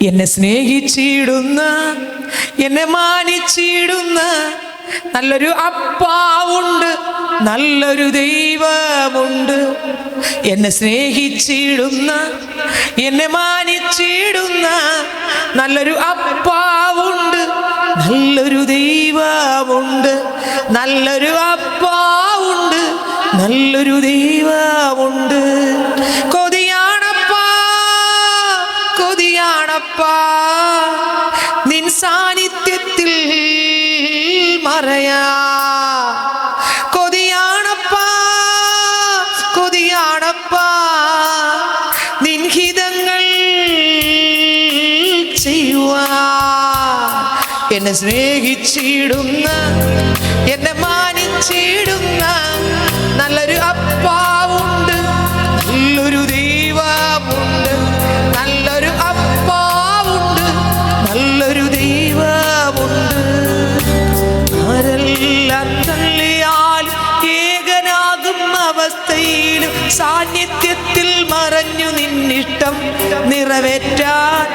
എന്നെ സ്നേഹിച്ചിടുന്ന, എന്നെ മാനിച്ചിടുന്ന നല്ലൊരു അപ്പാവുണ്ട്, നല്ലൊരു ദൈവമുണ്ട്. എന്നെ സ്നേഹിച്ചിടുന്ന, എന്നെ മാനിച്ചിടുന്ന നല്ലൊരു അപ്പാവുണ്ട്, നല്ലൊരു ദൈവമുണ്ട്. നല്ലൊരു അപ്പാവുണ്ട്, നല്ലൊരു ദൈവമുണ്ട്. കൊതിയാണപ്പാ, കൊതിയാണപ്പാ നിൻ സാന്നിധ്യത്തിൽ മറയാ. കൊതിയാണപ്പാ, കൊതിയാണപ്പാ നിൻ ഹിതങ്ങൾ ചെയ്യുവാ. എന്നെ സ്നേഹിച്ചിടുന്ന, എന്നെ മാനിച്ചിടുന്ന നല്ലൊരു അപ്പാവുണ്ട്, നല്ലൊരു ദൈവമുണ്ട്. നല്ലൊരു അപ്പാവുണ്ട്, നല്ലൊരു ദൈവമുണ്ട്. ആരെല്ലാം തള്ളിയാൽ ഏകനാകും അവസ്ഥയിലും സാന്നിധ്യത്തിൽ മറഞ്ഞു നിന്നിഷ്ടം നിറവേറ്റാൻ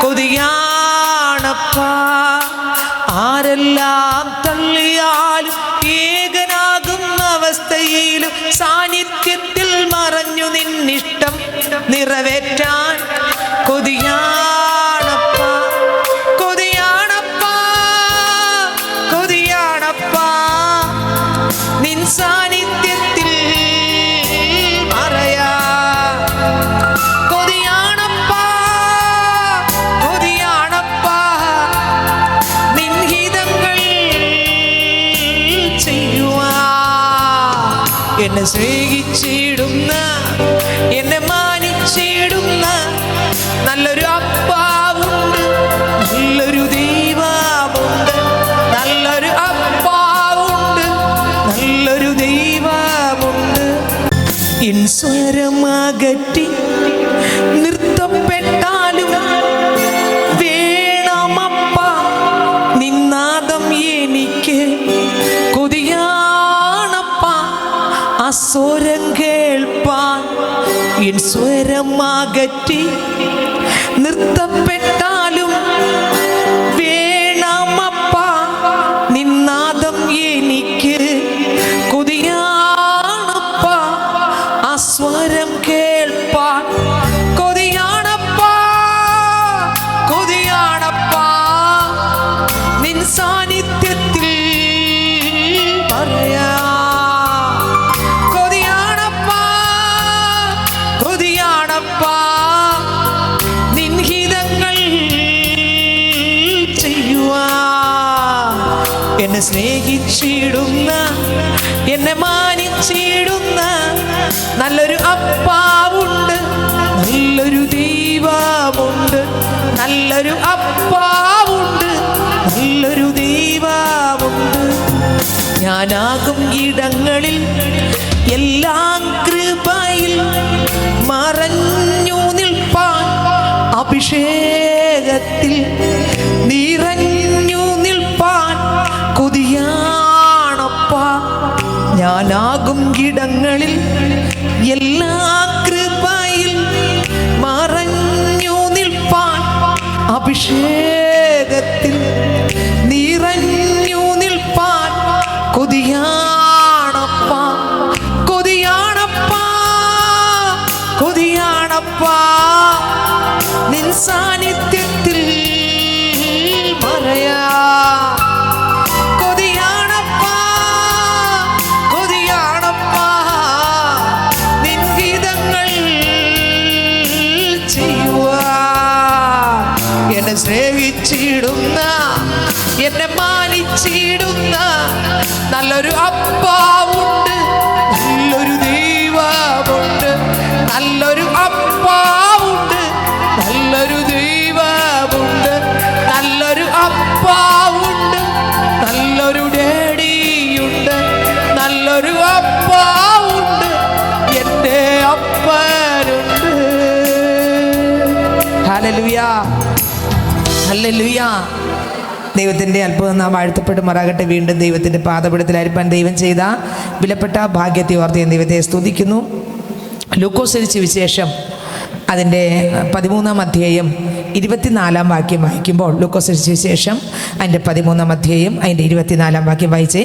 കൊതിയാണപ്പാ. ആരെല്ലാം തള്ളിയാലും ഏകനാകും അവസ്ഥയിലും സാന്നിധ്യത്തിൽ മറഞ്ഞു നിന്നിഷ്ടം നിറവേറ്റാൻ കൊതിയാണപ്പാ, കൊതിയാണപ്പാ, കൊതിയാണപ്പാ നിൻ സാന്നിധ്യത്തിൽ മറയാ. കൊതിയാണപ്പാ, കൊതിയാണപ്പാ നിൻ ഹിതങ്ങൾ ചെയ്യുവാ. എന്നെ സ്നേഹിച്ചിടുന്ന, എന്നെ മാനിച്ചിടുന്ന നല്ലൊരു അപ്പാവുണ്ട്, നല്ലൊരു ദൈവമുണ്ട്. നല്ലൊരു അപ്പാവുണ്ട്, നല്ലൊരു ദൈവമുണ്ട്. എൻ സ്വരമകറ്റി നിർത്തപ്പെട്ടാലും വേണമപ്പ നിന്നാദം എനിക്ക്. കൊതിയാണപ്പ ആ സ്വരം കേൾപ്പാൻ. എൻ സ്വരമകറ്റി നിർത്തപ്പെട്ടാലും വേണമപ്പ നിന്നാദം എനിക്ക്. കൊതിയാണപ്പ ആ സ്വരം കേൾപ്പാൻ. കൊതിയാണപ്പ, കൊതിയാണപ്പ നിൻ സാന്നിധ്യത്തിൽ പറയാ. കൊതിയാണപ്പ, കൊതിയാണപ്പ നിൻ ഹിതങ്ങൾ ചെയ്യുവാ. എന്നെ സ്നേഹിച്ചിടുന്ന, എന്നെ മാനിച്ചിടുന്ന നല്ലൊരു അപ്പാവുണ്ട്, നല്ലൊരു ദൈവമുണ്ട്. നല്ലൊരു അപ്പാവുണ്ട്, നല്ലൊരു ദൈവമുണ്ട്. ഞാനാകും ഇടങ്ങളിൽ എല്ലാം കൃപയിൽ മറഞ്ഞു നിൽപ്പാൻ. അഭിഷേകത്തിൽ നിറഞ്ഞു നിൽപ്പാൻ കൊതിയാണപ്പാ. ഞാനാകും ഇടങ്ങളിൽ എല്ലാ കൃപയിൽ മറഞ്ഞു നിൽപ്പാൻ. അഭിഷേകത്തിൽ നിറഞ്ഞു നിൽപ്പാൻ കൊതിയാണപ്പാ, കൊതിയാണപ്പാ, കൊതിയാണപ്പാ നിൻ സാന്നിധ്യത്തിൽ മറയാ. കൊതിയാണപ്പാ, കൊതിയാണപ്പാ നിൻ ഹിതങ്ങൾ ചെയ്യുവാ. എന്നെ സ്നേഹിച്ചിടുന്ന, എന്നെ മാനിച്ചിടുന്ന നല്ലൊരു അപ്പാവുണ്ട്, നല്ലൊരു ദൈവമുണ്ട്. നല്ലൊരു അപ്പാവുണ്ട്, നല്ലൊരു ദൈവമുണ്ട്. നല്ലൊരു അപ്പാവുണ്ട്, നല്ലൊരു ഡാഡിയുണ്ട്. നല്ലൊരു അപ്പാവുണ്ട്, എൻ്റെ അപ്പനുണ്ട്. Hallelujah, hallelujah. ദൈവത്തിൻ്റെ അത്ഭുതം നാം വാഴ്ത്തപ്പെടുമാറാകട്ടെ. വീണ്ടും ദൈവത്തിൻ്റെ പാദപീഠത്തിലായിരിക്കാൻ ദൈവം ചെയ്ത വിലപ്പെട്ട ഭാഗ്യത്തെ ഓർത്ത് ദൈവത്തെ സ്തുതിക്കുന്നു. ലൂക്കോസ് സുവിശേഷം അതിൻ്റെ 13-ാം അധ്യായം 24-ാം വാക്യം വായിക്കുമ്പോൾ, ലൂക്കോസ് സുവിശേഷം അതിൻ്റെ 13-ാം അധ്യായം അതിൻ്റെ 24-ാം വാക്യം വായിച്ചേ.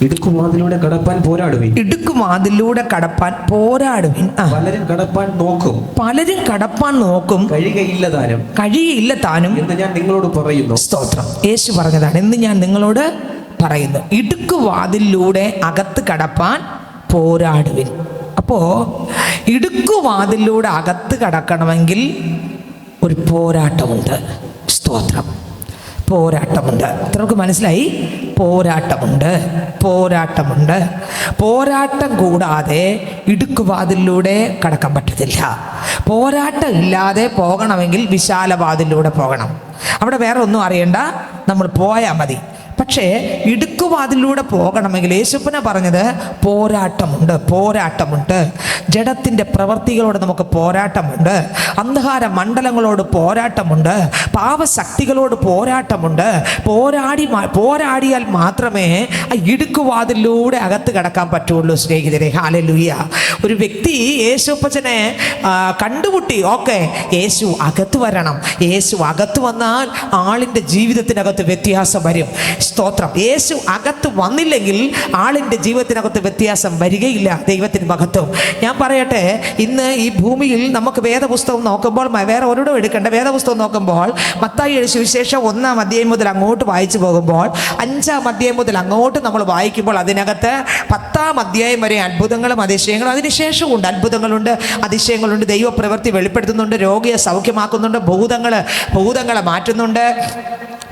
ഇടുക്കുവാതിലൂടെ കടപ്പാൻ പോരാടുവിൻ. ഇടുക്കുവാതിലൂടെ കടപ്പാൻ പോരാടുവിൻ. പലരും കടപ്പാൻ നോക്കും, കഴിയുകയില്ല താനും എന്ന് ഞാൻ നിങ്ങളോട് പറയുന്നു. സ്തോത്രം. യേശു പറഞ്ഞതാണ്, എന്ന് ഞാൻ നിങ്ങളോട് പറയുന്നു. ഇടുക്കുവാതിലൂടെ അകത്ത് കടപ്പാൻ പോരാടുവിൻ. അപ്പോൾ ഇടുക്കുവാതിലൂടെ അകത്ത് കടക്കണമെങ്കിൽ ഒരു പോരാട്ടമുണ്ട്. സ്തോത്രം. പോരാട്ടമുണ്ട്. നമുക്ക് മനസ്സിലായി? പോരാട്ടമുണ്ട്. പോരാട്ടം കൂടാതെ ഇടുക്കുവാതിലൂടെ കടക്കാൻ പറ്റത്തില്ല. പോരാട്ടം ഇല്ലാതെ പോകണമെങ്കിൽ വിശാലവാതിലൂടെ പോകണം. അവിടെ വേറെ ഒന്നും അറിയണ്ട, നമ്മൾ പോയാൽ മതി. പക്ഷേ ഇടുക്കുവാതിലൂടെ പോകണമെങ്കിൽ യേശുപ്പന പറഞ്ഞത് പോരാട്ടമുണ്ട്. ജഡത്തിൻ്റെ പ്രവൃത്തികളോട് നമുക്ക് പോരാട്ടമുണ്ട്. അന്ധകാര മണ്ഡലങ്ങളോട് പോരാട്ടമുണ്ട്. പാവശക്തികളോട് പോരാട്ടമുണ്ട്. പോരാടിയാൽ മാത്രമേ ഇടുക്കുവാതിലൂടെ അകത്ത് കടക്കാൻ പറ്റുള്ളൂ. സ്നേഹിതരെ, ഹല്ലേലൂയ. ഒരു വ്യക്തി യേശുപ്പച്ചനെ കണ്ടുമുട്ടി. ഓക്കെ, യേശു അകത്ത് വരണം. യേശു അകത്ത് വന്നാൽ ആളിൻ്റെ ജീവിതത്തിനകത്ത് വ്യത്യാസം വരും. സ്തോത്രം. യേശു അകത്ത് വന്നില്ലെങ്കിൽ ആളിൻ്റെ ജീവിതത്തിനകത്ത് വ്യത്യാസം വരികയില്ല. ദൈവത്തിന് മഹത്വം. ഞാൻ പറയട്ടെ, ഇന്ന് ഈ ഭൂമിയിൽ നമുക്ക് വേദപുസ്തകം നോക്കുമ്പോൾ, വേറെ ഒരിടം എടുക്കേണ്ട, വേദപുസ്തകം നോക്കുമ്പോൾ മത്തായി സുവിശേഷം 1-ാം അധ്യായം മുതൽ അങ്ങോട്ട് വായിച്ചു പോകുമ്പോൾ, 5-ാം അധ്യായം മുതൽ അങ്ങോട്ട് നമ്മൾ വായിക്കുമ്പോൾ അതിനകത്ത് 10-ാം അധ്യായം വരെ അത്ഭുതങ്ങളും അതിശയങ്ങളും, അതിനുശേഷവും ഉണ്ട് അത്ഭുതങ്ങളുണ്ട്, അതിശയങ്ങളുണ്ട്. ദൈവപ്രവൃത്തി വെളിപ്പെടുത്തുന്നുണ്ട്. രോഗിയെ സൗഖ്യമാക്കുന്നുണ്ട്. ഭൂതങ്ങളെ മാറ്റുന്നുണ്ട്.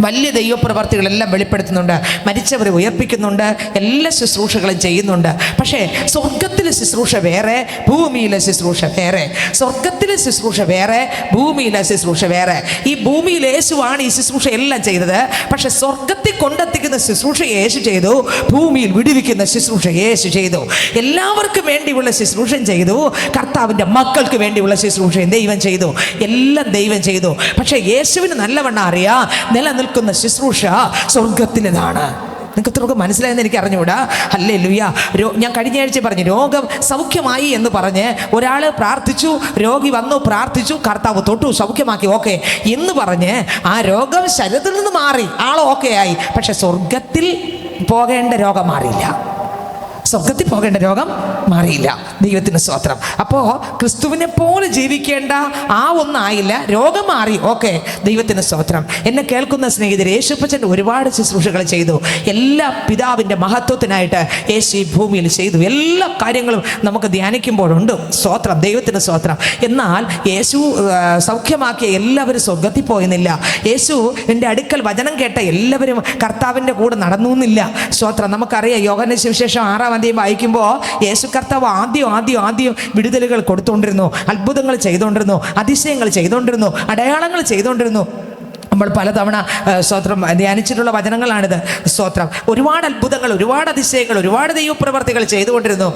വലിയ ദൈവപ്രവർത്തികളെല്ലാം വെളിപ്പെടുത്തുന്നുണ്ട്. മരിച്ചവരെ ഉയർപ്പിക്കുന്നുണ്ട്. എല്ലാ ശുശ്രൂഷകളും ചെയ്യുന്നുണ്ട്. പക്ഷേ സ്വർഗത്തിലെ ശുശ്രൂഷ വേറെ, ഭൂമിയിലെ ശുശ്രൂഷ വേറെ. സ്വർഗത്തിലെ ശുശ്രൂഷ വേറെ, ഭൂമിയിലെ ശുശ്രൂഷ വേറെ. ഈ ഭൂമിയിൽ യേശുവാണ് ഈ ശുശ്രൂഷ എല്ലാം ചെയ്തത്. പക്ഷെ സ്വർഗത്തിൽ കൊണ്ടെത്തിക്കുന്ന ശുശ്രൂഷ യേശു ചെയ്തു. ഭൂമിയിൽ വിടുവിക്കുന്ന ശുശ്രൂഷ യേശു ചെയ്തു. എല്ലാവർക്കും വേണ്ടിയുള്ള ശുശ്രൂഷയും ചെയ്തു. കർത്താവിൻ്റെ മക്കൾക്ക് വേണ്ടിയുള്ള ശുശ്രൂഷയും ദൈവം ചെയ്തു. എല്ലാം ദൈവം ചെയ്തു. പക്ഷേ യേശുവിന് നല്ലവണ്ണം അറിയാം, നിലനിൽക്കുന്ന ശുശ്രൂഷ സ്വർഗത്തിലേതാണ്. നിങ്ങൾക്ക് മനസ്സിലായെന്ന് എനിക്ക് അറിഞ്ഞുകൂടാ. ഹല്ലേലൂയ. ഞാൻ കഴിഞ്ഞ ആഴ്ച പറഞ്ഞു, രോഗം സൗഖ്യമായി എന്ന് പറഞ്ഞ് ഒരാൾ പ്രാർത്ഥിച്ചു, രോഗി വന്നു, പ്രാർത്ഥിച്ചു, കർത്താവ് തൊട്ടു, സൗഖ്യമാക്കി, ഓക്കെ എന്ന് പറഞ്ഞ് ആ രോഗം ശരീരത്തിൽ നിന്ന് മാറി, ആൾ ഓക്കെ ആയി. പക്ഷെ സ്വർഗത്തിൽ പോകേണ്ട രോഗം മാറിയില്ല. സ്വർഗത്തിൽ പോകേണ്ട രോഗം മാറിയില്ല. ദൈവത്തിന് സ്തോത്രം. അപ്പോൾ ക്രിസ്തുവിനെ പോലെ ജീവിക്കേണ്ട ആ ഒന്നായില്ല, രോഗം മാറി, ഓക്കെ, ദൈവത്തിന് സ്തോത്രം. എന്നെ കേൾക്കുന്ന സ്നേഹിതരെ, യേശുപ്പച്ചൻ ഒരുപാട് ശുശ്രൂഷകൾ ചെയ്തു. എല്ലാ പിതാവിൻ്റെ മഹത്വത്തിനായിട്ട് യേശു ഈ ഭൂമിയിൽ ചെയ്തു. എല്ലാ കാര്യങ്ങളും നമുക്ക് ധ്യാനിക്കുമ്പോഴുണ്ട്. സ്തോത്രം, ദൈവത്തിന് സ്തോത്രം. എന്നാൽ യേശു സൗഖ്യമാക്കിയ എല്ലാവരും സ്വർഗത്തിൽ പോയെന്നില്ല. യേശു എൻ്റെ അടുക്കൽ വചനം കേട്ട എല്ലാവരും കർത്താവിൻ്റെ കൂടെ നടന്നു എന്നില്ല. സ്തോത്രം. നമുക്കറിയാം, യോഹന്നാന്റെ സുവിശേഷം 6-ാം അധ്യായം വായിക്കുമ്പോൾ യേശു കർത്താവ് ആദ്യം വിടുതലുകൾ കൊടുത്തുകൊണ്ടിരുന്നു, അത്ഭുതങ്ങൾ ചെയ്തുകൊണ്ടിരുന്നു, അതിശയങ്ങൾ ചെയ്തുകൊണ്ടിരുന്നു, അടയാളങ്ങൾ ചെയ്തുകൊണ്ടിരുന്നു. നമ്മൾ പലതവണ സ്തോത്രം ധ്യാനിച്ചിട്ടുള്ള വചനങ്ങളാണിത്. സ്തോത്രം. ഒരുപാട് അത്ഭുതങ്ങൾ, ഒരുപാട് അതിശയങ്ങൾ, ഒരുപാട് ദൈവപ്രവർത്തികൾ ചെയ്തുകൊണ്ടിരുന്നു.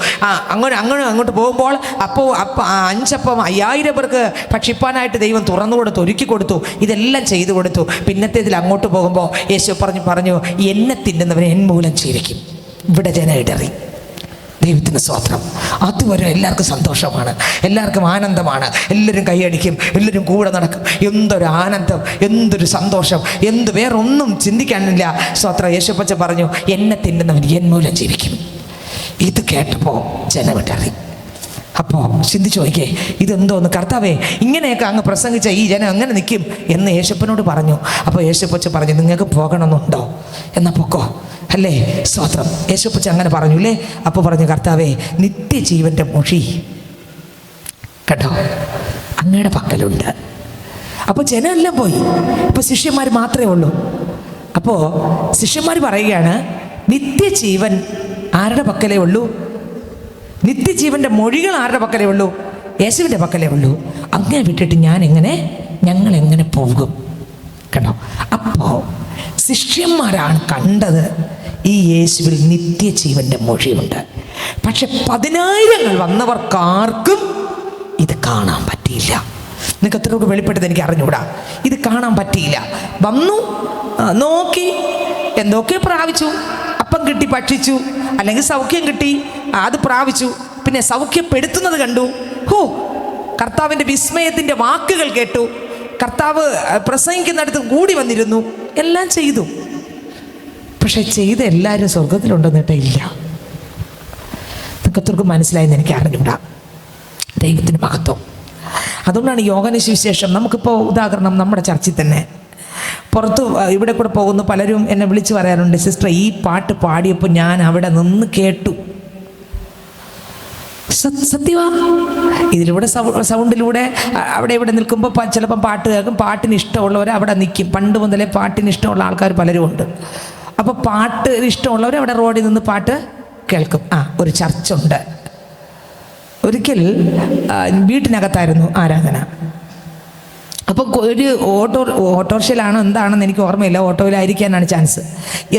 അങ്ങോട്ട് പോകുമ്പോൾ അപ്പോൾ 5 അപ്പം 5000 പേർക്ക് ഭക്ഷിപ്പാനായിട്ട് ദൈവം തുറന്നു കൊടുത്തു, ഒരുക്കി കൊടുത്തു, ഇതെല്ലാം ചെയ്തു കൊടുത്തു. പിന്നത്തേതിൽ അങ്ങോട്ട് പോകുമ്പോൾ യേശു പറഞ്ഞു, എന്നെ തിന്നുന്നവനെ എൻ മൂലം ജീവിക്കും. ഇവിടെ ജനം ഇടറി. ദൈവത്തിന് സ്തോത്രം. അതുവരെ എല്ലാവർക്കും സന്തോഷമാണ്, എല്ലാവർക്കും ആനന്ദമാണ്, എല്ലാവരും കൈയടിക്കും, എല്ലാവരും കൂടെ നടക്കും. എന്തൊരു ആനന്ദം, എന്തൊരു സന്തോഷം, വേറെ ഒന്നും ചിന്തിക്കാനില്ല. സ്തോത്രം. യേശുപ്പച്ച പറഞ്ഞു, എന്നെ തിന്നുന്നവൻ എൻ മൂലം ജീവിക്കും. ഇത് കേട്ടപ്പോൾ ജനമിട്ടറി. അപ്പോൾ ചിന്തിച്ചു നോക്കിയേ, ഇതെന്തോന്ന് കർത്താവേ, ഇങ്ങനെയൊക്കെ അങ്ങ് പ്രസംഗിച്ച ഈ ജനം എങ്ങനെ നിൽക്കും എന്ന് യേശുപ്പനോട് പറഞ്ഞു. അപ്പോൾ യേശുപ്പച്ച പറഞ്ഞു, നിങ്ങൾക്ക് പോകണമെന്നുണ്ടോ? എന്നാൽ പൊക്കോ, അല്ലേ? സ്തോത്രം. യേശുപ്പച്ച അങ്ങനെ പറഞ്ഞു അല്ലേ? അപ്പോൾ പറഞ്ഞു, കർത്താവേ, നിത്യജീവൻ്റെ മൊഴി കേട്ടോ അങ്ങയുടെ പക്കലുണ്ട്. അപ്പോൾ ജനമെല്ലാം പോയി, ഇപ്പോൾ ശിഷ്യന്മാർ മാത്രമേ ഉള്ളൂ. അപ്പോൾ ശിഷ്യന്മാർ പറയുകയാണ്, നിത്യജീവൻ ആരുടെ പക്കലേ ഉള്ളൂ? നിത്യജീവൻ്റെ മൊഴികൾ ആരുടെ പക്കലേ ഉള്ളൂ? യേശുവിൻ്റെ പക്കലേ ഉള്ളൂ. അങ്ങനെ വിട്ടിട്ട് ഞങ്ങൾ എങ്ങനെ പോകും? കേട്ടോ. അപ്പോൾ ശിഷ്യന്മാരാണ് കണ്ടത് ഈ യേശുവിൽ നിത്യജീവൻ്റെ മൊഴിയുണ്ട്. പക്ഷെ 10,000 വന്നവർക്കാർക്കും ഇത് കാണാൻ പറ്റിയില്ല. നിങ്ങൾക്ക് എത്ര വെളിപ്പെട്ടത് എനിക്ക് അറിഞ്ഞുകൂടാ. ഇത് കാണാൻ പറ്റിയില്ല. വന്നു, നോക്കി, എന്തൊക്കെ പ്രാപിച്ചു. അപ്പം കിട്ടി, ഭക്ഷിച്ചു, അല്ലെങ്കിൽ സൗഖ്യം കിട്ടി, അത് പ്രാപിച്ചു. പിന്നെ സൗഖ്യപ്പെടുത്തുന്നത് കണ്ടു. കർത്താവിൻ്റെ വിസ്മയത്തിൻ്റെ വാക്കുകൾ കേട്ടു, കർത്താവ് പ്രസംഗിക്കുന്നിടത്ത് കൂടി വന്നിരുന്നു, എല്ലാം ചെയ്തു. പക്ഷെ ചെയ്ത എല്ലാവരും സ്വർഗത്തിലുണ്ടെന്നിട്ടേ ഇല്ല. നിങ്ങൾക്കൊക്കെ മനസ്സിലായെന്ന് എനിക്ക് അറിഞ്ഞൂടാ. ദൈവത്തിൻ്റെ മഹത്വം. അതുകൊണ്ടാണ് യോഹന്നാന്റെ സുവിശേഷം, നമുക്കിപ്പോൾ ഉദാഹരണം നമ്മുടെ ചർച്ചിൽ തന്നെ പുറത്ത് ഇവിടെ കൂടെ പോകുന്ന പലരും എന്നെ വിളിച്ച് പറയാറുണ്ട്, സിസ്റ്റർ ഈ പാട്ട് പാടിയപ്പോൾ ഞാൻ അവിടെ നിന്ന് കേട്ടു. സത്യവാ. ഇതിലൂടെ സൗണ്ടിലൂടെ അവിടെ ഇവിടെ നിൽക്കുമ്പോൾ ചിലപ്പം പാട്ട് കേൾക്കും. പാട്ടിന് ഇഷ്ടമുള്ളവർ അവിടെ നിൽക്കും. പണ്ട് മുതലേ പാട്ടിന് ഇഷ്ടമുള്ള ആൾക്കാർ പലരും ഉണ്ട്. അപ്പോൾ പാട്ട് ഇഷ്ടമുള്ളവർ അവിടെ റോഡിൽ നിന്ന് പാട്ട് കേൾക്കും. ഒരു ചർച്ചുണ്ട്. ഒരിക്കൽ വീട്ടിനകത്തായിരുന്നു ആരാധന. അപ്പോൾ ഒരു ഓട്ടോറിക്ഷയിലാണോ എന്താണെന്ന് എനിക്ക് ഓർമ്മയില്ല, ഓട്ടോയിലായിരിക്കാനാണ് ചാൻസ്.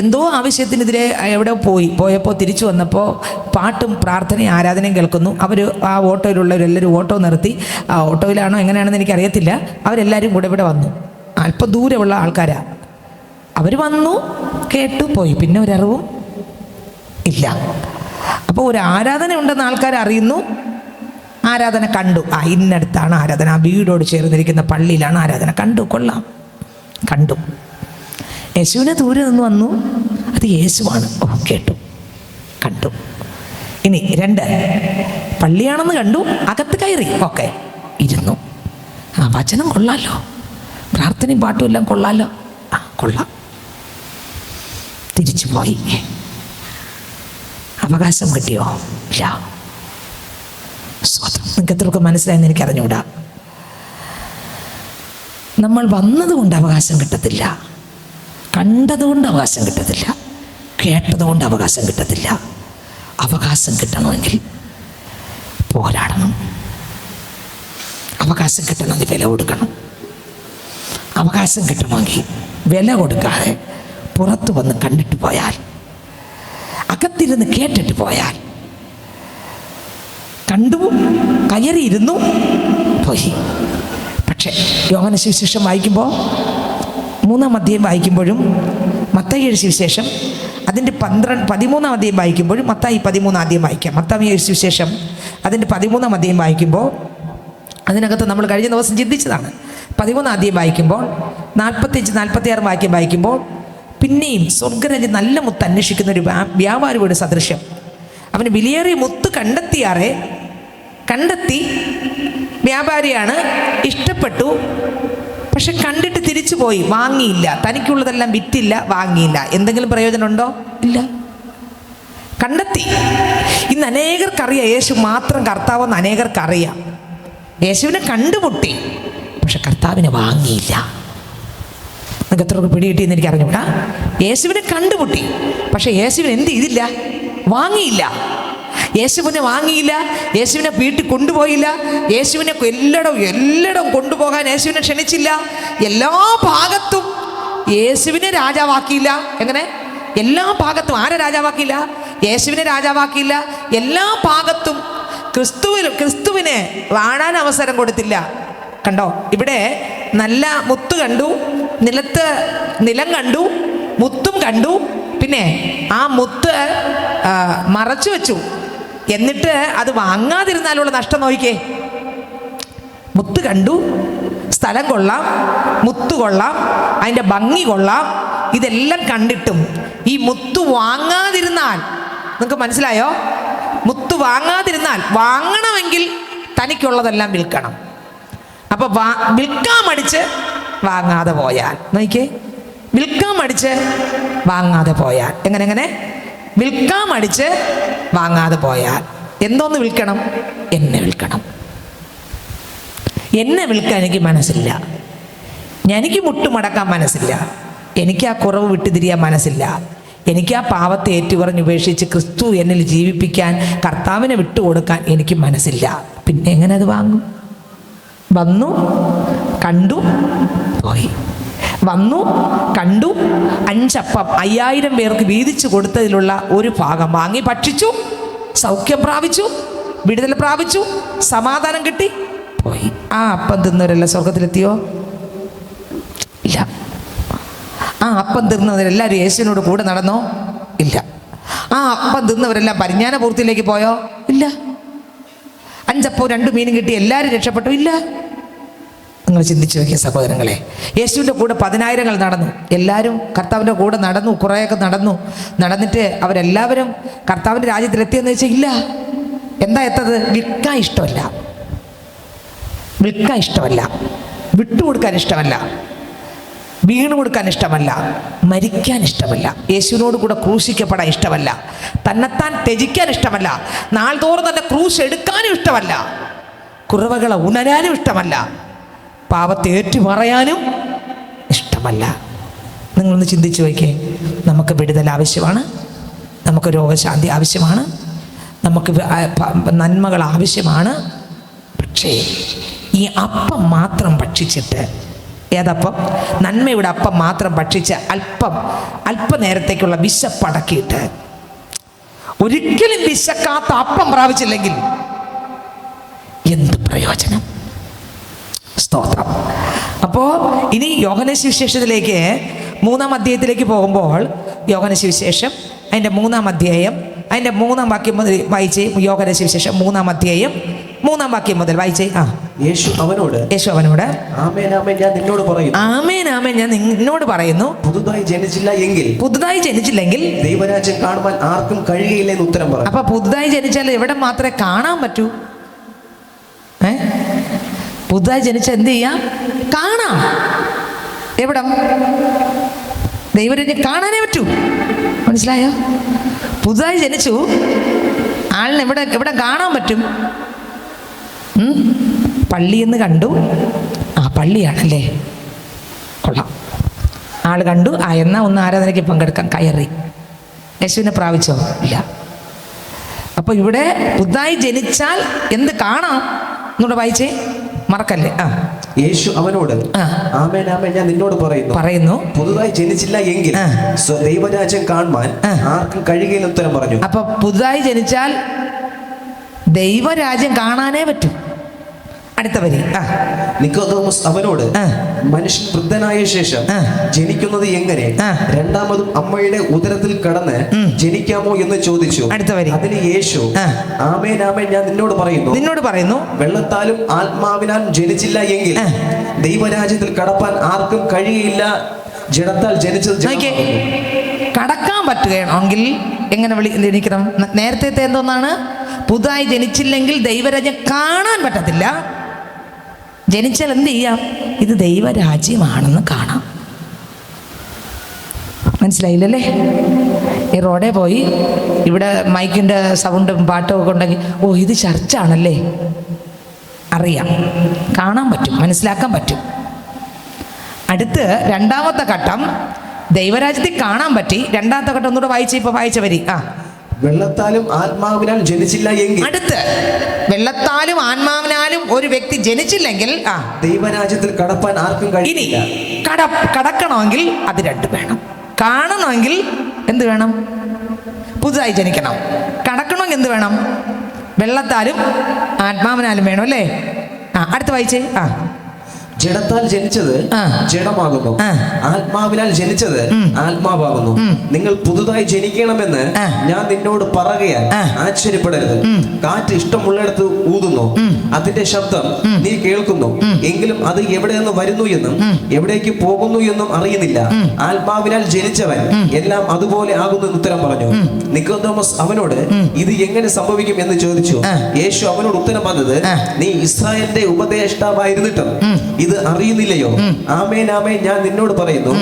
എന്തോ ആവശ്യത്തിനെതിരെ എവിടെ പോയപ്പോൾ തിരിച്ചു വന്നപ്പോൾ പാട്ടും പ്രാർത്ഥനയും ആരാധനയും കേൾക്കുന്നു. അവർ ആ ഓട്ടോയിലുള്ളവരെല്ലാവരും ഓട്ടോ നിർത്തി, ആ ഓട്ടോയിലാണോ എങ്ങനെയാണെന്ന് എനിക്കറിയത്തില്ല, അവരെല്ലാവരും കൂടെ ഇവിടെ വന്നു. അല്പം ദൂരമുള്ള ആൾക്കാരാണ്. അവർ വന്നു, കേട്ടു, പോയി. പിന്നെ ഒരറിവും ഇല്ല. അപ്പോൾ ഒരു ആരാധന ഉണ്ടെന്ന് ആൾക്കാർ അറിയുന്നു, ആരാധന കണ്ടു. ഇന്നടുത്താണ് ആരാധന, ആ വീടോട് ചേർന്നിരിക്കുന്ന പള്ളിയിലാണ് ആരാധന. കണ്ടു, കൊള്ളാം, കണ്ടു. യേശുവിനെ ദൂരെ നിന്ന് വന്നു, അത് യേശുവാണ്. കേട്ടു, കണ്ടു. ഇനി 2, പള്ളിയാണെന്ന് കണ്ടു, അകത്ത് കയറി, ഓക്കെ, ഇരുന്നു. വചനം കൊള്ളാലോ, പ്രാർത്ഥനയും പാട്ടും എല്ലാം കൊള്ളാലോ, കൊള്ളാം. തിരിച്ചു പോയി. അവകാശം കിട്ടിയോ? ഇല്ല. സ്വതം. നിങ്ങൾക്ക് എത്രയൊക്കെ മനസ്സിലായെന്ന് എനിക്ക് അറിഞ്ഞൂടാ. നമ്മൾ വന്നതുകൊണ്ട് അവകാശം കിട്ടത്തില്ല, കണ്ടതുകൊണ്ട് അവകാശം കിട്ടത്തില്ല, കേട്ടതുകൊണ്ട് അവകാശം കിട്ടത്തില്ല. അവകാശം കിട്ടണമെങ്കിൽ പോരാടണം. അവകാശം കിട്ടണമെങ്കിൽ വില കൊടുക്കണം. അവകാശം കിട്ടണമെങ്കിൽ വില കൊടുക്കാതെ പുറത്തു വന്ന് കണ്ടിട്ട് പോയാൽ, അകത്തിരുന്ന് കേട്ടിട്ട് പോയാൽ, കണ്ടു, കയറിയിരുന്നു, പോയി. പക്ഷേ യോഹന്നാന്റെ സുവിശേഷം വായിക്കുമ്പോൾ 3-ാം അധ്യായം വായിക്കുമ്പോഴും മത്തായിയുടെ സുവിശേഷം അതിൻ്റെ 13-ാം അധ്യായം വായിക്കുമ്പോഴും, മത്തായി 13-ാം അധ്യായം വായിക്കാം. മത്തായിയുടെ സുവിശേഷം അതിൻ്റെ 13-ാം അധ്യായം വായിക്കുമ്പോൾ അതിനകത്ത് നമ്മൾ കഴിഞ്ഞ ദിവസം ചിന്തിച്ചതാണ്. 13-ാം അധ്യായം വായിക്കുമ്പോൾ 45-46 വാക്യം വായിക്കുമ്പോൾ പിന്നെയും സ്വർഗരാജ്യം നല്ല മുത്ത് അന്വേഷിക്കുന്ന ഒരു വ്യാപാരിയുടെ സദൃശ്യം. അവന് വിലയേറിയ മുത്ത് കണ്ടെത്തി. വ്യാപാരിയാണ്, ഇഷ്ടപ്പെട്ടു, പക്ഷെ കണ്ടിട്ട് തിരിച്ചു പോയി, വാങ്ങിയില്ല. തനിക്കുള്ളതെല്ലാം വിറ്റില്ല, വാങ്ങിയില്ല. എന്തെങ്കിലും പ്രയോജനമുണ്ടോ? ഇല്ല. കണ്ടെത്തി. ഇന്ന് അനേകർക്കറിയാം യേശു മാത്രം കർത്താവെന്ന് അനേകർക്കറിയാം. യേശുവിനെ കണ്ടുമുട്ടി, പക്ഷെ കർത്താവിനെ വാങ്ങിയില്ല. നിങ്ങൾക്ക് എത്ര പിടികിട്ടിയെന്ന് എനിക്ക് അറിഞ്ഞൂടാ. യേശുവിനെ കണ്ടുമുട്ടി, പക്ഷെ യേശുവിനെ എന്ത് ചെയ്തില്ല? വാങ്ങിയില്ല. യേശുവിനെ വാങ്ങിയില്ല, യേശുവിനെ വീട്ടിൽ കൊണ്ടുപോയില്ല, യേശുവിനെ എല്ലായിടവും കൊണ്ടുപോകാൻ യേശുവിനെ ക്ഷണിച്ചില്ല. എല്ലാ ഭാഗത്തും യേശുവിനെ രാജാവാക്കിയില്ല. എങ്ങനെ? എല്ലാ ഭാഗത്തും ആരെ രാജാവാക്കിയില്ല? യേശുവിനെ രാജാവാക്കിയില്ല. എല്ലാ ഭാഗത്തും ക്രിസ്തുവിനെ വാഴാൻ അവസരം കൊടുത്തില്ല. കണ്ടോ? ഇവിടെ നല്ല മുത്ത് കണ്ടു, നിലം കണ്ടു, മുത്തും കണ്ടു. പിന്നെ ആ മുത്ത് മറച്ചു വെച്ചു. എന്നിട്ട് അത് വാങ്ങാതിരുന്നാലുള്ള നഷ്ടം നോക്കിക്കേ. മുത്ത് കണ്ടു, സ്ഥലം കൊള്ളാം, മുത്ത് കൊള്ളാം, അതിൻ്റെ ഭംഗി കൊള്ളാം, ഇതെല്ലാം കണ്ടിട്ടും ഈ മുത്ത് വാങ്ങാതിരുന്നാൽ, നിങ്ങൾക്ക് മനസ്സിലായോ? മുത്ത് വാങ്ങാതിരുന്നാൽ, വാങ്ങണമെങ്കിൽ തനിക്കുള്ളതെല്ലാം വിൽക്കണം. അപ്പൊ വിൽക്കാൻ മടിച്ച് വാങ്ങാതെ പോയാൽ, നോക്കിക്കേ, വിൽക്കാൻ മടിച്ച് വാങ്ങാതെ പോയാൽ, എങ്ങനെ വിൽക്കാൻ മടിച്ച് വാങ്ങാതെ പോയാൽ, എന്തോന്ന് വിൽക്കണം? എന്നെ വിൽക്കണം. എന്നെ വിൽക്കാൻ എനിക്ക് മനസ്സില്ല, എനിക്ക് മുട്ടുമടക്കാൻ മനസ്സില്ല, എനിക്ക് ആ കുറവ് വിട്ടുതിരിയാൻ മനസ്സില്ല, എനിക്ക് ആ പാവത്തെ ഏറ്റുപറഞ്ഞ് ഉപേക്ഷിച്ച് ക്രിസ്തു എന്നിൽ ജീവിപ്പിക്കാൻ, കർത്താവിനെ വിട്ടുകൊടുക്കാൻ എനിക്ക് മനസ്സില്ല. പിന്നെ എങ്ങനെ അത് വാങ്ങും? വന്നു, കണ്ടു, പോയി. വന്നു, കണ്ടു, 5 അപ്പം 5000 പേർക്ക് വീതിച്ചു കൊടുത്തതിലുള്ള ഒരു ഭാഗം വാങ്ങി ഭക്ഷിച്ചു, സൗഖ്യം പ്രാപിച്ചു, വിടുതൽ പ്രാപിച്ചു, സമാധാനം കിട്ടി, പോയി. ആ അപ്പം തിന്നവരെല്ലാം സ്വർഗത്തിലെത്തിയോ? ഇല്ല. ആ അപ്പം തിന്നവരെല്ലാവരും യേശുവിനോട് കൂടെ നടന്നോ? ഇല്ല. ആ അപ്പം തിന്നവരെല്ലാം പരിജ്ഞാന പൂർത്തിയിലേക്ക് പോയോ? ഇല്ല. 5 2 മീനും കിട്ടി എല്ലാവരും രക്ഷപ്പെട്ടു? ഇല്ല. നിങ്ങൾ ചിന്തിച്ചു നോക്കിയ സഹോദരങ്ങളെ, യേശുവിൻ്റെ കൂടെ 10,000 നടന്നു. എല്ലാവരും കർത്താവിൻ്റെ കൂടെ നടന്നു, കുറേയൊക്കെ നടന്നിട്ട് അവരെല്ലാവരും കർത്താവിൻ്റെ രാജ്യത്തിലെത്തിയെന്ന് വെച്ചാൽ ഇല്ല. എന്താ എത്തത്? വിൽക്കാൻ ഇഷ്ടമല്ല, വിട്ടുകൊടുക്കാൻ ഇഷ്ടമല്ല, വീണു കൊടുക്കാൻ ഇഷ്ടമല്ല, മരിക്കാൻ ഇഷ്ടമല്ല, യേശുവിനോട് കൂടെ ക്രൂശിക്കപ്പെടാൻ ഇഷ്ടമല്ല, തന്നെത്താൻ ത്യജിക്കാൻ ഇഷ്ടമല്ല, നാൾതോറും തന്നെ ക്രൂശ് എടുക്കാനും ഇഷ്ടമല്ല, കുറവുകളെ ഉണരാനും ഇഷ്ടമല്ല, പാപത്തെ ഏറ്റുപറയാനും ഇഷ്ടമല്ല. നിങ്ങളൊന്ന് ചിന്തിച്ചു നോക്കിയേ. നമുക്ക് വിടുതൽ ആവശ്യമാണ്, നമുക്ക് രോഗശാന്തി ആവശ്യമാണ്, നമുക്ക് നന്മകൾ ആവശ്യമാണ്. പക്ഷേ ഈ അപ്പം മാത്രം ഭക്ഷിച്ചിട്ട്, ഏതപ്പം? നന്മയുടെ അപ്പം മാത്രം ഭക്ഷിച്ച് അല്പനേരത്തേക്കുള്ള വിശപ്പടക്കിയിട്ട് ഒരിക്കലും വിശക്കാത്ത അപ്പം പ്രാപിച്ചില്ലെങ്കിൽ എന്ത് പ്രയോജനം? സ്തോത്രം. അപ്പോൾ ഇനി യോഹന്ന സുവിശേഷത്തിലേക്ക് 3-ാം അധ്യായത്തിലേക്ക് പോകുമ്പോൾ, യോഹന്ന സുവിശേഷം അതിൻ്റെ 3-ാം അധ്യായം അതിൻ്റെ 3-ാം വാക്യം മുതൽ വായിച്ചേ. യോഹന്ന സുവിശേഷം 3-ാം അധ്യായം 3-ാം വാക്യം മുതൽ വായിച്ചേ. യേശു അവനോട് ആമേൻ ആമേൻ ഞാൻ നിന്നോട് പറയുന്നു, പുതുതായി ജനിച്ചില്ലെങ്കിൽ ദൈവരാജ്യം കാണുവാൻ ആർക്കും കഴിയില്ലെന്ന് ഉത്തരം പറഞ്ഞു. അപ്പൊ പുതുതായി ജനിച്ചാൽ എവിടെ മാത്രമേ കാണാൻ പറ്റൂ? പുതുതായി ജനിച്ചാൽ എന്ത് ചെയ്യാം? കാണാം. എവിടം? ദൈവരാജ്യം കാണാനേ പറ്റൂ. മനസ്സിലായോ? പുതുതായി ജനിച്ചു ആളിന് എവിടെ കാണാൻ പറ്റും? പള്ളിയെന്ന് കണ്ടു, പള്ളിയാണല്ലേ, കൊള്ളാം, ആള് കണ്ടു, എന്നാ ഒന്ന് ആരാധനയ്ക്ക് പങ്കെടുക്കാൻ കയറി. യേശുവിനെ പ്രാപിച്ചോ? ഇല്ല. അപ്പൊ ഇവിടെ പുതുതായി ജനിച്ചാൽ എന്ത് കാണാം എന്നൂടെ വായിച്ചേ, മറക്കല്ലേ. യേശു അവനോട് ആമേൻ ആമേൻ ഞാൻ നിന്നോട് പറയുന്നു, പുതുതായി ജനിച്ചില്ല എങ്കിൽ ദൈവരാജ്യം കാണുവാൻ ആർക്കും കഴിയില്ലെന്ന് ഉത്തരം പറഞ്ഞു. അപ്പൊ പുതുതായി ജനിച്ചാൽ ദൈവരാജ്യം കാണാനേ പറ്റൂ. അടുത്ത വരി. നിക്കോദോമസ് അവനോട്, മനുഷ്യൻ വൃദ്ധനായ ശേഷം ജനിക്കുന്നത് എങ്ങനെ? രണ്ടാമതും അമ്മയുടെ ഉദരത്തിൽ കടന്ന് ജനിക്കാമോ എന്ന് ചോദിച്ചു. അടുത്ത വരി. അതിന് യേശു ആമേൻ ആമേൻ ഞാൻ നിന്നോട് പറയുന്നു, വെള്ളത്താലും ആത്മാവിനാൽ ജനിച്ചില്ല എങ്കിൽ ദൈവരാജ്യത്തിൽ കടപ്പാൻ ആർക്കും കഴിയില്ല. ജഡത്താൽ ജനിച്ചത് കടക്കാൻ പറ്റുകയാണെങ്കിൽ എങ്ങനെ ജനിക്കണം? നേരത്തെ എന്തോന്നാണ്? പുതുതായി ജനിച്ചില്ലെങ്കിൽ ദൈവരാജ്യം കാണാൻ പറ്റത്തില്ല. ജനിച്ചാൽ എന്ത് ചെയ്യാം? ഇത് ദൈവരാജ്യമാണെന്ന് കാണാം. മനസ്സിലായില്ലല്ലേ? ഈ റോഡേ പോയി ഇവിടെ മൈക്കിൻ്റെ സൗണ്ടും പാട്ടും ഒക്കെ ഉണ്ടെങ്കിൽ ഇത് ചർച്ചാണല്ലേ, അറിയാം, കാണാൻ പറ്റും, മനസ്സിലാക്കാൻ പറ്റും. അടുത്ത് 2ാമത്തെ ഘട്ടം, ദൈവരാജ്യത്തിൽ കാണാൻ പറ്റി. 2ാമത്തെ ഘട്ടം ഒന്നുകൂടെ വായിച്ച, ഇപ്പൊ വായിച്ച വരി. വെള്ളത്താലും ആത്മാവിനാൽ ജനിച്ചില്ല എങ്കിൽ, അടുത്ത് വെള്ളത്താലും ആത്മാവിനാലും ഒരു വ്യക്തി ജനിച്ചില്ലെങ്കിൽ ദൈവരാജ്യത്തിൽ കടപ്പാൻ ആർക്കും കഴിയില്ല. ഇനി കടക്കണമെങ്കിൽ അത് രണ്ടും വേണം. കാണണമെങ്കിൽ എന്ത് വേണം? പുതുതായി ജനിക്കണം. കടക്കണമെങ്കിൽ എന്ത് വേണം? വെള്ളത്താലും ആത്മാവിനാലും വേണം അല്ലേ? അടുത്ത് വായിച്ചേ. ജഡത്താൽ ജനിച്ചത് ജഡമാകുന്നു, ആത്മാവിനാൽ ജനിച്ചത് ആത്മാവാകുന്നു. നിങ്ങൾ പുതുതായി ജനിക്കണമെന്ന് ഞാൻ നിന്നോട് പറയുകയാൽ ആശ്ചര്യപ്പെടരുത്. കാറ്റ് ഇഷ്ടമുള്ളിടത്ത് ഊതുന്നു, അതിന്റെ ശബ്ദം നീ കേൾക്കുന്നു, എങ്കിലും അത് എവിടെ നിന്ന് വരുന്നു എന്നും എവിടേക്ക് പോകുന്നു എന്നും അറിയുന്നില്ല. ആത്മാവിനാൽ ജനിച്ചവൻ എല്ലാം അതുപോലെ ആകുന്നു എന്ന് ഉത്തരം പറഞ്ഞു. നിക്കോദോമസ് അവനോട്, ഇത് എങ്ങനെ സംഭവിക്കും എന്ന് ചോദിച്ചു. യേശു അവനോട് ഉത്തരം പറഞ്ഞത്, നീ ഇസ്രായേലിന്റെ ഉപദേഷ്ടാവായിരുന്നിട്ടും ഇത് അറിയുന്നില്ലയോ? ആമേൻ ആമേൻ ഞാൻ നിന്നോട് പറയുന്നു,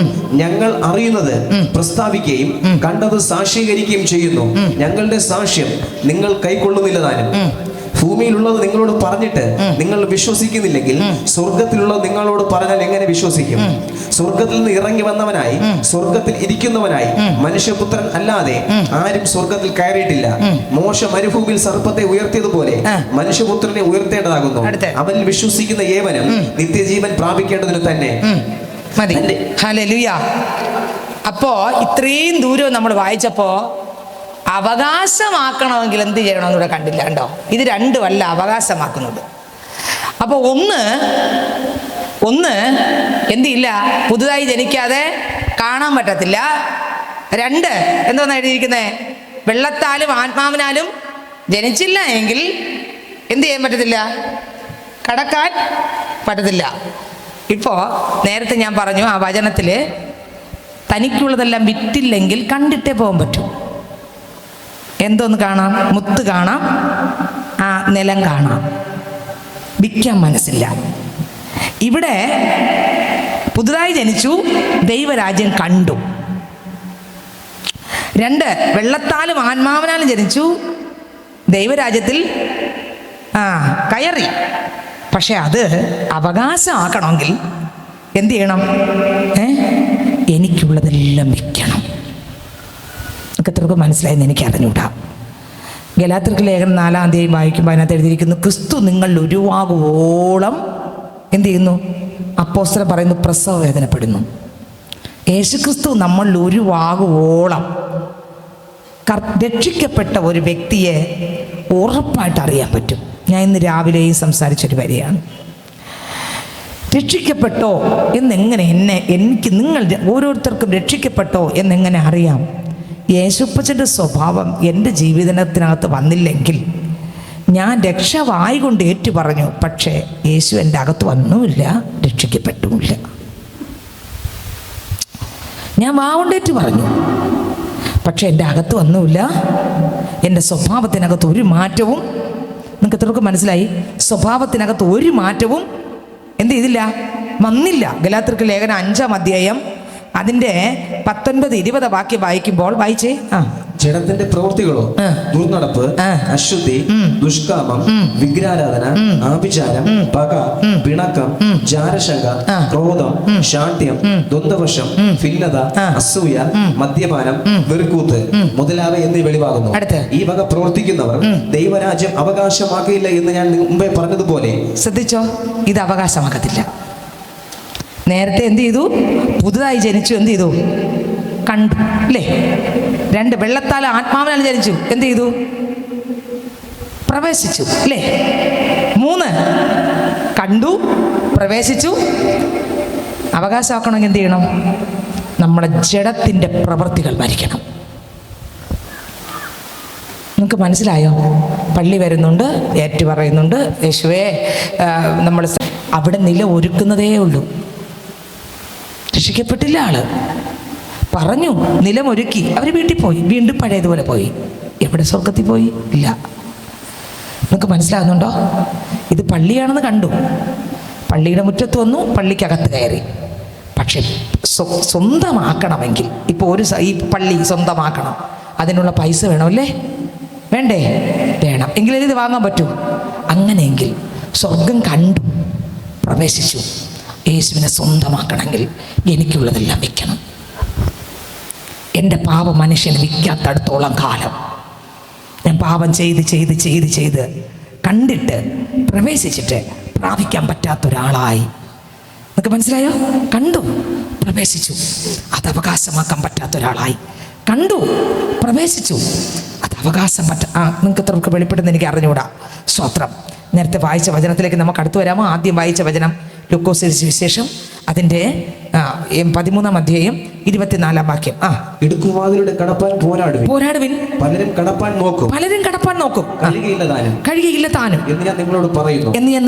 ഞങ്ങൾ അറിയുന്നത് പ്രസ്താവിക്കുകയും കണ്ടത് സാക്ഷീകരിക്കുകയും ചെയ്യുന്നു. ഞങ്ങളുടെ സാക്ഷ്യം നിങ്ങൾ കൈക്കൊള്ളുന്നില്ല താനും. ഭൂമിയിലുള്ളത് നിങ്ങളോട് പറഞ്ഞിട്ട് നിങ്ങൾ വിശ്വസിക്കുന്നില്ലെങ്കിൽ സ്വർഗത്തിലുള്ളത് നിങ്ങളോട് പറഞ്ഞാൽ എങ്ങനെ വിശ്വസിക്കും? സ്വർഗത്തിൽ നിന്ന് ഇറങ്ങി വന്നവനായി സ്വർഗത്തിൽ ഇരിക്കുന്നവനായി മനുഷ്യപുത്രൻ അല്ലാതെ ആരും സ്വർഗത്തിൽ കയറിയിട്ടില്ല. മോശ മരുഭൂമിയിൽ സർപ്പത്തെ ഉയർത്തിയതുപോലെ മനുഷ്യപുത്രനെ ഉയർത്തേണ്ടതാകുന്നു. അവനിൽ വിശ്വസിക്കുന്ന ഏവനും നിത്യജീവൻ പ്രാപിക്കേണ്ടതിന് തന്നെ. ഹല്ലേലൂയ. അപ്പോ ഇത്രയും ദൂരം നമ്മൾ വായിച്ചപ്പോ അവകാശമാക്കണമെങ്കിൽ എന്ത് ചെയ്യണമെന്ന് ഇവിടെ കണ്ടില്ല, കണ്ടോ? ഇത് രണ്ടുമല്ല അവകാശമാക്കുന്നത്. അപ്പോൾ ഒന്ന് എന്തില്ല, പുതുതായി ജനിക്കാതെ കാണാൻ പറ്റത്തില്ല. 2 എന്തോന്നാണ് എഴുതിയിരിക്കുന്നത്? വെള്ളത്താലും ആത്മാവിനാലും ജനിച്ചില്ല എങ്കിൽ എന്ത് ചെയ്യാൻ പറ്റത്തില്ല? കടക്കാൻ പറ്റത്തില്ല. ഇപ്പോൾ നേരത്തെ ഞാൻ പറഞ്ഞു ആ വചനത്തിൽ തനിക്കുള്ളതെല്ലാം വിറ്റില്ലെങ്കിൽ കണ്ടിട്ടേ പോകാൻ പറ്റൂ. എന്തോന്ന് കാണാം? മുത്ത് കാണാം, ആ നിലം കാണാം, വിൽക്കാൻ മനസ്സില്ല. ഇവിടെ പുതുതായി ജനിച്ചു, ദൈവരാജ്യം കണ്ടു. 2, വെള്ളത്താലും ആത്മാവിനാലും ജനിച്ചു, ദൈവരാജ്യത്തിൽ കയറി. പക്ഷെ അത് അവകാശമാക്കണമെങ്കിൽ എന്ത് ചെയ്യണം? എനിക്കുള്ളതെല്ലാം വിൽക്കണം. നമുക്ക് എത്രയൊക്കെ മനസ്സിലായെന്ന് എനിക്ക് അറിഞ്ഞൂടാ. ഗലാത്യർക്ക് ലേഖനം 4-ാം അധ്യായം വായിക്കുമ്പോൾ അതിനകത്ത് എഴുതിയിരിക്കുന്നു, ക്രിസ്തു നിങ്ങളിൽ ഉരുവാകുവോളം എന്ത് ചെയ്യുന്നു? അപ്പോസ്തലൻ പറയുന്നു, പ്രസവ വേദനപ്പെടുന്നു. യേശുക്രിസ്തു നമ്മളിൽ ഉരുവാകുവോളം രക്ഷിക്കപ്പെട്ട ഒരു വ്യക്തിയെ ഉറപ്പായിട്ട് അറിയാൻ പറ്റും. ഞാൻ ഇന്ന് രാവിലെയും സംസാരിച്ചൊരു വരിയാണ്. രക്ഷിക്കപ്പെട്ടോ എന്നെങ്ങനെ എനിക്ക് നിങ്ങൾ ഓരോരുത്തർക്കും രക്ഷിക്കപ്പെട്ടോ എന്നെങ്ങനെ അറിയാം? യേശുപ്പച്ചൻ്റെ സ്വഭാവം എൻ്റെ ജീവിതത്തിനകത്ത് വന്നില്ലെങ്കിൽ ഞാൻ രക്ഷ വായികൊണ്ട് ഏറ്റു പറഞ്ഞു, പക്ഷേ യേശു എൻ്റെ അകത്ത് വന്നുമില്ല, രക്ഷിക്കപ്പെട്ടുമില്ല. ഞാൻ വാവുണ്ടേറ്റ് പറഞ്ഞു, പക്ഷെ എൻ്റെ അകത്ത് വന്നുമില്ല. എൻ്റെ സ്വഭാവത്തിനകത്ത് ഒരു മാറ്റവും, നിങ്ങൾക്ക് എത്രയൊക്കെ മനസ്സിലായി? സ്വഭാവത്തിനകത്ത് ഒരു മാറ്റവും എന്ത് ചെയ്തില്ല? വന്നില്ല. ഗലാത്യർക്ക് ലേഖനം 5-ാം അധ്യായം അതിൻ്റെ 19-20 വാക്യം വായിക്കുമ്പോൾ വായിച്ചേ. ജഡത്തിന്റെ പ്രവൃത്തികളോ ദുർനടപ്പ്, അശുദ്ധി, ദുഷ്കാമം, വിഗ്രഹാരാധന, ആഭിചാരം, പക, പിണക്കം, ജാരശങ്ക, ക്രോധം, ശാഠ്യം, ദ്വന്ദ്വവശം, ഭിന്നത, അസൂയ, മദ്യപാനം, വെറുക്കൂത്ത് മുതലാവ എന്നീ വെളിവാകുന്നു. ഈ വക പ്രവർത്തിക്കുന്നവർ ദൈവരാജ്യം അവകാശമാക്കിയില്ല എന്ന് ഞാൻ മുമ്പേ പറഞ്ഞതുപോലെ. ശ്രദ്ധിച്ചോ, ഇത് അവകാശമാക്കത്തില്ല. നേരത്തെ എന്ത് ചെയ്തു? പുതുതായി ജനിച്ചു, എന്ത് ചെയ്തു? കണ്ടു, അല്ലേ? 2, വെള്ളത്താൽ ആത്മാവിനാൽ ജനിച്ചു, എന്ത് ചെയ്തു? പ്രവേശിച്ചു, അല്ലേ? 3, കണ്ടു, പ്രവേശിച്ചു. അവകാശമാക്കണമെങ്കിൽ എന്ത് ചെയ്യണം? നമ്മുടെ ജഡത്തിൻ്റെ പ്രവൃത്തികൾ മരിക്കണം. നിങ്ങൾക്ക് മനസ്സിലായോ? പള്ളി വരുന്നുണ്ട്, ഏറ്റു പറയുന്നുണ്ട്, യേശുവേ നമ്മൾ അവിടെ നില ഒരുക്കുന്നതേ ഉള്ളൂ. രക്ഷിക്കപ്പെട്ടില്ല. ആള് പറഞ്ഞു, നിലമൊരുക്കി, അവർ വീട്ടിൽ പോയി, വീണ്ടും പഴയതുപോലെ പോയി. എവിടെ സ്വർഗത്തിൽ പോയി? ഇല്ല. നിങ്ങൾക്ക് മനസ്സിലാകുന്നുണ്ടോ? ഇത് പള്ളിയാണെന്ന് കണ്ടു, പള്ളിയുടെ മുറ്റത്ത് വന്നു, പള്ളിക്കകത്ത് കയറി. പക്ഷെ സ്വന്തമാക്കണമെങ്കിൽ ഇപ്പോൾ ഈ പള്ളി സ്വന്തമാക്കണം, അതിനുള്ള പൈസ വേണമല്ലേ? വേണ്ടേ? വേണം. എങ്കിലേ ഇത് വാങ്ങാൻ പറ്റൂ. അങ്ങനെയെങ്കിൽ സ്വർഗം കണ്ടു, പ്രവേശിച്ചു. യേശുവിനെ സ്വന്തമാക്കണമെങ്കിൽ എനിക്കുള്ളതെല്ലാം വിൽക്കണം. എൻ്റെ പാപ മനുഷ്യന് വിൽക്കാത്തടത്തോളം കാലം ഞാൻ പാപം ചെയ്ത് കണ്ടിട്ട് പ്രവേശിച്ചിട്ട് പ്രാപിക്കാൻ പറ്റാത്ത ഒരാളായി. നിങ്ങൾക്ക് മനസ്സിലായോ? കണ്ടു, പ്രവേശിച്ചു, അത് അവകാശമാക്കാൻ പറ്റാത്ത ഒരാളായി. കണ്ടു, പ്രവേശിച്ചു, അത് അവകാശം നിങ്ങൾക്ക് എത്രക്ക് വെളിപ്പെടുന്ന എനിക്ക് അറിഞ്ഞുകൂടാ. സ്തോത്രം. നേരത്തെ വായിച്ച വചനത്തിലേക്ക് നമുക്ക് അടുത്ത് വരാമോ? ആദ്യം വായിച്ച വചനം ലൂക്കോസിന്റെ സുവിശേഷം അതിൻ്റെ 13-ാം അധ്യായം 24-ാം വാക്യം. ഇടുക്കുവാതിലൂടെ കടപ്പാൻ പോരാടുവിൻ. പലരും കടപ്പാൻ നോക്കും, കഴിയുകയില്ല താനും എന്ന് ഞാൻ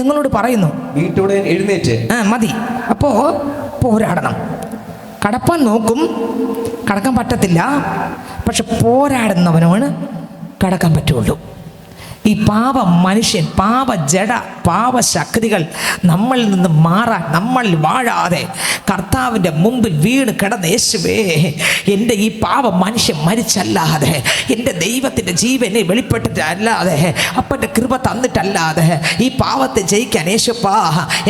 നിങ്ങളോട് പറയുന്നു. വീട്ടോടെ എഴുന്നേറ്റ് മതി. അപ്പോ പോരാടണം. കടപ്പാൻ നോക്കും, കടക്കാൻ പറ്റത്തില്ല. പക്ഷെ പോരാടുന്നവനാണ് കടക്കാൻ പറ്റുള്ളൂ. ഈ പാപ മനുഷ്യൻ, പാപ ജഡ, പാപശക്തികൾ നമ്മളിൽ നിന്ന് മാറാൻ, നമ്മളിൽ വാഴാതെ കർത്താവിൻ്റെ മുമ്പിൽ വീണ് കിടന്ന്, യേശുവേ എൻ്റെ ഈ പാപ മനുഷ്യൻ മരിച്ചല്ലാതെ, എൻ്റെ ദൈവത്തിൻ്റെ ജീവനെ വെളിപ്പെട്ടിട്ടല്ലാതെ, അപ്പൻ്റെ കൃപ തന്നിട്ടല്ലാതെ, ഈ പാവത്തെ ജയിക്കാൻ യേശുപ്പാ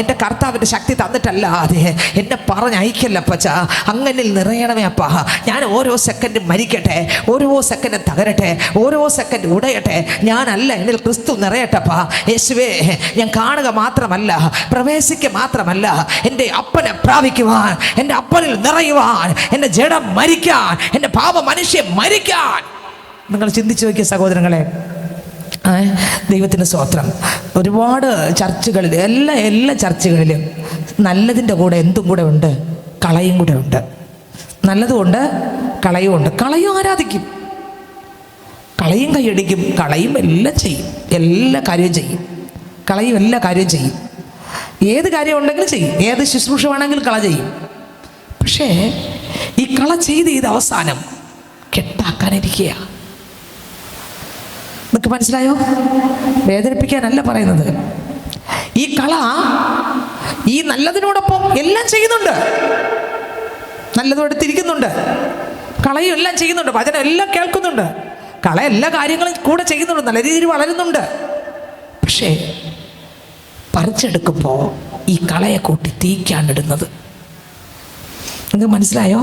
എൻ്റെ കർത്താവിൻ്റെ ശക്തി തന്നിട്ടല്ലാതെ എന്നെ പറഞ്ഞയക്കല്ലപ്പച്ച. അങ്ങനെ നിറയണമേ അപ്പാ. ഞാൻ ഓരോ സെക്കൻഡും മരിക്കട്ടെ, ഓരോ സെക്കൻഡും തകരട്ടെ, ഓരോ സെക്കൻഡ് ഉടയട്ടെ. ഞാനല്ല, എന്നിൽ ക്രിസ്തു നിറയട്ടപ്പാ. യേശുവേ ഞാൻ കാണുക മാത്രമല്ല, പ്രവേശിക്കുക മാത്രമല്ല, എൻ്റെ അപ്പനെ പ്രാപിക്കുവാൻ, എൻ്റെ അപ്പനിൽ നിറയുവാൻ, എൻ്റെ ജഡം മരിക്കാൻ, എൻ്റെ പാപ മനുഷ്യൻ മരിക്കാൻ. നിങ്ങൾ ചിന്തിച്ചു നോക്കിയ സഹോദരങ്ങളെ, ദൈവത്തിന് സ്തോത്രം. ഒരുപാട് ചർച്ചുകളിൽ, എല്ലാ ചർച്ചുകളിലും നല്ലതിൻ്റെ കൂടെ എന്തും കൂടെ ഉണ്ട്? കളയും കൂടെ ഉണ്ട്. നല്ലതുകൊണ്ട് കളയും ഉണ്ട്. കളയും ആരാധിക്കും, കളയും കൈയടിക്കും, കളയും എല്ലാം ചെയ്യും, എല്ലാ കാര്യവും ചെയ്യും. കളയും, എല്ലാ കാര്യവും ചെയ്യും. ഏത് കാര്യം ഉണ്ടെങ്കിലും ചെയ്യും, ഏത് ശുശ്രൂഷ വേണമെങ്കിലും കള ചെയ്യും. പക്ഷേ ഈ കള ചെയ്ത് അവസാനം കെട്ടാക്കാനിരിക്കുക. നിങ്ങൾക്ക് മനസ്സിലായോ? വേദനിപ്പിക്കാനല്ല പറയുന്നത്. ഈ കള ഈ നല്ലതിനോടൊപ്പം എല്ലാം ചെയ്യുന്നുണ്ട്. നല്ലതും എടുത്തിരിക്കുന്നുണ്ട്, കളയും എല്ലാം ചെയ്യുന്നുണ്ട്, വചനം എല്ലാം കേൾക്കുന്നുണ്ട്, കള എല്ലാ കാര്യങ്ങളും കൂടെ ചെയ്യുന്നുണ്ട്, നല്ല രീതിയിൽ വളരുന്നുണ്ട്. പക്ഷേ പറിച്ചെടുക്കുമ്പോൾ ഈ കളയെ കൂട്ടി തീക്കാണിടുന്നത്. നിങ്ങൾക്ക് മനസ്സിലായോ?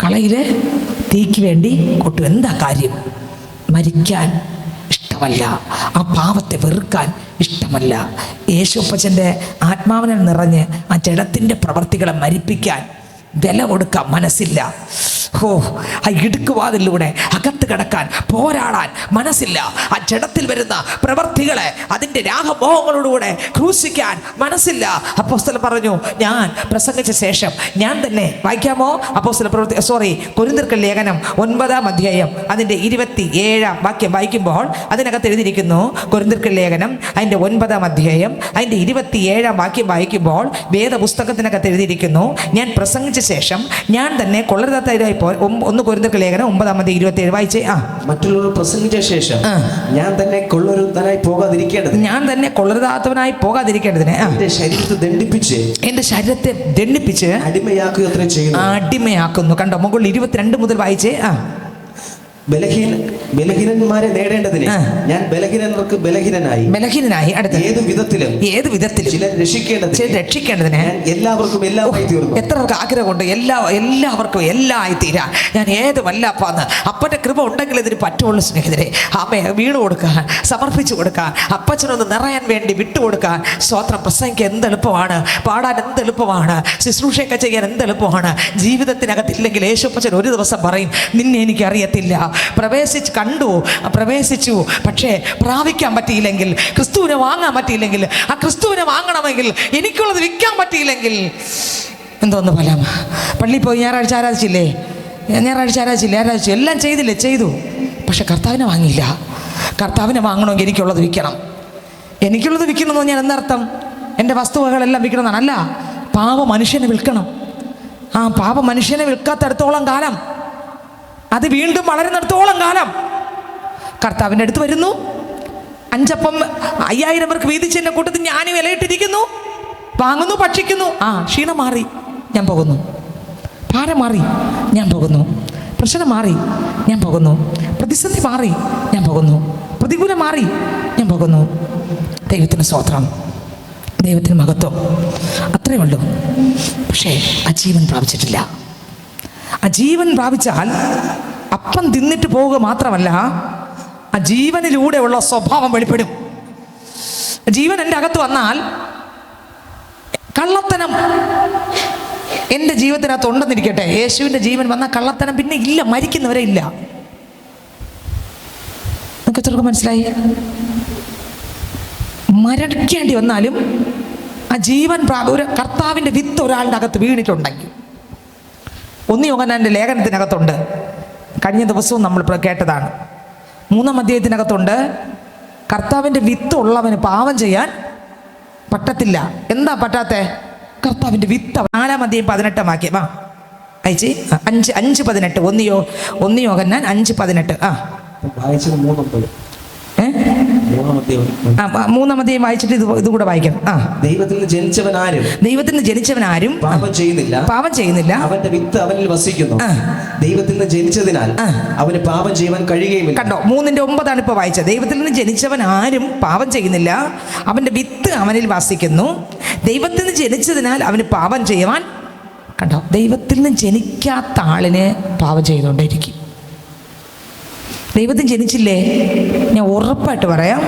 കളയിൽ തീക്ക് വേണ്ടി കൂട്ടും. എന്താ കാര്യം? മരിക്കാൻ ഇഷ്ടമല്ല, ആ പാവത്തെ വെറുക്കാൻ ഇഷ്ടമല്ല. യേശുപ്പച്ചൻ്റെ ആത്മാവിനെ നിറഞ്ഞ് ആ ജഡത്തിൻ്റെ പ്രവർത്തികളെ മരിപ്പിക്കാൻ വില കൊടുക്കാൻ മനസ്സില്ല. ആ ഇടുക്കുവാതിലൂടെ അകത്ത് കിടക്കാൻ പോരാടാൻ മനസ്സില്ല. ആ ജഡത്തിൽ വരുന്ന പ്രവർത്തികളെ അതിൻ്റെ രാഗമോഹങ്ങളോടുകൂടെ ക്രൂശിക്കാൻ മനസ്സില്ല. അപ്പോസ്തലൻ പറഞ്ഞു, ഞാൻ പ്രസംഗിച്ച ശേഷം ഞാൻ തന്നെ, വായിക്കാമോ? കൊരിന്ത്യർക്കുള്ള ലേഖനം 9-ാം അധ്യായം അതിൻ്റെ 27-ാം വാക്യം വായിക്കുമ്പോൾ അതിനകത്ത് എഴുതിയിരിക്കുന്നു. കൊരിന്ത്യർക്കുള്ള ലേഖനം അതിൻ്റെ 9-ാം അധ്യായം അതിൻ്റെ 27-ാം വാക്യം വായിക്കുമ്പോൾ വേദപുസ്തകത്തിനകത്ത് എഴുതിയിരിക്കുന്നു, ഞാൻ പ്രസംഗിച്ച ശേഷം ഞാൻ തന്നെ കൊള്ളരുതാത്തവരായി 1 കൊരിന്ത്യർക്കുള്ള ലേഖനം 9-ാം അധ്യായം 27 വായിച്ചേ. മറ്റുള്ളവർ പ്രസംഗിച്ച ശേഷം ഞാൻ തന്നെ കൊള്ളരുതാത്തവനായി പോകാതിരിക്കേണ്ടതിന് എന്റെ ശരീരത്തെ ദണ്ഡിപ്പിച്ച് അടിമയാക്കുന്നു. കണ്ടോ? മുകളിൽ 22 മുതൽ വായിച്ചേ. ബലഹീനന്മാരെ നേടേണ്ടതിന് ഞാൻ ബലഹീനനായി അടുത്ത ഏത് വിധത്തിലും ചിലർ രക്ഷിക്കേണ്ടതിന് എല്ലാവർക്കും എല്ലാമായി തീർന്നു. എത്രർക്ക് ആഗ്രഹമുണ്ട് എല്ലാവർക്കും എല്ലാം ആയി തീരാൻ. ഞാൻ ഏത് വല്ലപ്പാന്ന് അപ്പൻ്റെ കൃപ ഉണ്ടെങ്കിൽ ഇതിന് പറ്റുള്ളൂ. സ്നേഹിതരെ, അമ്മയെ വീണ് കൊടുക്കാൻ, സമർപ്പിച്ചു കൊടുക്കാൻ, അപ്പച്ചനൊന്ന് നിറയാൻ വേണ്ടി വിട്ടുകൊടുക്കാൻ. സ്വത്രം പ്രസംഗിക്കാൻ എന്ത് എളുപ്പമാണ്, പാടാൻ എന്ത് എളുപ്പമാണ്, ശുശ്രൂഷയൊക്കെ ചെയ്യാൻ എന്ത് എളുപ്പമാണ്. ജീവിതത്തിനകത്തില്ലെങ്കിൽ യേശുപ്പച്ചൻ ഒരു ദിവസം പറയും, നിന്നെ എനിക്കറിയത്തില്ല. പ്രവേശിച്ചു, പക്ഷേ പ്രാപിക്കാൻ പറ്റിയില്ലെങ്കിൽ, ക്രിസ്തുവിനെ വാങ്ങാൻ പറ്റിയില്ലെങ്കിൽ, ആ ക്രിസ്തുവിനെ വാങ്ങണമെങ്കിൽ എനിക്കുള്ളത് വിൽക്കാൻ പറ്റിയില്ലെങ്കിൽ എന്തോന്ന് ഫലം? പള്ളിയിൽ പോയി ഞായറാഴ്ച ആരാധിച്ചില്ലേ, എല്ലാം ചെയ്തു, പക്ഷെ കർത്താവിനെ വാങ്ങിയില്ല. കർത്താവിനെ വാങ്ങണമെങ്കിൽ എനിക്കുള്ളത് വിൽക്കണം. എനിക്കുള്ളത് വിൽക്കണമെന്ന് ഞാൻ എന്നർത്ഥം? എൻ്റെ വസ്തുവകളെല്ലാം വിൽക്കണമെന്നാണ്? അല്ല, പാവ മനുഷ്യനെ വിൽക്കണം. ആ പാവ മനുഷ്യനെ വിൽക്കാത്തടത്തോളം കാലം, അത് വീണ്ടും വളരുന്നിടത്തോളം കാലം കർത്താവിൻ്റെ അടുത്ത് വരുന്നു. 5 അപ്പം 5000 പേർക്ക് വീതിച്ചതിൻ്റെ കൂട്ടത്തിൽ ഞാൻ വിലയിട്ടിരിക്കുന്നു, വാങ്ങുന്നു, ഭക്ഷിക്കുന്നു. ക്ഷീണം മാറി, ഞാൻ പോകുന്നു. ഭാരം മാറി, ഞാൻ പോകുന്നു. പ്രശ്നം മാറി, ഞാൻ പോകുന്നു. പ്രതിസന്ധി മാറി, ഞാൻ പോകുന്നു. പ്രതികൂലം മാറി, ഞാൻ പോകുന്നു. ദൈവത്തിന് സ്തോത്രം, ദൈവത്തിന് മഹത്വം. അത്രയേ ഉള്ളൂ. പക്ഷേ ആ ജീവൻ പ്രാപിച്ചിട്ടില്ല. ആ ജീവൻ പ്രാപിച്ചാൽ അപ്പം തിന്നിട്ട് പോവുക മാത്രമല്ല, ആ ജീവനിലൂടെയുള്ള സ്വഭാവം വെളിപ്പെടും. ജീവൻ എൻ്റെ അകത്ത് വന്നാൽ കള്ളത്തനം എൻ്റെ ജീവിതത്തിനകത്ത് ഉണ്ടെന്നിരിക്കട്ടെ, യേശുവിൻ്റെ ജീവൻ വന്നാൽ കള്ളത്തനം പിന്നെ ഇല്ല, മരിക്കുന്നവരെ ഇല്ല. നിങ്ങൾക്ക് എത്രയൊക്കെ മനസ്സിലായി? മരിക്കേണ്ടി വന്നാലും ആ ജീവൻ ഒരു കർത്താവിൻ്റെ വിത്ത് ഒരാളുടെ അകത്ത് വീണിട്ടുണ്ടെങ്കിൽ, 1 യോഹന്നാന്റെ ലേഖനത്തിനകത്തുണ്ട്. കഴിഞ്ഞ ദിവസവും നമ്മൾ കേട്ടതാണ്. 3-ാം അധ്യായത്തിനകത്തുണ്ട്, കർത്താവിൻ്റെ വിത്ത് ഉള്ളവന് പാപം ചെയ്യാൻ പറ്റത്തില്ല. എന്താ പറ്റാത്തെ? കർത്താവിൻ്റെ വിത്ത്. 4-ാം അധ്യായം 18-ാം വാക്യം അയച്ചി 5:18. 1 യോഹന്നാൻ 5:18. വായിച്ചത് 3:9. 3-ാം അധ്യായം വായിച്ചിട്ട് ഇതുകൂടെ വായിക്കണം. ദൈവത്തിൽ നിന്ന് ജനിച്ചവൻ ആരും പാപം ചെയ്യുന്നില്ല, അവന്റെ വിത്ത് അവനിൽ വസിക്കുന്നു. ദൈവത്തിൽ നിന്ന് ജനിച്ചതിനാൽ അവന് പാപം ചെയ്യുവാൻ കഴിയുകയുമില്ല. കണ്ടോ? 3:9 ഇപ്പൊ വായിച്ചത്. ദൈവത്തിൽ നിന്ന് ജനിച്ചവൻ ആരും പാപം ചെയ്യുന്നില്ല, അവന്റെ വിത്ത് അവനിൽ വസിക്കുന്നു. ദൈവത്തിൽ നിന്ന് ജനിച്ചതിനാൽ അവന് പാപം ചെയ്യുവാൻ. കണ്ടോ? ദൈവത്തിൽ നിന്ന് ജനിക്കാത്ത ആളിന് പാപം ചെയ്തുകൊണ്ടേയിരിക്കും. ദൈവത്തിൽ ജനിച്ചില്ലേ, ഞാൻ ഉറപ്പായിട്ട് പറയാം,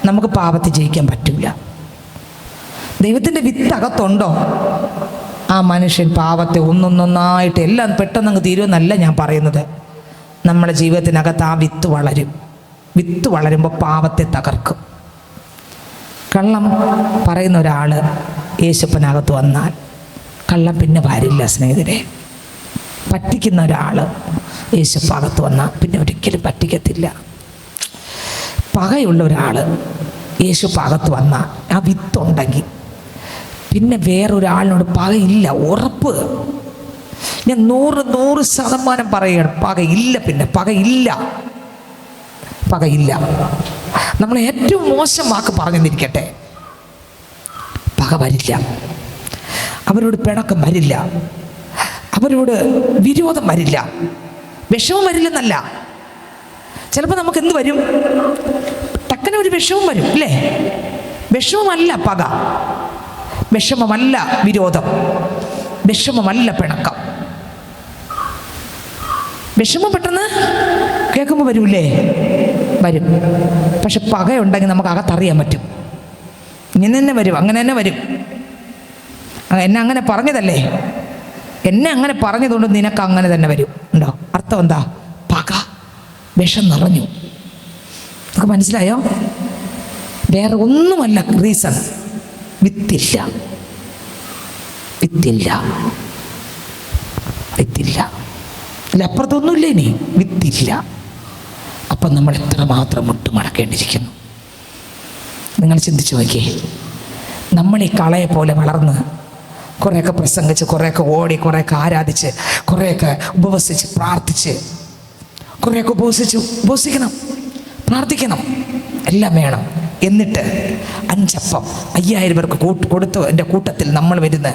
നമുക്ക് പാപത്തിൽ ജയിക്കാൻ പറ്റില്ല. ദൈവത്തിൻ്റെ വിത്ത് അകത്തുണ്ടോ, ആ മനുഷ്യൻ പാപത്തെ ഒന്നൊന്നായിട്ട് എല്ലാം പെട്ടെന്നങ്ങ് തീരുമെന്നല്ല ഞാൻ പറയുന്നത്. നമ്മുടെ ജീവിതത്തിനകത്ത് ആ വിത്ത് വളരും. വിത്ത് വളരുമ്പോൾ പാപത്തെ തകർക്കും. കള്ളം പറയുന്ന ഒരാൾ യേശുപ്പനകത്ത് വന്നാൽ കള്ളം പിന്നെ വരില്ല. സ്നേഹിതരെ, പറ്റിക്കുന്ന ഒരാൾ യേശുപ്പകത്ത് വന്നാൽ പിന്നെ ഒരിക്കലും പറ്റിക്കത്തില്ല. പകയുള്ള ഒരാൾ യേശു പകത്ത് വന്ന ആ വിത്തുണ്ടെങ്കിൽ പിന്നെ വേറൊരാളിനോട് പകയില്ല. ഉറപ്പ്. ഞാൻ 100% പറയുകയാണ്, പകയില്ല. പിന്നെ പകയില്ല. നമ്മൾ ഏറ്റവും മോശം വാക്ക് പറഞ്ഞെന്നിരിക്കട്ടെ, പക വരില്ല. അവരോട് പിണക്കം വരില്ല, അവരോട് വിരോധം വരില്ല, വിഷമം വരില്ലെന്നല്ല. ചിലപ്പോൾ നമുക്ക് എന്ത് വരും? ടക്കനെ ഒരു വിഷമം വരും അല്ലേ? വിഷമമല്ല പക, വിഷമമല്ല വിരോധം, വിഷമമല്ല പിണക്കം. വിഷമം പെട്ടെന്ന് കേൾക്കുമ്പോൾ വരൂല്ലേ? വരും. പക്ഷെ പകയുണ്ടെങ്കിൽ നമുക്ക് അകത്തറിയാൻ പറ്റും. ഇങ്ങനെ തന്നെ വരും, അങ്ങനെ തന്നെ വരും. എന്നെ അങ്ങനെ പറഞ്ഞതല്ലേ, എന്നെ അങ്ങനെ പറഞ്ഞതുകൊണ്ട് നിനക്ക് അങ്ങനെ തന്നെ വരും. ഉണ്ടോ? അർത്ഥം എന്താ? പക, വിഷം നിറഞ്ഞു. നമുക്ക് മനസ്സിലായോ? വേറെ ഒന്നുമല്ല റീസൺ. വിത്തില്ല. അല്ല, അപ്പുറത്തൊന്നുമില്ല. ഇനി വിത്തില്ല. അപ്പം നമ്മൾ എത്രമാത്രം മുട്ടുമടക്കേണ്ടിയിരിക്കുന്നു. നിങ്ങൾ ചിന്തിച്ചു നോക്കിയേ. നമ്മൾ ഈ കളയെ പോലെ വളർന്ന് കുറേയൊക്കെ പ്രസംഗിച്ച്, കുറേയൊക്കെ ഓടി, കുറേയൊക്കെ ആരാധിച്ച്, കുറേയൊക്കെ ഉപവസിച്ച് പ്രാർത്ഥിച്ച്, കുറേയൊക്കെ ഉപവസിക്കണം, പ്രാർത്ഥിക്കണം, എല്ലാം വേണം. എന്നിട്ട് 5 അപ്പം 5000 പേർക്ക് കൊടുത്തു എൻ്റെ കൂട്ടത്തിൽ നമ്മൾ വരുന്ന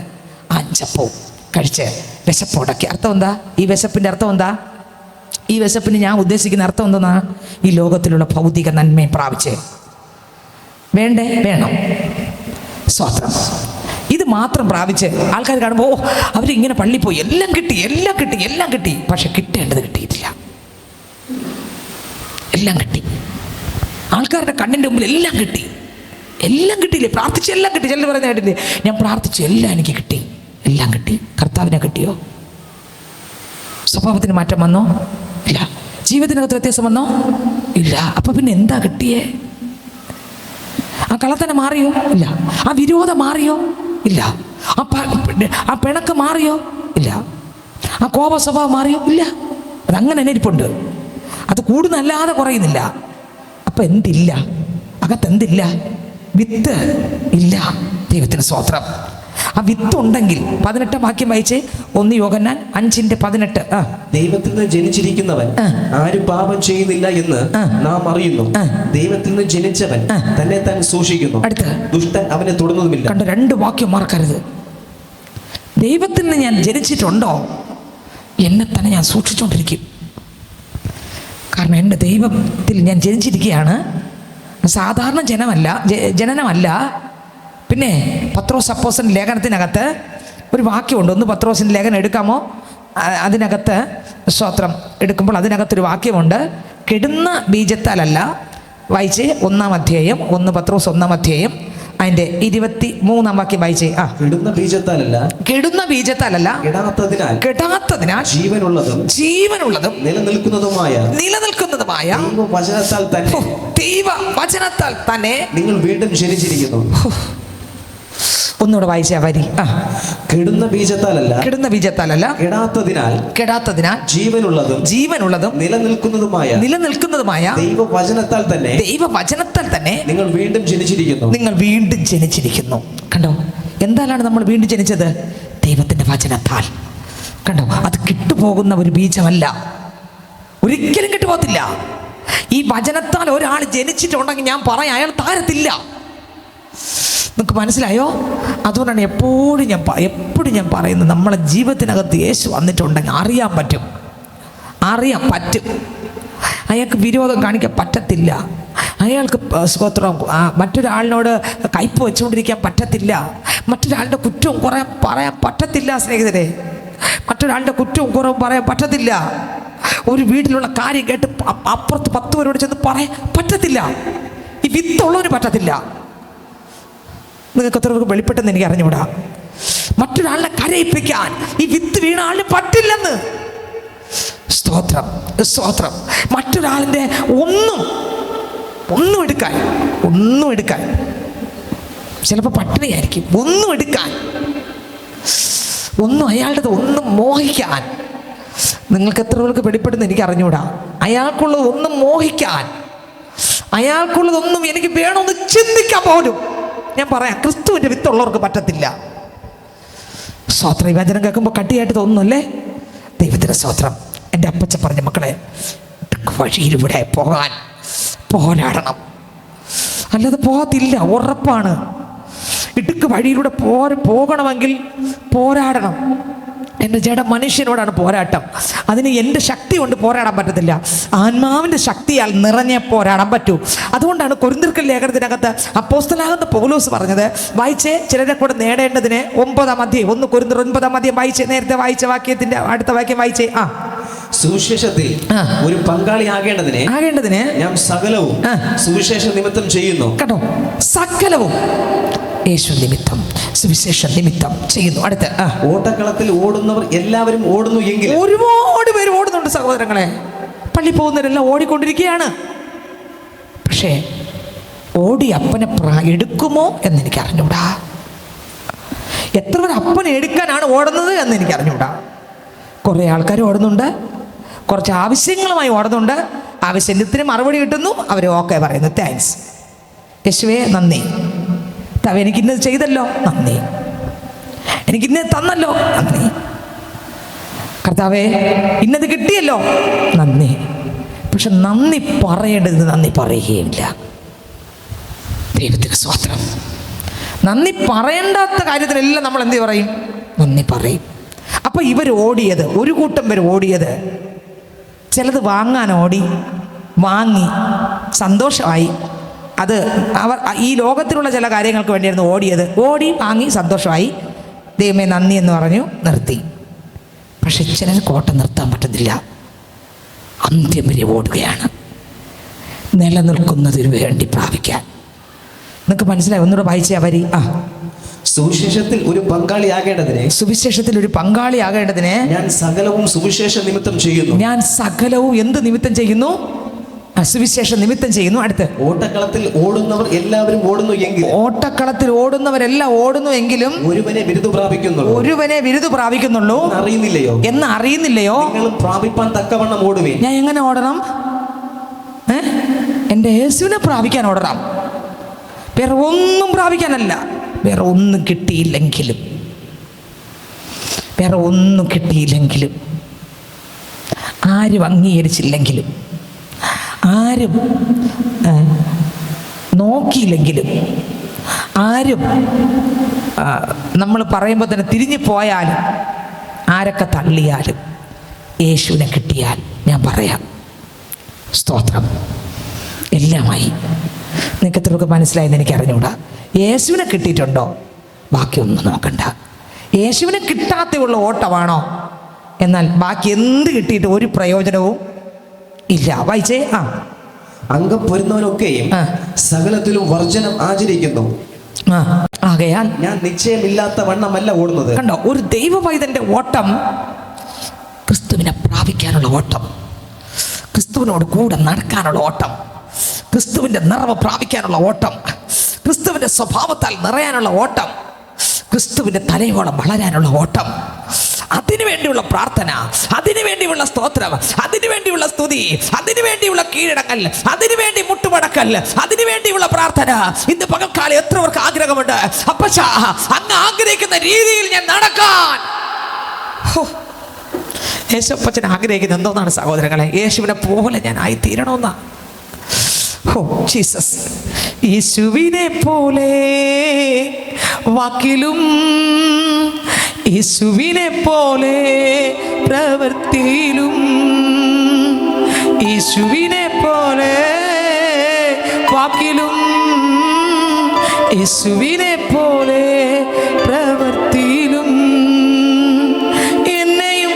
5 അപ്പവും കഴിച്ച് വിശപ്പുടക്കി. അർത്ഥം എന്താ? ഈ വിശപ്പിൻ്റെ അർത്ഥം എന്താ? ഈ വിശപ്പിന് ഞാൻ ഉദ്ദേശിക്കുന്ന അർത്ഥം എന്തെന്നാ? ഈ ലോകത്തിലുള്ള ഭൗതിക നന്മയെ പ്രാപിച്ച് വേണം. സ്തോത്രം. ഇത് മാത്രം പ്രാപിച്ച് ആൾക്കാർ കാണുമ്പോൾ അവരിങ്ങനെ പള്ളി പോയി, എല്ലാം കിട്ടി. പക്ഷെ കിട്ടേണ്ടത് കിട്ടിയിട്ടില്ല. എല്ലാം കിട്ടി, ആൾക്കാരുടെ കണ്ണിൻ്റെ മുമ്പിൽ എല്ലാം കിട്ടിയില്ലേ? പ്രാർത്ഥിച്ച് എല്ലാം കിട്ടി. ചിലർ പറയുന്ന കേട്ടില്ലേ, ഞാൻ പ്രാർത്ഥിച്ചു എല്ലാം എനിക്ക് കിട്ടി. എല്ലാം കിട്ടി. കർത്താവിനെ കിട്ടിയോ? സ്വഭാവത്തിന് മാറ്റം വന്നോ? ഇല്ല. ജീവിതത്തിനകത്ത് വ്യത്യാസം വന്നോ? ഇല്ല. അപ്പൊ പിന്നെ എന്താ കിട്ടിയേ? ആ കള്ളത്തനം മാറിയോ? ഇല്ല. ആ വിരോധം മാറിയോ? ഇല്ല. ആ പിണക്ക് മാറിയോ? ഇല്ല. ആ കോപ സ്വഭാവം മാറിയോ? ഇല്ല. അതങ്ങനെ തന്നെ ഇരിപ്പുണ്ട്. അത് കൂടുന്നല്ലാതെ കുറയുന്നില്ല. അപ്പൊ എന്തില്ല? അകത്തെന്തില്ല? വിത്ത് ഇല്ല. ദൈവത്തിന് സ്തോത്രം. ആ വിത്ത് ഉണ്ടെങ്കിൽ 18 വാക്യം വായിച്ച് 1 യോഹന്നാൻ 5:18. ദൈവത്തിൽ നിന്ന് ജനിച്ചിരിക്കുന്നവൻ ആരും പാപം ചെയ്യുന്നില്ല എന്ന് നാം അറിയുന്നു. ദൈവത്തിൽ നിന്ന് ജനിച്ചവൻ തന്നെ താൻ സൂക്ഷിക്കുന്നു, ദുഷ്ടൻ അവനെ തൊടുന്നതുമില്ല. കണ്ട, 2 വാക്യം മറക്കരുത്. ദൈവത്തിൽ നിന്ന് ഞാൻ ജനിച്ചിട്ടുണ്ടോ, എന്നെ തന്നെ ഞാൻ സൂക്ഷിച്ചുകൊണ്ടിരിക്കും. കാരണം എൻ്റെ ദൈവത്തിൽ ഞാൻ ജനിച്ചിരിക്കുകയാണ്. സാധാരണ ജനനമല്ല. പിന്നെ പത്രോസ് അപ്പോസ്തലൻ ലേഖനത്തിനകത്ത് ഒരു വാക്യമുണ്ട്. 1 പത്രോസിൻ്റെ ലേഖനം എടുക്കാമോ? അതിനകത്ത് സ്തോത്രം എടുക്കുമ്പോൾ അതിനകത്തൊരു വാക്യമുണ്ട്. കെടുന്ന ബീജത്താലല്ല. വായിച്ച് 1-ാം അധ്യായം, 1 പത്രോസ് 1-ാം അധ്യായം അതിന്റെ 23-ാം വാക്യം വായിച്ചേ. കെടുന്ന ബീജത്താലല്ല കെടാത്തതിനാൽ ജീവനുള്ളതും നിലനിൽക്കുന്നതുമായ ദൈവവചനത്താൽ തന്നെ നിങ്ങൾ വീണ്ടും ജനിച്ചിരിക്കുന്നു. ഒന്നുകൂടെ വായിച്ച വരി. കെടുന്ന ബീജത്താലല്ല കെടാത്തതിനാൽ ജീവനുള്ളതും നിലനിൽക്കുന്നതുമായ ദൈവവചനത്താൽ തന്നെ നിങ്ങൾ വീണ്ടും ജനിച്ചിരിക്കുന്നു. കണ്ടോ, എന്തായാലാണ് നമ്മൾ വീണ്ടും ജനിച്ചത്? ദൈവത്തിന്റെ വചനത്താൽ. കണ്ടോ, അത് കിട്ടുപോകുന്ന ഒരു ബീജമല്ല, ഒരിക്കലും കിട്ടുപോകത്തില്ല. ഈ വചനത്താൽ ഒരാൾ ജനിച്ചിട്ടുണ്ടെങ്കിൽ ഞാൻ പറയാം, അയാൾ താരത്തില്ല. നിങ്ങൾക്ക് മനസ്സിലായോ? അതുകൊണ്ടാണ് എപ്പോഴും ഞാൻ പറയുന്നത്, നമ്മളെ ജീവിതത്തിനകത്ത് യേശു വന്നിട്ടുണ്ടെങ്കിൽ അറിയാൻ പറ്റും. അയാൾക്ക് വിരോധം കാണിക്കാൻ പറ്റത്തില്ല. അയാൾക്ക് സ്തോത്രം മറ്റൊരാളിനോട് കയ്പ് വെച്ചുകൊണ്ടിരിക്കാൻ പറ്റത്തില്ല. മറ്റൊരാളുടെ കുറ്റവും കുറേ പറയാൻ പറ്റത്തില്ല. സ്നേഹിതരെ, മറ്റൊരാളുടെ കുറ്റവും കുറവും പറയാൻ പറ്റത്തില്ല. ഒരു വീട്ടിലുള്ള കാര്യം കേട്ട് അപ്പുറത്ത് 10 പേരോട് ചെന്ന് പറയാൻ പറ്റത്തില്ല. ഈ വിത്തുള്ളവന് പറ്റത്തില്ല. നിങ്ങൾക്ക് എത്ര പേർക്ക് വെളിപ്പെട്ടെന്ന് എനിക്ക് അറിഞ്ഞുകൂടാ. മറ്റൊരാളിനെ കരയിപ്പിക്കാൻ ഈ വിത്ത് വീണ ആളിന് പറ്റില്ലെന്ന്. സ്തോത്രം. മറ്റൊരാളിൻ്റെ ഒന്നും എടുക്കാൻ ചിലപ്പോൾ പട്ടിണിയായിരിക്കും. ഒന്നും അയാളുടെ ഒന്നും മോഹിക്കാൻ നിങ്ങൾക്ക് എത്ര പേർക്ക് വെളിപ്പെടുന്ന എനിക്ക് അറിഞ്ഞുകൂടാ. അയാൾക്കുള്ളത് ഒന്നും മോഹിക്കാൻ അയാൾക്കുള്ളതൊന്നും എനിക്ക് വേണമെന്ന് ചിന്തിക്കാൻ പോലും ഞാൻ പറയാം ക്രിസ്തുവിൻ്റെ വിത്തുള്ളവർക്ക് പറ്റത്തില്ല. സ്തോത്രം. ഈ വചനം കേൾക്കുമ്പോൾ കട്ടിയായിട്ട് തോന്നുന്നല്ലേ? ദൈവത്തിൻ്റെ സ്തോത്രം. എൻ്റെ അപ്പച്ച പറഞ്ഞ മക്കളെ, വഴിയിലൂടെ പോകാൻ പോരാടണം, അല്ലാതെ പോകത്തില്ല, ഉറപ്പാണ്. ഇടുക്ക് വഴിയിലൂടെ പോകണമെങ്കിൽ പോരാടണം. എൻ്റെ ജഡ മനുഷ്യനോടാണ് പോരാട്ടം. അതിന് എൻ്റെ ശക്തി കൊണ്ട് പോരാടാൻ പറ്റത്തില്ല, ആത്മാവിൻ്റെ ശക്തിയാൽ നിറഞ്ഞേ പോരാടാൻ പറ്റൂ. അതുകൊണ്ടാണ് കൊരിന്ത്യർ ലേഖനത്തിനകത്ത് അപ്പോസ്തലനാകുന്ന പൗലോസ് പറഞ്ഞത്, വായിച്ചേ, ചിലരെ കൂടെ നേടേണ്ടതിന് 9-ാം അധ്യായം 1 കൊരിന്ത്യർ 9-ാം അധ്യായം വായിച്ചേ. നേരത്തെ വായിച്ച വാക്യത്തിന്റെ അടുത്ത വാക്യം വായിച്ചേ. സുവിശേഷത്തിൽ ഒരു പങ്കാളിയാകേണ്ടതിന് ഞാൻ സകലവും സുവിശേഷ നിമിത്തം ചെയ്യുന്നു. കേട്ടോ, സകലവും യേശു നിമിത്തം, സുവിശേഷ നിമിത്തം ചെയ്യുന്നു. അടുത്ത ഓട്ടക്കളത്തിൽ ഓടുന്നവർ എല്ലാവരും ഓടുന്നു എങ്കിൽ. ഒരുപാട് പേര് ഓടുന്നുണ്ട് സഹോദരങ്ങളെ. പള്ളി പോകുന്നവരെല്ലാം ഓടിക്കൊണ്ടിരിക്കുകയാണ്. പക്ഷേ ഓടി അപ്പനെ എടുക്കുമോ എന്ന് എനിക്ക് അറിഞ്ഞൂടാ. എത്ര പേർ അപ്പനെ എടുക്കാനാണ് ഓടുന്നത് എന്ന് എനിക്ക് അറിഞ്ഞൂടാ. കുറേ ആൾക്കാർ ഓടുന്നുണ്ട്, കുറച്ച് ആവശ്യങ്ങളുമായി ഓടുന്നുണ്ട്. ആവശ്യത്തിന് മറുപടി കിട്ടുന്നു, അവർ ഓക്കെ പറയുന്നു, താങ്ക്സ് യേശുവേ, നന്ദി, എനിക്കിന്നത് ചെയ്തല്ലോ, നന്ദി, എനിക്കിന്നത് തന്നല്ലോ, നന്ദി, കർത്താവേ ഇന്നത് കിട്ടിയല്ലോ, നന്ദി. പക്ഷെ നന്ദി പറയേണ്ടത് നന്ദി പറയുകയില്ല. ദൈവത്തിന് സ്തോത്രം. നന്ദി പറയേണ്ടാത്ത കാര്യത്തിനെല്ലാം നമ്മൾ എന്ത് പറയും? നന്ദി പറയും. അപ്പം ഇവർ ഓടിയത്, ഒരു കൂട്ടം പേർ ഓടിയത്, ചിലത് വാങ്ങാൻ ഓടി, വാങ്ങി സന്തോഷമായി. അത് അവർ ഈ ലോകത്തിലുള്ള ചില കാര്യങ്ങൾക്ക് വേണ്ടിയായിരുന്നു ഓടിയത്. ഓടി വാങ്ങി സന്തോഷമായി, ദൈവമേ നന്ദി എന്ന് പറഞ്ഞു, നിർത്തി. പക്ഷെ ചിലർക്ക് ഓട്ടം നിർത്താൻ പറ്റുന്നില്ല, അന്ത്യം വരെ ഓടുകയാണ്, നിലനിൽക്കുന്നതിന് വേണ്ടി പ്രാപിക്കാൻ. നിങ്ങൾക്ക് മനസ്സിലായി? ഒന്നുകൂടെ വായിച്ചേ ആ വരി. സുവിശേഷത്തിൽ ഒരു പങ്കാളിയാകേണ്ടതിന്, സുവിശേഷത്തിൽ ഒരു പങ്കാളിയാകേണ്ടതിന് ഞാൻ സകലവും സുവിശേഷ നിമിത്തം ചെയ്യുന്നു. ഞാൻ സകലവും എന്ത് നിമിത്തം ചെയ്യുന്നു? സുവിശേഷ നിമിത്തം ചെയ്യുന്നു. അടുത്ത് ഓട്ടക്കളത്തിൽ ഓടുന്നവർ എല്ലാവരും ഓടുന്നു എങ്കിൽ. ഓട്ടക്കളത്തിൽ ഓടുന്നവരെല്ലാം ഓടുന്നു എങ്കിലും ഒരുവനെ ബിരുദ പ്രാപിക്കുന്നുള്ളൂ. ഒരുവനെ ബിരുദ പ്രാപിക്കുന്നുള്ളൂ എന്ന് അറിയുന്നില്ലയോ? നിങ്ങളും പ്രാപിപ്പാൻ തക്കവണ്ണം ഓടുവേ. ഞാൻ എങ്ങനെ ഓടണം? എൻ്റെ യേശുവിനെ പ്രാപിക്കാൻ ഓടണം, വേറെ ഒന്നും പ്രാപിക്കാനല്ല. വേറെ ഒന്നും കിട്ടിയില്ലെങ്കിലും, വേറെ ഒന്നും കിട്ടിയില്ലെങ്കിലും, ആരും അംഗീകരിച്ചില്ലെങ്കിലും, ആരും നോക്കിയില്ലെങ്കിലും, ആരും നമ്മൾ പറയുമ്പോൾ തന്നെ തിരിഞ്ഞു പോയാലും, ആരൊക്കെ തള്ളിയാലും, യേശുവിനെ കിട്ടിയാൽ ഞാൻ പറയാം സ്തോത്രം, എല്ലാമായി. നിങ്ങൾക്ക് എത്രയൊക്കെ മനസ്സിലായെന്ന് എനിക്ക് അറിഞ്ഞൂടാ. യേശുവിനെ കിട്ടിയിട്ടുണ്ടോ? ബാക്കിയൊന്നും നോക്കണ്ട. യേശുവിനെ കിട്ടാത്തുള്ള ഓട്ടമാണോ? എന്നാൽ ബാക്കി എന്ത് കിട്ടിയിട്ട് ഒരു പ്രയോജനവും ഇല്ല. വായിച്ചേ. അംഗം പൊരുന്നവനൊക്കെയും സകലത്തിലും വർജനം ആചരിക്കുന്നു. ആകയാൽ ഞാൻ നിശ്ചയമില്ലാത്ത വണ്ണമല്ല ഓടുന്നത്. കണ്ടോ, ഒരു ദൈവവൈതന്റെ ഓട്ടം ക്രിസ്തുവിനെ പ്രാപിക്കാനുള്ള ഓട്ടം, ക്രിസ്തുവിനോട് കൂടെ നടക്കാനുള്ള ഓട്ടം, ക്രിസ്തുവിന്റെ നിറവ് പ്രാപിക്കാനുള്ള ഓട്ടം, ക്രിസ്തുവിന്റെ സ്വഭാവത്താൽ നിറയാനുള്ള ഓട്ടം, ക്രിസ്തുവിന്റെ തലയോളം വളരാനുള്ള ഓട്ടം, അതിനുവേണ്ടിയുള്ള പ്രാർത്ഥന, അതിനുവേണ്ടിയുള്ള സ്തോത്രം, അതിനുവേണ്ടിയുള്ള സ്തുതി, അതിനുവേണ്ടിയുള്ള കീഴടക്കൽ, അതിനുവേണ്ടി മുട്ടുമടക്കൽ, അതിനുവേണ്ടിയുള്ള പ്രാർത്ഥന. ഇന്ന് പകൽക്കാലം എത്ര പേർക്ക് ആഗ്രഹമുണ്ട്? അപ്പച്ചാ, അങ്ങ് ആഗ്രഹിക്കുന്ന രീതിയിൽ ഞാൻ നടക്കാൻ. യേശുപ്പച്ചൻ ആഗ്രഹിക്കുന്ന എന്തോന്നാണ് സഹോദരങ്ങളെ? യേശുവിനെ പോലെ ഞാൻ ആയിത്തീരണമെന്നാ. ജീസസ്, യേശുവിനെ പോലെ വാക്കിലും, യേശുവിനെ പോലെ പ്രവൃത്തിയിലും, യേശുവിനെ പോലെ വാക്കിലും, യേശുവിനെ പോലെ പ്രവൃത്തിയിലും എന്നെയും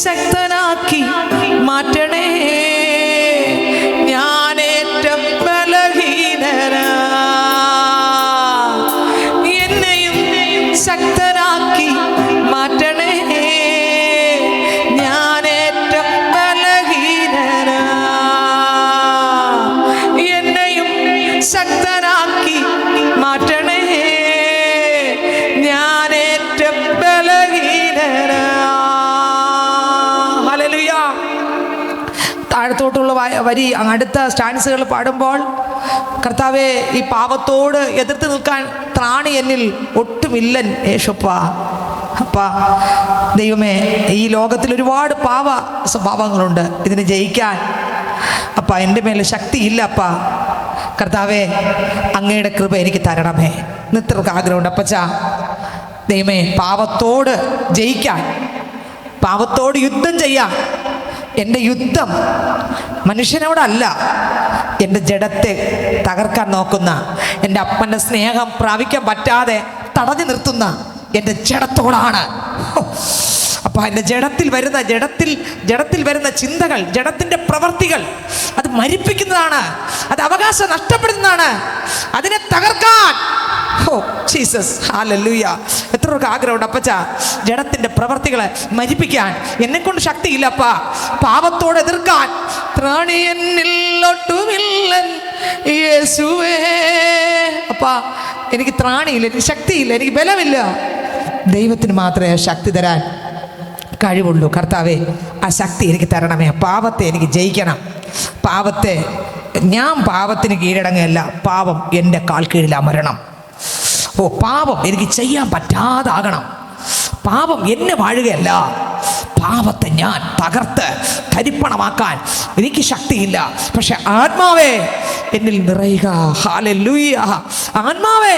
ശക്തനാക്കി മാറ്റണേ. ഞാനേറ്റം ബലഹീനനാ, എന്നെയും ശക്തനാക്കി മാറ്റണേ. ഞാനേറ്റം ബലഹീനനാ, എന്നെയും ശക്തനാക്കി മാറ്റണേ. താഴത്തോട്ടുള്ള വരി അടുത്ത സ്റ്റാൻസുകൾ പാടുമ്പോൾ, കർത്താവേ, ഈ പാപത്തോട് എതിർത്ത് നിൽക്കാൻ ത്രാണി എന്നിൽ ഒട്ടുമില്ലൻ യേശുപ്പ. അപ്പാ ദൈവമേ, ഈ ലോകത്തിൽ ഒരുപാട് പാപ സ്വഭാവങ്ങളുണ്ട്. ഇതിനെ ജയിക്കാൻ അപ്പാ എൻ്റെ മേൽ ശക്തിയില്ല അപ്പാ. കർത്താവേ, അങ്ങയുടെ കൃപ എനിക്ക് തരണമേ. ഇത്രക്ക് ആഗ്രഹമുണ്ട് അപ്പച്ചാ. ദൈവമേ, പാപത്തോട് ജയിക്കാൻ, പാപത്തോട് യുദ്ധം ചെയ്യാൻ, എൻ്റെ യുദ്ധം മനുഷ്യനോടല്ല, എൻ്റെ ജഡത്തെ തകർക്കാൻ നോക്കുന്ന, എൻ്റെ അപ്പൻ്റെ സ്നേഹം പ്രാപിക്കാൻ പറ്റാതെ തടഞ്ഞു നിർത്തുന്ന എൻ്റെ ജഡത്തോടാണ്. അപ്പം എൻ്റെ ജഡത്തിൽ വരുന്ന ചിന്തകൾ, ജഡത്തിൻ്റെ പ്രവർത്തികൾ, അത് മരിപ്പിക്കുന്നതാണ്, അത് അവകാശം നഷ്ടപ്പെടുന്നതാണ്. അതിനെ തകർക്കാൻ ജീസസ്, ഹല്ലേലൂയ. എത്രയൊക്കെ ആഗ്രഹമുണ്ട് അപ്പച്ചാ, ജഡത്തിൻ്റെ പ്രവർത്തികളെ മരിപ്പിക്കാൻ. എന്നെക്കൊണ്ട് ശക്തിയില്ല അപ്പാ. പാപത്തോട് എതിർക്കാൻ ത്രാണി എന്നിൽ ഒട്ടുമില്ലൻ യേശുവേ. അപ്പാ, എനിക്ക് ത്രാണിയില്ല, എനിക്ക് ശക്തിയില്ല, എനിക്ക് ബലമില്ല. ദൈവത്തിന് മാത്രമേ ശക്തി തരാൻ കഴിവുള്ളൂ. കർത്താവേ, ആ ശക്തി എനിക്ക് തരണമേ. പാപത്തെ എനിക്ക് ജയിക്കണം. ഞാൻ പാപത്തിന് കീഴടങ്ങുകയല്ല, പാപം എൻ്റെ കാൽ കീഴിൽ അമരണം. പാപം എനിക്ക് ചെയ്യാൻ പറ്റാതാകണം. പാപം എന്നെ വാഴുകയല്ല, പാപത്തെ ഞാൻ തകർത്ത് കരിപ്പണമാക്കാൻ എനിക്ക് ശക്തിയില്ല. പക്ഷെ ആത്മാവേ എന്നിൽ നിറയുക. ഹല്ലേലൂയ. ആത്മാവേ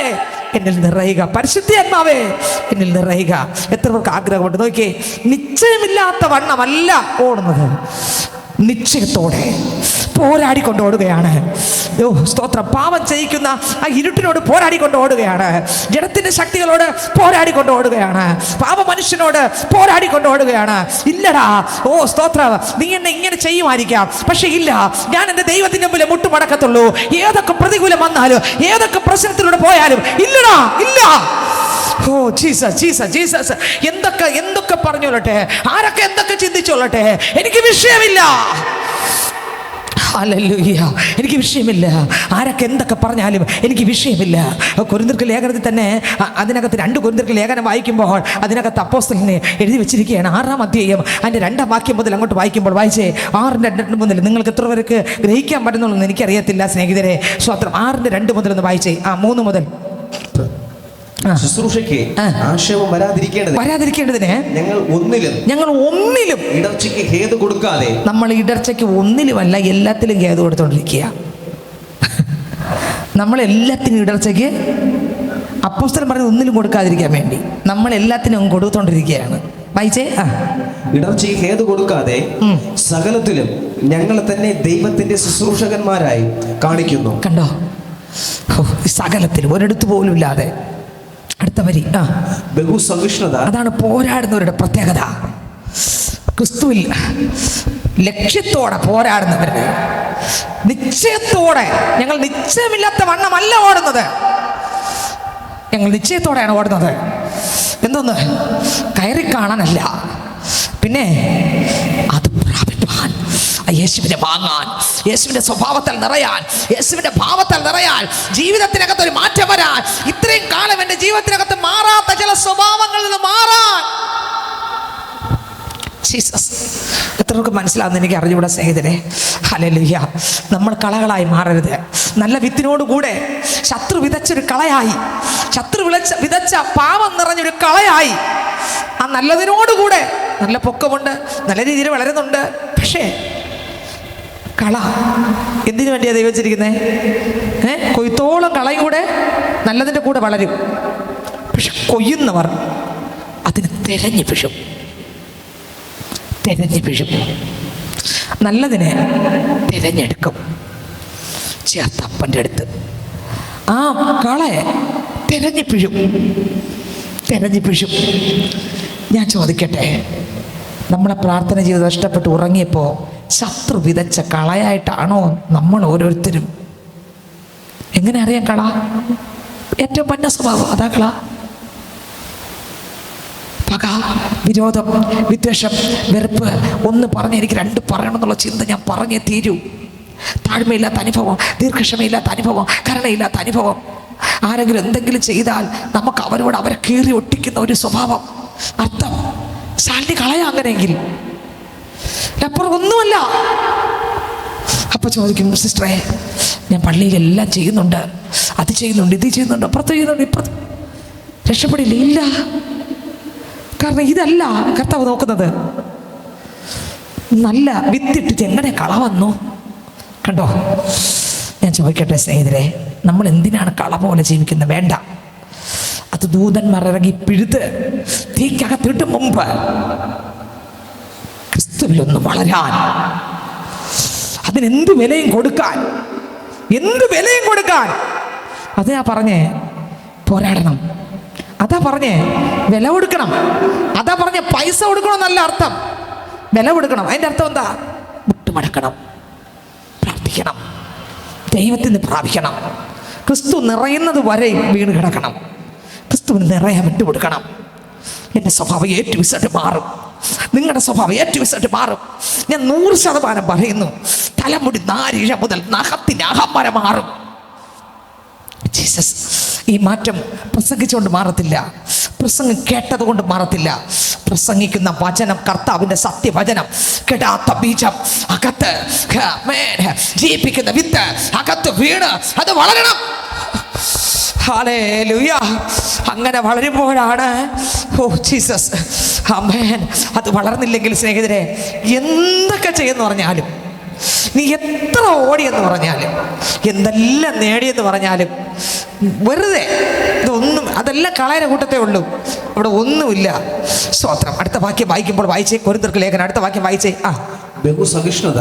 എന്നിൽ നിറയുക, പരിശുദ്ധാത്മാവേ എന്നിൽ നിറയുക. എത്ര പേർക്ക് ആഗ്രഹമുണ്ട് നോക്കിയേ. നിശ്ചയമില്ലാത്ത വണ്ണമല്ല ഓടുന്നത്, നിശ്ചയത്തോടെ പോരാടിക്കൊണ്ട് ഓടുകയാണ്. സ്തോത്രം. പാപം ചെയ്യിക്കുന്ന ആ ഇരുട്ടിനോട് പോരാടിക്കൊണ്ട് ഓടുകയാണ്. ജഡത്തിന്റെ ശക്തികളോട് പോരാടിക്കൊണ്ട് ഓടുകയാണ്. പാപ മനുഷ്യനോട് പോരാടിക്കൊണ്ട് ഓടുകയാണ്. ഇല്ലടാ, സ്തോത്രം, നീ എന്നെ ഇങ്ങനെ ചെയ്യുമായിരിക്കാം, പക്ഷെ ഇല്ല, ഞാൻ എൻ്റെ ദൈവത്തിന്റെ മുമ്പിൽ മുട്ടുമടക്കത്തുള്ളൂ. ഏതൊക്കെ പ്രതികൂലം വന്നാലും, ഏതൊക്കെ പ്രശ്നത്തിലൂടെ പോയാലും, ഇല്ലടാ, ഇല്ല. Jesus, Jesus, Jesus. എന്തൊക്കെ പറഞ്ഞോളട്ടെ, ആരൊക്കെ എന്തൊക്കെ ചിന്തിച്ചോളട്ടെ, എനിക്ക് വിഷയമില്ല. ഹല്ലേലൂയ. എനിക്ക് വിഷയമില്ല. ആരൊക്കെ എന്തൊക്കെ പറഞ്ഞാലും എനിക്ക് വിഷയമില്ല. കൊരിന്ത്യർക്ക് ലേഖനത്തിൽ തന്നെ, അതിനകത്ത് 2 കൊരിന്ത്യർക്ക് ലേഖനം വായിക്കുമ്പോൾ അതിനകത്ത് അപ്പോസ്തലനെ എഴുതി വെച്ചിരിക്കുകയാണ്. 6-ാം അധ്യായം അതിൻ്റെ 2-ാം വാക്യം മുതൽ അങ്ങോട്ട് വായിക്കുമ്പോൾ, വായിച്ചേ, 6:2 മുതൽ. നിങ്ങൾക്ക് എത്ര പേർക്ക് ഗ്രഹിക്കാൻ പറ്റുന്നുള്ളൂ എനിക്കറിയത്തില്ല സ്നേഹിതരെ. സ്വത്രം 6:2 മുതൽ ഒന്ന് വായിച്ചേ. 3 മുതൽ. ശുശ്രൂഷയ്ക്ക് ആക്ഷേപം വരാതിരിക്കേണ്ടതിന് ഞങ്ങൾ ഒന്നിലും ഇടർച്ചയ്ക്ക് ഹേതു കൊടുക്കാതെ. നമ്മൾ ഇടർച്ചയ്ക്ക് ഒന്നിലുമല്ല, എല്ലാത്തിലും ഹേതു കൊടുത്തോണ്ടിരിക്കുക. നമ്മളെല്ലാത്തിനും ഇടർച്ചയ്ക്ക്, അപ്പോസ്തലൻ പറഞ്ഞ് ഒന്നിലും കൊടുക്കാതിരിക്കാൻ വേണ്ടി നമ്മളെല്ലാത്തിനും കൊടുത്തോണ്ടിരിക്കുകയാണ്. വായിച്ചേ. ഇടർച്ചയ്ക്ക് ഹേതു കൊടുക്കാതെ സകലത്തിലും ഞങ്ങൾ തന്നെ ദൈവത്തിന്റെ ശുശ്രൂഷകന്മാരായി കാണിക്കുന്നു. കണ്ടോ? സകലത്തിലും ഒരിടത്ത് പോലും ഇല്ലാതെ. അടുത്ത വരി. ബഹുസഹിഷ്ണുത. അതാണ് പോരാടുന്നവരുടെ പ്രത്യേകത. ക്രിസ്തുവിൽ ലക്ഷ്യത്തോടെ പോരാടുന്നവരുടെ, നിശ്ചയത്തോടെ. ഞങ്ങൾ നിശ്ചയമില്ലാത്ത വണ്ണമല്ല ഓടുന്നത്, ഞങ്ങൾ നിശ്ചയത്തോടെയാണ് ഓടുന്നത്. എന്തോന്ന്? കയറി കാണാനല്ല, പിന്നെ അത് പ്രാപിപ്പാൻ, യേശുവിനെ വാങ്ങാൻ, യേശുവിന്റെ സ്വഭാവത്താൽ നിറയാൻ, യേശുവിന്റെ ഭാവത്താൽ നിറയാൻ, ജീവിതത്തിനകത്ത് ഒരു മാറ്റം വരാൻ. ഇത്രയും കാലം എൻ്റെ ജീവിതത്തിനകത്ത് മാറാത്ത ചില സ്വഭാവങ്ങളിൽ നിന്ന് മാറാൻ. ജീസസ്. എത്രയൊക്കെ മനസ്സിലാവുന്ന എനിക്ക് അറിഞ്ഞൂടാ സ്നേഹിതരെ. ഹല്ലേലൂയ. നമ്മൾ കളകളായി മാറരുത്. നല്ല വിത്തിനോടുകൂടെ ശത്രു വിതച്ചൊരു കളയായി, ശത്രു വിതച്ച പാപം നിറഞ്ഞൊരു കളയായി, ആ നല്ലതിനോടുകൂടെ നല്ല പൊക്കമുണ്ട്, നല്ല രീതിയിൽ വളരുന്നുണ്ട്. പക്ഷേ കള എന്തിനു വേണ്ടിയാണ് ദൈവം വെച്ചിരിക്കുന്നത്? കൊയ്ത്തോളം കളയും കൂടെ നല്ലതിൻ്റെ കൂടെ വളരും. പക്ഷെ കൊയ്യുന്നവർ അതിന് തെരഞ്ഞു പിഴും. നല്ലതിനെ തിരഞ്ഞെടുക്കും, ചേർത്തപ്പൻ്റെ അടുത്ത്. ആ കളയെ തിരഞ്ഞു പിഴും. ഞാൻ ചോദിക്കട്ടെ, നമ്മളെ പ്രാർത്ഥന ജീവിതം ഇഷ്ടപ്പെട്ട് ഉറങ്ങിയപ്പോൾ ശത്രു വിതച്ച കളയായിട്ടാണോ നമ്മൾ ഓരോരുത്തരും? എങ്ങനെ അറിയാം കള? ഏറ്റവും പന്ന സ്വഭാവം അതാ കള. പക, വിരോധം, വിദ്വേഷം, വെറുപ്പ്, ഒന്ന് പറഞ്ഞ് എനിക്ക് 2 പറയണമെന്നുള്ള ചിന്ത ഞാൻ പറഞ്ഞേ തീരൂ. താഴ്മയില്ലാത്ത അനുഭവം, ദീർഘക്ഷമയില്ലാത്ത അനുഭവം, കരുണയില്ലാത്ത അനുഭവം. ആരെങ്കിലും എന്തെങ്കിലും ചെയ്താൽ നമുക്ക് അവരോട് അവരെ കീറി ഒട്ടിക്കുന്ന ഒരു സ്വഭാവം. അർത്ഥം സാലിന് കളയാം. അങ്ങനെയെങ്കിൽ അപ്പുറം ഒന്നുമല്ല. അപ്പോൾ ചോദിക്കും, സിസ്റ്ററെ ഞാൻ പള്ളിയിലെല്ലാം ചെയ്യുന്നുണ്ട്, അത് ചെയ്യുന്നുണ്ട്, ഇത് ചെയ്യുന്നുണ്ട്, അപ്പുറത്ത് ചെയ്യുന്നുണ്ട്, ഇപ്പുറത്ത്, രക്ഷപ്പെടില്ല. ഇല്ല, കാരണം ഇതല്ല കർത്താവ് നോക്കുന്നത്. നല്ല വിത്തിട്ടിട്ട് എങ്ങനെ കള വന്നു കണ്ടോ? ഞാൻ ചോദിക്കട്ടെ സ്നേഹിതരെ, നമ്മൾ എന്തിനാണ് കള പോലെ ജീവിക്കുന്നത്? വേണ്ട, അത് ദൂതന്മാർ ഇറങ്ങി പിഴുത് തീക്കകത്തിട്ട് മുമ്പ് ക്രിസ്തുവിലൊന്ന് വളരാൻ, അതിനെന്ത് വിലയും കൊടുക്കാൻ, എന്ത് വിലയും കൊടുക്കാൻ. അതാ പറഞ്ഞേ പോരാടണം, അതാ പറഞ്ഞേ വില കൊടുക്കണം, അതാ പറഞ്ഞേ പൈസ കൊടുക്കണം എന്നല്ല അർത്ഥം, വില കൊടുക്കണം. അതിൻ്റെ അർത്ഥം എന്താ? മുട്ടുമടക്കണം, പ്രാർത്ഥിക്കണം, ദൈവത്തിന് പ്രാപിക്കണം, ക്രിസ്തു നിറയുന്നത് വരെ വീണ് കിടക്കണം, ക്രിസ്തുവിന് നിറയാൻ വിട്ടുകൊടുക്കണം. എൻ്റെ സ്വഭാവം ഏറ്റവും മാറും, നിങ്ങളുടെ സ്വഭാവം ഏറ്റവും മാറും. ഞാൻ 100% പറയുന്നു. തലമുടി നാരിഴ മുതൽ നഖത്തിൻ്റെ അഹംഭാരം മാറും. ജീസസ് ഈ മാറ്റം പ്രസംഗിച്ചുകൊണ്ട് മാറത്തില്ല, പ്രസംഗം കേട്ടത് കൊണ്ട് മാറത്തില്ല. പ്രസംഗിക്കുന്ന വചനം, കർത്താവിൻ്റെ സത്യവചനം, കെടാത്ത ബീജം അകത്ത്, ജീവിപ്പിക്കുന്ന വിത്ത് അകത്ത് വീണ് അത് വളരണം. ഹല്ലേലൂയ. അങ്ങനെ വളരുമ്പോഴാണ്, ഓ ജീസസ്, ആമേൻ. അത് വളർന്നില്ലെങ്കിൽ സ്നേഹിതരെ, എന്തൊക്കെ ചെയ്യുന്നു പറഞ്ഞാലും, നീ എത്ര ഓടിയെന്ന് പറഞ്ഞാലും, എന്തെല്ലാം നേടിയെന്ന് പറഞ്ഞാലും വെറുതെ ഇതൊന്നും, അതെല്ലാം കളയുന്ന കൂട്ടത്തേ ഉള്ളൂ, അവിടെ ഒന്നുമില്ല. സ്തോത്രം. അടുത്ത വാക്യം വായിക്കുമ്പോൾ വായിച്ചേ, കൊരിന്ത്യർക്ക് ലേഖനം അടുത്ത വാക്യം വായിച്ചേ. ബഹുസഹിഷ്ണുത,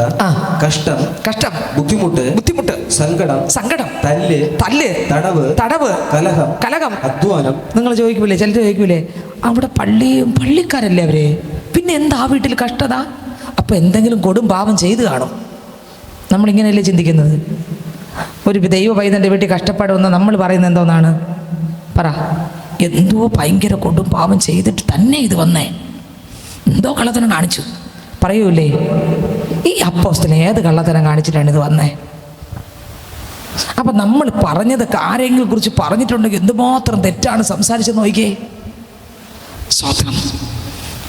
കഷ്ടം, കഷ്ടം, ബുദ്ധിമുട്ട്, ബുദ്ധിമുട്ട്, സങ്കടം, സങ്കടം, തല്ല്, തല്ല്, തടവ്, തടവ്, കലഹം, കലഹം, അധ്വാനം. നിങ്ങൾ ചോദിക്കൂലേ, ചിലർ ചോദിക്കൂലേ, അവിടെ പള്ളിക്കാരല്ലേ അവര്, പിന്നെ എന്താ ആ വീട്ടിൽ കഷ്ടത? അപ്പൊ എന്തെങ്കിലും കൊടും പാപം ചെയ്തു കാണും. നമ്മളിങ്ങനെയല്ലേ ചിന്തിക്കുന്നത്? ഒരു ദൈവ പൈതൻ്റെ വീട്ടിൽ കഷ്ടപ്പെടുമെന്ന് നമ്മൾ പറയുന്നത് എന്തോന്നാണ്? പറ, എന്തോ ഭയങ്കര കൊടും പാപം ചെയ്തിട്ട് തന്നെ ഇത് വന്നേ, എന്തോ കള്ളത്തരം കാണിച്ചു പറയൂലേ? ഈ അപ്പോസ്തലൻ ഏത് കള്ളത്തരം കാണിച്ചിട്ടാണ് ഇത് വന്നേ? അപ്പം നമ്മൾ പറഞ്ഞതൊക്കെ ആരെങ്കിലും കുറിച്ച് പറഞ്ഞിട്ടുണ്ടെങ്കിൽ എന്തുമാത്രം തെറ്റാണ് സംസാരിച്ചെന്ന് നോക്കിയേ. സ്വന്തം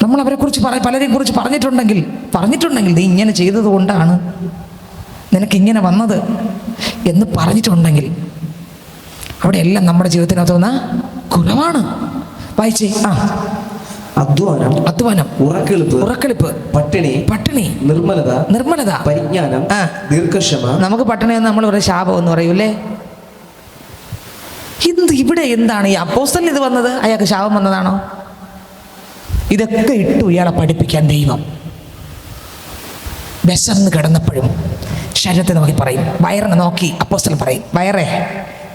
നമ്മൾ അവരെ കുറിച്ച് പലരെയും കുറിച്ച് പറഞ്ഞിട്ടുണ്ടെങ്കിൽ നീ ഇങ്ങനെ ചെയ്തത് കൊണ്ടാണ് നിനക്കിങ്ങനെ വന്നത് എന്ന് പറഞ്ഞിട്ടുണ്ടെങ്കിൽ അവിടെയെല്ലാം നമ്മുടെ ജീവിതത്തിനകത്തുന്ന കുറവാണ്. വായിച്ചേ. അധ്വാനം, ഉറക്കളിപ്പ്, പട്ടിണി, നിർമ്മലത, പരിജ്ഞാനം, ദീർഘക്ഷമ. നമുക്ക് പട്ടിണിയെന്ന് നമ്മൾ പറയും, ശാപം എന്ന് പറയൂലേ. ഇവിടെ എന്താണ് ഈ അപ്പോസ്തലൻ ഇത് വന്നത്? അയാൾക്ക് ശാപം വന്നതാണോ? ഇതൊക്കെ ഇട്ടു ഇയാളെ പഠിപ്പിക്കാൻ ദൈവം. വിശന്ന് കിടന്നപ്പോഴും ശരീരത്തെ നോക്കി പറയും, വയറിനെ നോക്കി അപ്പോസ്തലൻ പറയും, വയറേ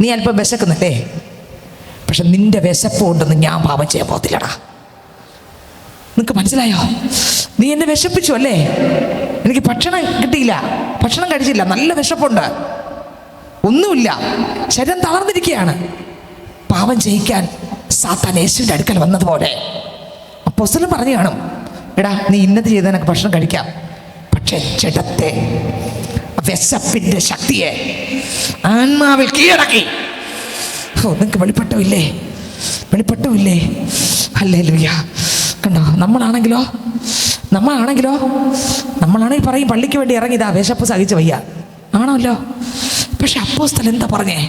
നീ അല്പം വിശക്കുന്നില്ലേ, പക്ഷെ നിന്റെ വിശപ്പ് കൊണ്ടൊന്നും ഞാൻ പാപം ചെയ്യാൻ പോകത്തില്ലടാ. നിനക്ക് മനസ്സിലായോ? നീ എന്നെ വിശപ്പിച്ചു അല്ലേ? എനിക്ക് ഭക്ഷണം കിട്ടിയില്ല, ഭക്ഷണം കഴിച്ചില്ല, നല്ല വിശപ്പുണ്ട്, ഒന്നുമില്ല, ശരീരം തളർന്നിരിക്കുകയാണ്. പാപം ചെയ്യിക്കാൻ സാത്താൻ യേശുവിൻ്റെ അടുക്കൽ വന്നതുപോലെ അപ്പോസ്തലൻ പറഞ്ഞു കാണും, എടാ നീ ഇന്നത് ചെയ്ത് എനിക്ക് ഭക്ഷണം കഴിക്കാം, പക്ഷെ ജഡത്തെ, വിശപ്പിൻ്റെ ശക്തിയെ ആത്മാവിൽ കീഴടക്കി. നിങ്ങൾക്ക് വെളിപ്പെട്ടില്ലേ? ഹല്ലേലൂയ. കണ്ടോ? നമ്മളാണെങ്കിൽ പറയും പള്ളിക്ക് വേണ്ടി ഇറങ്ങിയതാ, വിശപ്പ് സഹിച്ച് വയ്യ, ആണല്ലോ. പക്ഷെ അപ്പോസ്തലൻ എന്താ പറഞ്ഞേ?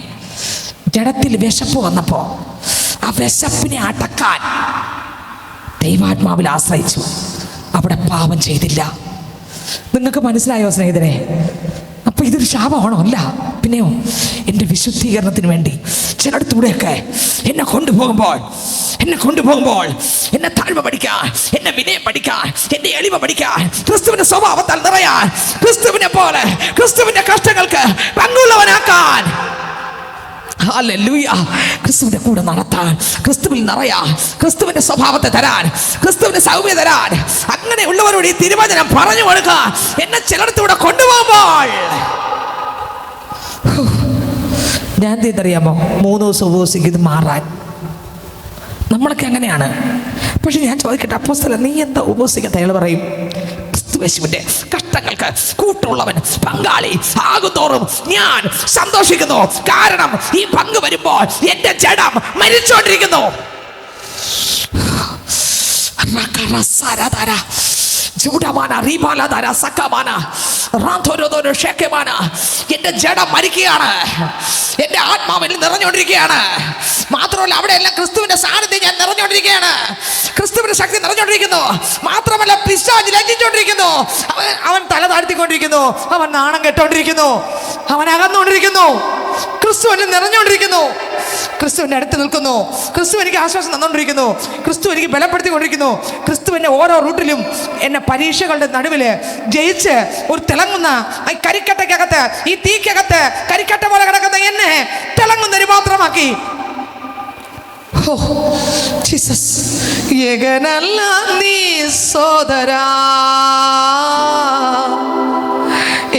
ജഡത്തിൽ വിശപ്പ് വന്നപ്പോൾ ആ വിശപ്പിനെ അടക്കാൻ ദൈവാത്മാവിൽ ആശ്രയിച്ചു, അവിടെ പാപം ചെയ്തില്ല. നിങ്ങൾക്ക് മനസ്സിലായോ സ്നേഹിതരെ? അപ്പൊ ഇതൊരു ശാപമാണോ? അല്ല, പിന്നെയോ എൻ്റെ വിശുദ്ധീകരണത്തിന് വേണ്ടി ചിലയിടത്തൂടെയൊക്കെ എന്നെ കൊണ്ടുപോകുമ്പോൾ എന്നെ താഴ്മ പഠിക്കാൻ, എന്നെ വിനയം പഠിക്കാൻ, എന്നെ എളിമ പഠിക്കാൻ, ക്രിസ്തുവിന്റെ സ്വഭാവത്താൽ നിറയാൻ, ക്രിസ്തുവിനെ പോലെ ക്രിസ്തുവിന്റെ കഷ്ടങ്ങൾക്ക് പങ്കുള്ളവനാക്കാൻ, ഹല്ലേലൂയ, ക്രിസ്തുവിന്റെ കൂടെ നടത്താൻ, ക്രിസ്തുവിൽ നിറയാൻ, ക്രിസ്തുവിന്റെ സ്വഭാവത്തെ തരാൻ, ക്രിസ്തുവിന്റെ സൗമ്യ തരാൻ, അങ്ങനെയുള്ളവരോട് ഈ തിരുവചനം പറഞ്ഞു കൊടുക്കുക. എന്നെ ചിലയിടത്തൂടെ കൊണ്ടുപോകുമ്പോൾ ഞാൻ എന്തറിയാമോ? 3 ദിവസം ഉപവസിക്കും ഇത് മാറാൻ. നമ്മളൊക്കെ അങ്ങനെയാണ്. പക്ഷെ ഞാൻ ചോദിക്കട്ടെ, അപ്പോസ്തലൻ നീ എന്താ ഉപവസിക്കാത്ത? അയാൾ പറയും, ക്രിസ്തുയേശുവിന്റെ കഷ്ടങ്ങൾക്ക് കൂട്ടുള്ളവൻ പങ്കാളി ആകുന്തോറും ഞാൻ സന്തോഷിക്കുന്നു, കാരണം ഈ പങ്ക് വരുമ്പോൾ എന്റെ ജഡം മരിച്ചുകൊണ്ടിരിക്കുന്നു. ചൂടമാന റീബാലധര സക്കമാന റാന്തോരോദോരോ ഷേക്കമാന. എൻ്റെ ജഡം മരിക്കുകയാണ്, എൻ്റെ ആത്മാവിൽ നിറഞ്ഞുകൊണ്ടിരിക്കുകയാണ്. മാത്രമല്ല അവിടെയെല്ലാം ക്രിസ്തുവിന്റെ സാന്നിധ്യം ഞാൻ നിറഞ്ഞുകൊണ്ടിരിക്കുകയാണ്. ക്രിസ്തുവിന്റെ ശക്തി നിറഞ്ഞുകൊണ്ടിരിക്കുന്നു. മാത്രമല്ല പിശാച് ലജ്ജിച്ചുകൊണ്ടിരിക്കുന്നു. അവൻ തല താഴ്ത്തിക്കൊണ്ടിരിക്കുന്നു. അവൻ നാണം കെട്ടുകൊണ്ടിരിക്കുന്നു. അവൻ അകന്നുകൊണ്ടിരിക്കുന്നു. ക്രിസ്തു എന്നെ നിറഞ്ഞുകൊണ്ടിരിക്കുന്നു. ക്രിസ്തുവിൻ്റെ അടുത്ത് നിൽക്കുന്നു. ക്രിസ്തു എനിക്ക് ആശ്വാസം തന്നുകൊണ്ടിരിക്കുന്നു. ക്രിസ്തു എനിക്ക് ബലപ്പെടുത്തിക്കൊണ്ടിരിക്കുന്നു. ക്രിസ്തു എന്നെ ഓരോ റൂട്ടിലും എന്നെ പരീക്ഷകളുടെ നടുവിൽ ജയിച്ച് ഒരു തിളങ്ങുന്ന ഈ കരിക്കട്ടയ്ക്കകത്ത്, ഈ തീക്കകത്ത് കരിക്കട്ട പോലെ കിടക്കുന്ന എന്നെ തിളങ്ങുന്ന ഒരു പാത്രമാക്കി. ജീസസ്, ഏകനല്ല നീ സോദരാ,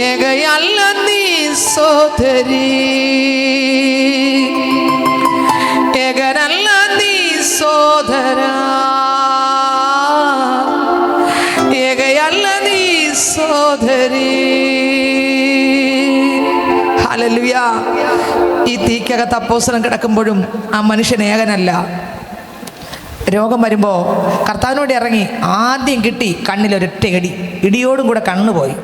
ഏകയല്ല നീ സോദരി, ഏകനല്ല നീ സോദരാ, ഏകയല്ല നീ സോദരി. ഹല്ലേലൂയ. ഈ തീക്കകത്ത് അപ്പോസ്തലൻ കിടക്കുമ്പോഴും ആ മനുഷ്യൻ ഏകനല്ല. രോഗം വരുമ്പോൾ കർത്താവിനോട് ഇറങ്ങി ആദ്യം കിട്ടി കണ്ണിലൊരൊറ്റ ഇടിയോടും കൂടെ കണ്ണുപോയി.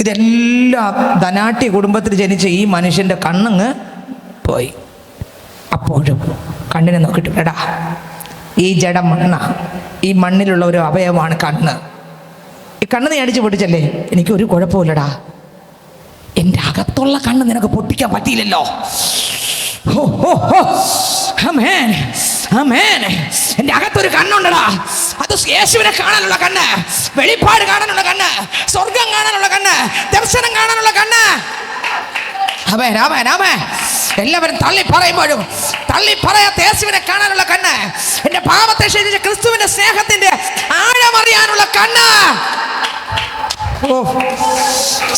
ഇതെല്ലാം ധനാട്യ കുടുംബത്തിൽ ജനിച്ച ഈ മനുഷ്യൻ്റെ കണ്ണങ്ങ് പോയി. അപ്പോഴും കണ്ണിനെ നോക്കിയിട്ട്, എടാ ഈ ജഡം മണ്ണ, ഈ മണ്ണിലുള്ള ഒരു അവയവമാണ് കണ്ണ്. ഈ കണ്ണ് നീ അടിച്ചു പൊട്ടിച്ചല്ലേ, എനിക്കൊരു കുഴപ്പമില്ലടാ. എൻ്റെ അകത്തുള്ള കണ്ണ് നിനക്ക് പൊട്ടിക്കാൻ പറ്റിയില്ലല്ലോ. എൻ്റെ അകത്തൊരു കണ്ണുണ്ടടാ. അത് യേശുവിനെ കാണാനുള്ള കണ്ണ്, വെളിപ്പാട് കാണാനുള്ള കണ്ണ്, സ്വർഗം കാണാനുള്ള കണ്ണ്, ദർശനം കാണാനുള്ള കണ്ണ്. എല്ലാവരും തള്ളി പറയുമ്പോഴും തള്ളി പറയാത്ത യേശുവിനെ കാണാനുള്ള കണ്ണ്, എൻ്റെ പാപത്തെ ക്ഷമിച്ച ക്രിസ്തുവിന്റെ സ്നേഹത്തിന്റെ ആഴമറിയാനുള്ള കണ്ണ്. ഓ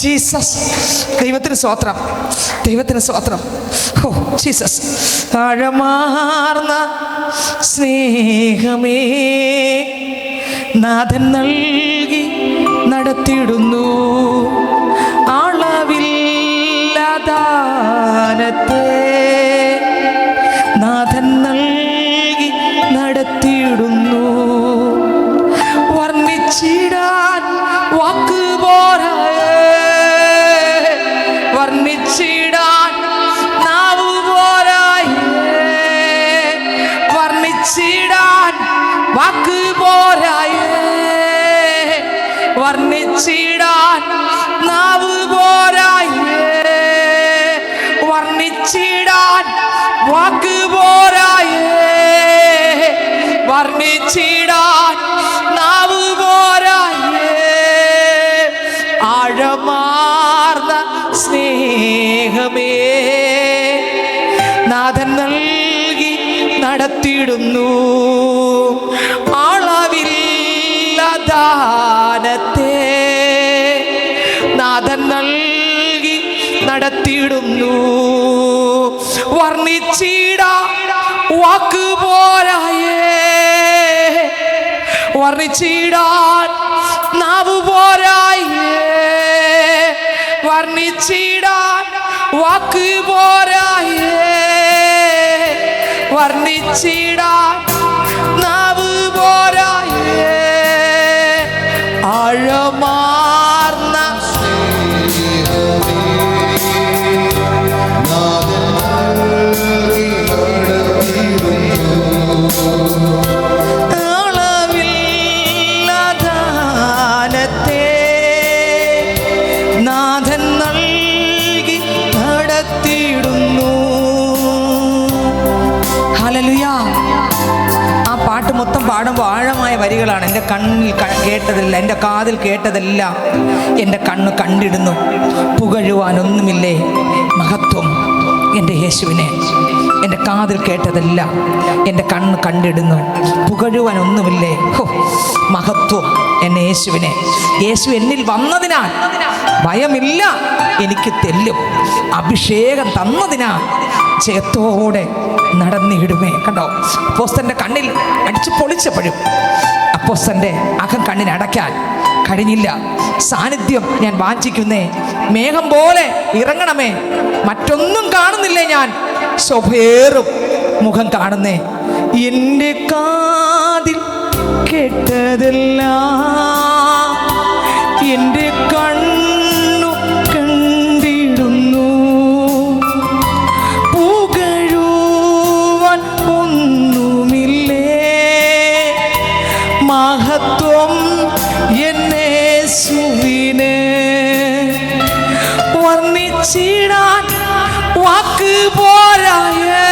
ജീസസ്, ദൈവത്തിന് സ്തോത്രം, ദൈവത്തിന് സ്തോത്രം. ഓ ജീസസ്, ആഴമാർന്ന സ്നേഹമേ നാഥൻ നൽകി നടത്തിയിടുന്നു, അളവില്ലാദാനത്തെ നാഥൻ നൽകി നടത്തിയിടുന്നു. വർണ്ണിച്ചിടാൻ വാക്ക് പോരായേ, വർണ്ണിച്ചിടാൻ നാവ് പോരായേ, വർണ്ണിച്ചിടാൻ വാക്ക് പോരായേ, വർണ്ണിച്ചിടാൻ നാവ് പോരായേ, വർണ്ണിച്ചിടാൻ വാക്ക് പോരായേ, വർണ്ണിച്ചിടാൻ നാവ് പോരായേ. ആഴമാർന്ന സ്നേഹമേ നാഥൻ നൽകി നടത്തിയിടുന്നു, അളവില്ലാദാനത്തെ നാഥൻ നൽകി നടത്തിയിടുന്നു. വർണ്ണിച്ചിടാൻ വാക്ക് പോരായേ, വർണ്ണിച്ചിടാൻ നാവ് പോരായേ, വർണ്ണിച്ചിടാൻ വാക്ക് പോരായേ, വർണ്ണിച്ചിടാൻ നാവ് പോരായേ. ആഴമാർന്ന അളവില്ലാദാനത്തെ നാഥൻ നൽകി നടത്തിയിടുന്നു. ഹല്ലേലൂയ. ആ പാട്ട് മൊത്തം പാടുമ്പോൾ ആഴമായ വരികളാണ്. എൻ്റെ കണ്ണിൽ കേട്ടതല്ല, എൻ്റെ കാതിൽ കേട്ടതെല്ലാം എൻ്റെ കണ്ണ് കണ്ടിടുന്നു. പുകഴുവാനൊന്നുമില്ലേ മഹത്വം എൻ്റെ യേശുവിനെ. എൻ്റെ കാതിൽ കേട്ടതെല്ലാം എൻ്റെ കണ്ണ് കണ്ടിടുന്നു. പുകഴുവാനൊന്നുമില്ലേ മഹത്വം എന്നെ യേശുവിനെ. യേശു എന്നിൽ വന്നതിനാൽ ഭയമില്ല, എനിക്ക് തെല്ലും. അഭിഷേകം തന്നതിനാൽ ജയത്തോടെ നടന്നിടുമേ. കണ്ടോ, അപ്പോസ്തലന്റെ കണ്ണിൽ അടിച്ചു പൊളിച്ചപ്പോഴും അപ്പോസ്തലന്റെ അകം കണ്ണിന് അടയ്ക്കാൻ കഴിഞ്ഞില്ല. സാന്നിധ്യം ഞാൻ വാഞ്ചിക്കുന്നേ, മേഘം പോലെ ഇറങ്ങണമേ. മറ്റൊന്നും കാണുന്നില്ലേ ഞാൻ, ശോഭയേറും മുഖം കാണുന്നേ. എൻ്റെ കാതിൽ കേട്ടതിൽ മഹത്വം യേശുവിനെ വർണ്ണിച്ചിടാൻ വാക്ക് പോരായേ,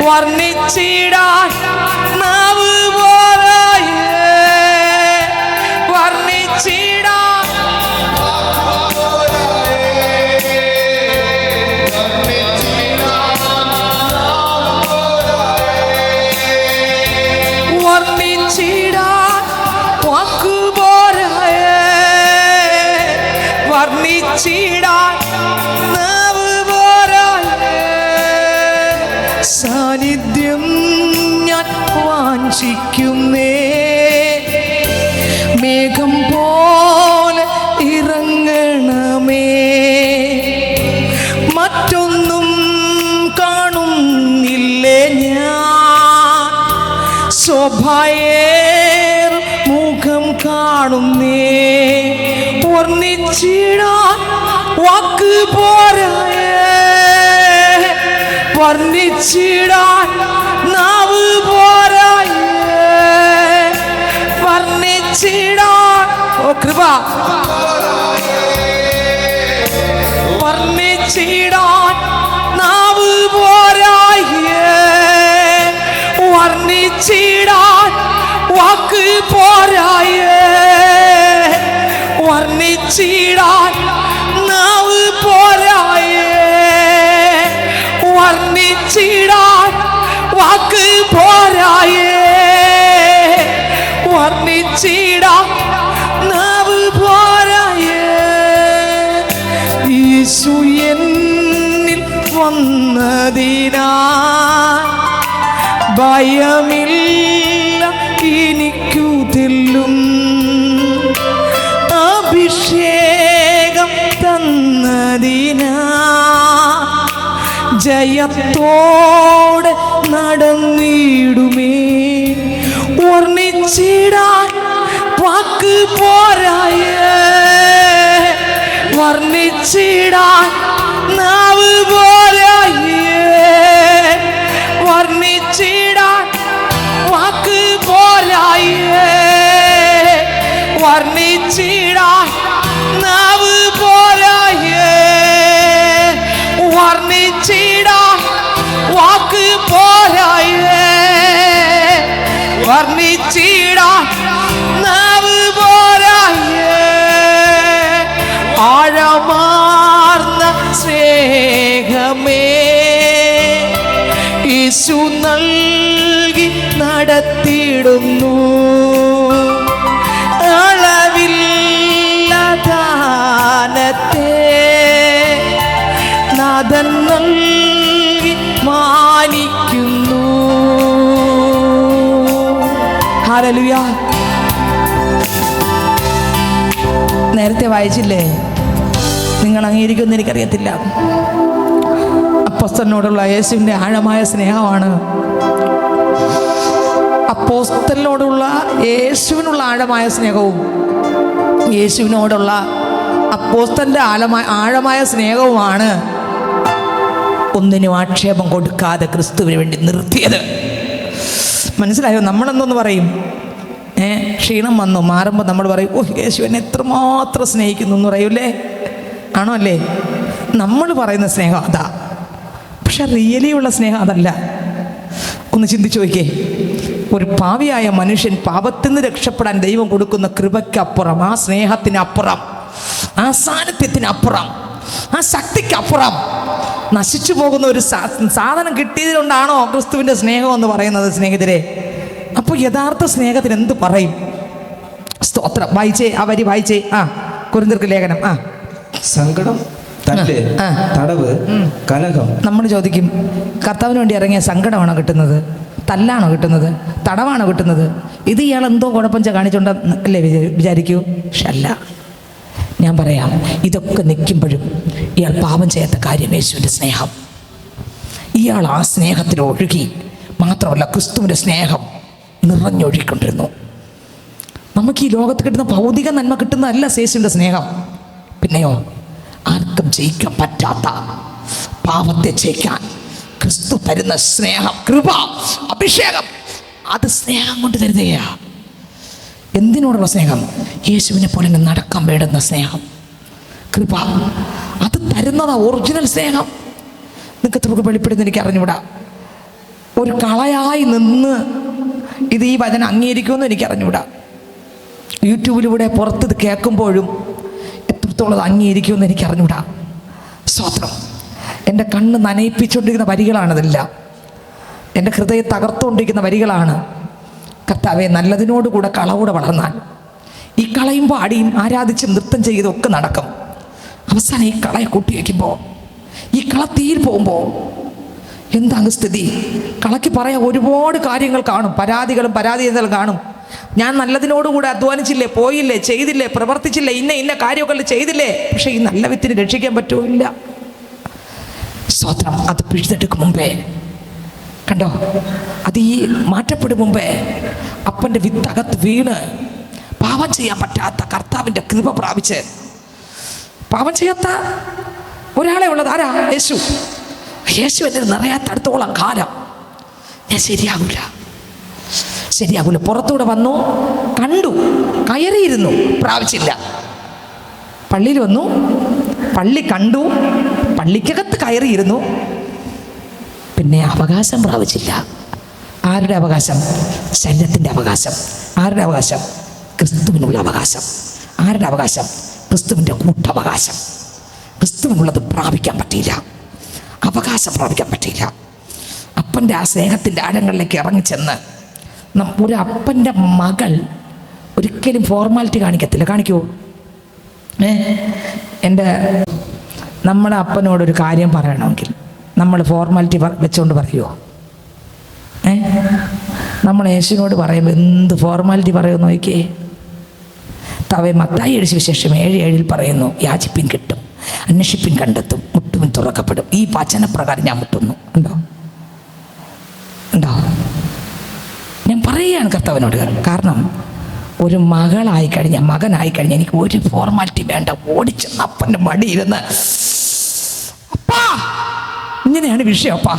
വർണ്ണിച്ചിടാൻ നാവ് പോരായേ, വർണ്ണിച്ചിടാൻ വർണ്ണിച്ചിടാൻ വാക്ക് പോരായേ, വർണ്ണിച്ചിടാൻ നാവ് പോരായേ. സാന്നിധ്യം ഞാൻ വാഞ്ചിക്കുന്നേ, മേഘം പോലെ ഇറങ്ങണമേ. മറ്റൊന്നും കാണുന്നില്ലേ ഞാൻ, ശോഭയേർ മുഖം കാണുന്നേ. വർണ്ണിച്ചിടാൻ വാക്ക് പോരായേ, വർണ്ണിച്ചിടാൻ നാവ് പോരായേ, വർണ്ണിച്ചിടാൻ ഓ കൃപ, വർണ്ണിച്ചിടാൻ നാവ് പോരായേ, വർണ്ണിച്ചിടാൻ വാക്ക് പോരായേ, വർണ്ണിച്ചിടാൻ നാവ് പോരായേ, വർണ്ണിച്ചിടാൻ വാക്ക് പോരായേ, വർണ്ണിച്ചിടാൻ നാവ് പോരായേ. യേശു എന്നിൽ വന്നതിനാൽ ഭയമില്ല എനിക്കു തെല്ലും, അഭിഷേകം തന്നതിനാ ജയത്തോടെ നടന്നിടുമേ. വർണ്ണിച്ചിടാൻ വാക്ക് പോരായേ, വർണ്ണിച്ചിടാൻ നാവ് പോരായേ, വർണ്ണിച്ചിടാൻ വാക്ക് പോരായേ, വർണ്ണിച്ചിടാൻ നാവ് പോരായേ, വർണ്ണിച്ചിടാൻ വാക്ക് പോരായേ, വർണ്ണിച്ചിടാൻ നാവ് പോരായേ. ആഴമാർന്ന സ്നേഹമേ യേശു നൽകി നടത്തിയിടുന്നു, അളവില്ല ദാനത്തെ നാഥൻ നൽകി മാനിക്കുന്നു. ഹല്ലേലൂയ. നേരത്തെ വായിച്ചില്ലേ? നിങ്ങൾ അംഗീകരിക്കുമെന്ന് എനിക്കറിയത്തില്ല. അപ്പോസ്തലനോടുള്ള യേശുവിൻ്റെ ആഴമായ സ്നേഹമാണ്. അപ്പോസ്തലനോടുള്ള യേശുവിനുള്ള ആഴമായ സ്നേഹവും യേശുവിനോടുള്ള അപ്പോസ്തലൻ്റെ ആഴമായ സ്നേഹവുമാണ് ഒന്നിനും ആക്ഷേപം കൊടുക്കാതെ ക്രിസ്തുവിന് വേണ്ടി നിർത്തിയത്. മനസ്സിലായോ? നമ്മളെന്നൊന്ന് പറയും, ക്ഷീണം വന്നു മാറുമ്പോൾ നമ്മൾ പറയും, ഓ യേശു എന്നെ എത്രമാത്രം സ്നേഹിക്കുന്നു എന്ന് പറയൂലേ? ആണോ അല്ലേ? നമ്മൾ പറയുന്ന സ്നേഹം അതാ, പക്ഷെ റിയലി ഉള്ള സ്നേഹം അതല്ല. ഒന്ന് ചിന്തിച്ചു നോക്കിയേ. ഒരു പാവിയായ മനുഷ്യൻ പാപത്തിൽ നിന്ന് രക്ഷപ്പെടാൻ ദൈവം കൊടുക്കുന്ന കൃപയ്ക്കപ്പുറം, ആ സ്നേഹത്തിനപ്പുറം, ആ സാന്നിധ്യത്തിനപ്പുറം, ആ ശക്തിക്കപ്പുറം നശിച്ചു പോകുന്ന ഒരു സാധനം കിട്ടിയതുകൊണ്ടാണോ ക്രിസ്തുവിൻ്റെ സ്നേഹം എന്ന് പറയുന്നത്? സ്നേഹിതരെ, അപ്പോൾ യഥാർത്ഥ സ്നേഹത്തിന് എന്ത് പറയും? സ്തോത്രം. വായിച്ചേ, ആ വരി വായിച്ചേ. കൊരിന്ത്യർക്ക് ലേഖനം. സങ്കടം, തടവ്, കലഹം. നമ്മൾ ചോദിക്കും, കർത്താവിന് വേണ്ടി ഇറങ്ങിയ സങ്കടമാണോ കിട്ടുന്നത്? തല്ലാണോ കിട്ടുന്നത്? തടവാണോ കിട്ടുന്നത്? ഇത് ഇയാൾ എന്തോ കുഴപ്പം കാണിച്ചുകൊണ്ടല്ലേ വിചാരിക്കൂ? പക്ഷെ അല്ല. ഞാൻ പറയാം, ഇതൊക്കെ നിൽക്കുമ്പോഴും ഇയാൾ പാപം ചെയ്യാത്ത കാര്യം യേശുവിൻ്റെ സ്നേഹം. ഇയാൾ ആ സ്നേഹത്തിൽ ഒഴുകി, മാത്രമല്ല ക്രിസ്തുവിൻ്റെ സ്നേഹം നിറഞ്ഞൊഴുകിക്കൊണ്ടിരുന്നു. നമുക്ക് ഈ ലോകത്ത് കിട്ടുന്ന ഭൗതിക നന്മ കിട്ടുന്നതല്ല യേശുവിൻ്റെ സ്നേഹം. പിന്നെയോ, ആർക്കും ജയിക്കാൻ പറ്റാത്ത പാപത്തെ ജയിക്കാൻ ക്രിസ്തു തരുന്ന സ്നേഹം, കൃപ, അഭിഷേകം, അത് സ്നേഹം കൊണ്ട് തരുകയാ. എന്തിനോടുള്ള സ്നേഹം? യേശുവിനെ പോലെ നടക്കാൻ വേണ്ടുന്ന സ്നേഹം, കൃപ. അത് തരുന്നതാ ഒറിജിനൽ സ്നേഹം. നിങ്ങൾക്ക് വെളിപ്പെടുന്ന എനിക്ക് അറിഞ്ഞുകൂടാ. ഒരു കളയായി നിന്ന് ഇത് ഈ വചനം അംഗീകരിക്കുമെന്ന് എനിക്ക് അറിഞ്ഞുകൂടാ. യൂട്യൂബിലൂടെ പുറത്ത് ഇത് കേൾക്കുമ്പോഴും എത്രത്തോളം അത് അംഗീകരിക്കുമെന്ന് എനിക്ക് അറിഞ്ഞുകൂടാ. സ്തോത്രം. എൻ്റെ കണ്ണ് നനയിപ്പിച്ചുകൊണ്ടിരിക്കുന്ന വരികളാണിതെല്ലാം. എൻ്റെ ഹൃദയം തകർത്തുകൊണ്ടിരിക്കുന്ന വരികളാണ്. കർത്താവെ, നല്ലതിനോടുകൂടെ കളകൂടെ വളർന്നാൽ ഈ കളയുമ്പോൾ അടിയും ആരാധിച്ചും നൃത്തം ചെയ്തൊക്കെ നടക്കും. അവസാനം ഈ കളയെ കൂട്ടി വയ്ക്കുമ്പോൾ, ഈ കള തീയിൽ പോകുമ്പോൾ എന്താണ് സ്ഥിതി? കളയ്ക്ക് പറയാൻ ഒരുപാട് കാര്യങ്ങൾ കാണും, പരാതികളും കാണും. ഞാൻ നല്ലതിനോടുകൂടെ അധ്വാനിച്ചില്ലേ, പോയില്ലേ, ചെയ്തില്ലേ, പ്രവർത്തിച്ചില്ലേ, ഇന്ന കാര്യമൊക്കെ ചെയ്തില്ലേ. പക്ഷെ ഈ നല്ല വിത്തിന് രക്ഷിക്കാൻ പറ്റുമില്ല. സ്തോത്രം. അത് പിഴുതെടുക്കും മുമ്പേ കണ്ടോ, അത് ഈ മാറ്റപ്പെടും മുമ്പേ അപ്പൻ്റെ വിത്തകത്ത് വീണ് പാപം ചെയ്യാൻ പറ്റാത്ത കർത്താവിൻ്റെ കൃപ പ്രാപിച്ച് പാപം ചെയ്യാത്ത ഒരാളെ ഉള്ളത് ആരാ? യേശു. യേശു എന്നെ നിറയാത്തടുത്തോളം കാലം ഞാൻ ശരിയാകൂല. പുറത്തൂടെ വന്നു, കണ്ടു, കയറിയിരുന്നു, പ്രാപിച്ചില്ല. പള്ളിയിൽ വന്നു, പള്ളി കണ്ടു, പള്ളിക്കകത്ത് കയറിയിരുന്നു, പിന്നെ അവകാശം പ്രാപിച്ചില്ല. ആരുടെ അവകാശം? ശരീരത്തിൻ്റെ അവകാശം. ആരുടെ അവകാശം? ക്രിസ്തുവിനുള്ള അവകാശം. ആരുടെ അവകാശം? ക്രിസ്തുവിൻ്റെ കൂട്ടവകാശം. ക്രിസ്തുവിനുള്ളത് പ്രാപിക്കാൻ പറ്റിയില്ല, അവകാശം പ്രാപിക്കാൻ പറ്റിയില്ല. അപ്പൻ്റെ ആ സ്നേഹത്തിൻ്റെ ആഴങ്ങളിലേക്ക് ഇറങ്ങിച്ചെന്ന് ഒരു അപ്പൻ്റെ മകൾ ഒരിക്കലും ഫോർമാലിറ്റി കാണിക്കത്തില്ല. കാണിക്കുമോ? നമ്മുടെ അപ്പനോടൊരു കാര്യം പറയണമെങ്കിൽ നമ്മൾ ഫോർമാലിറ്റി വെച്ചുകൊണ്ട് പറയുമോ? നമ്മൾ യേശുവിനോട് പറയുമ്പോൾ എന്ത് ഫോർമാലിറ്റി പറയുമെന്ന് നോക്കിയേ. മത്തായി എഴുതിയ സുവിശേഷം 7:7 പറയുന്നു, യാചിപ്പിൻ കിട്ടും, അന്വേഷിപ്പിൻ കണ്ടെത്തും, മുട്ടുവിൻ തുറക്കപ്പെടും. ഈ വചനപ്രകാരം ഞാൻ മുട്ടുന്നു. ഉണ്ടോ? ഞാൻ പറയുകയാണ് കർത്താവിനോട്. കാരണം ഒരു മകനായി കഴിഞ്ഞാൽ എനിക്ക് ഒരു ഫോർമാലിറ്റി വേണ്ട. ഓടിച്ചെന്ന് അപ്പൻ്റെ മടിയിരുന്ന്, അപ്പാ ഇങ്ങനെയാണ് വിഷയം അപ്പാ.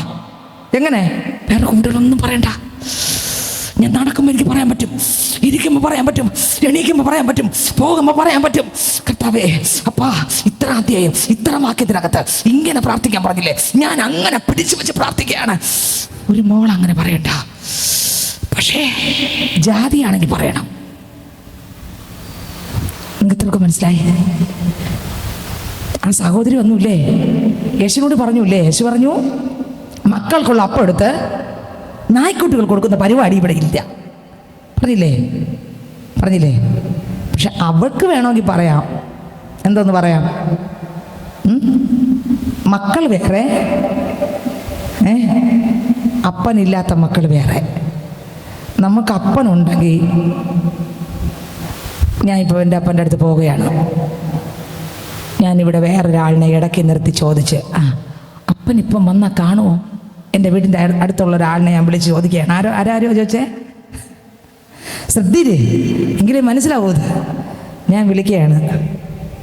എങ്ങനെ? വേറെ കുട്ടികളൊന്നും പറയണ്ട. ഞാൻ നടക്കുമ്പോൾ എനിക്ക് പറയാൻ പറ്റും, ഇരിക്കുമ്പോൾ പറയാൻ പറ്റും, എണീക്കുമ്പോൾ പറയാൻ പറ്റും, പോകുമ്പോൾ പറയാൻ പറ്റും. കർത്താവേ, അപ്പാ ഇത്ര അധ്യായം ഇത്ര വാക്യത്തിനകത്ത് ഇങ്ങനെ പ്രാർത്ഥിക്കാൻ പറഞ്ഞില്ലേ, ഞാൻ അങ്ങനെ പിടിച്ചു വെച്ച് പ്രാർത്ഥിക്കുകയാണ്. ഒരു മോൾ അങ്ങനെ പറയണ്ട, പക്ഷേ ജാതിയാണെങ്കിൽ പറയണം. നിങ്ങൾക്ക് മനസ്സിലായി? ആ സഹോദരി വന്നൂല്ലേ, യേശുവിനോട് പറഞ്ഞൂല്ലേ? യേശു പറഞ്ഞു, മക്കൾക്കുള്ള അപ്പം എടുത്ത് നായ്ക്കുട്ടികൾ കൊടുക്കുന്ന പരിപാടി ഇവിടെ ഇല്ല. പറഞ്ഞില്ലേ? പക്ഷെ അവൾക്ക് വേണമെങ്കിൽ പറയാം. എന്തോന്ന് പറയാം? മക്കൾ വേറെ, അപ്പനില്ലാത്ത മക്കൾ വേറെ. നമുക്ക് അപ്പനുണ്ടെങ്കിൽ, ഞാനിപ്പോൾ എൻ്റെ അപ്പൻ്റെ അടുത്ത് പോവുകയാണ്, ഞാനിവിടെ വേറൊരാളിനെ ഇടയ്ക്ക് നിർത്തി ചോദിച്ച്, അപ്പനിപ്പം വന്നാൽ കാണുമോ? എൻ്റെ വീടിൻ്റെ അടുത്തുള്ള ഒരാളിനെ ഞാൻ വിളിച്ച് ചോദിക്കുകയാണ്. ആരോ ചോദിച്ചേ? ശ്രദ്ധിയില്ലേ? എങ്കിലേ മനസ്സിലാവൂ. ഞാൻ വിളിക്കുകയാണ്,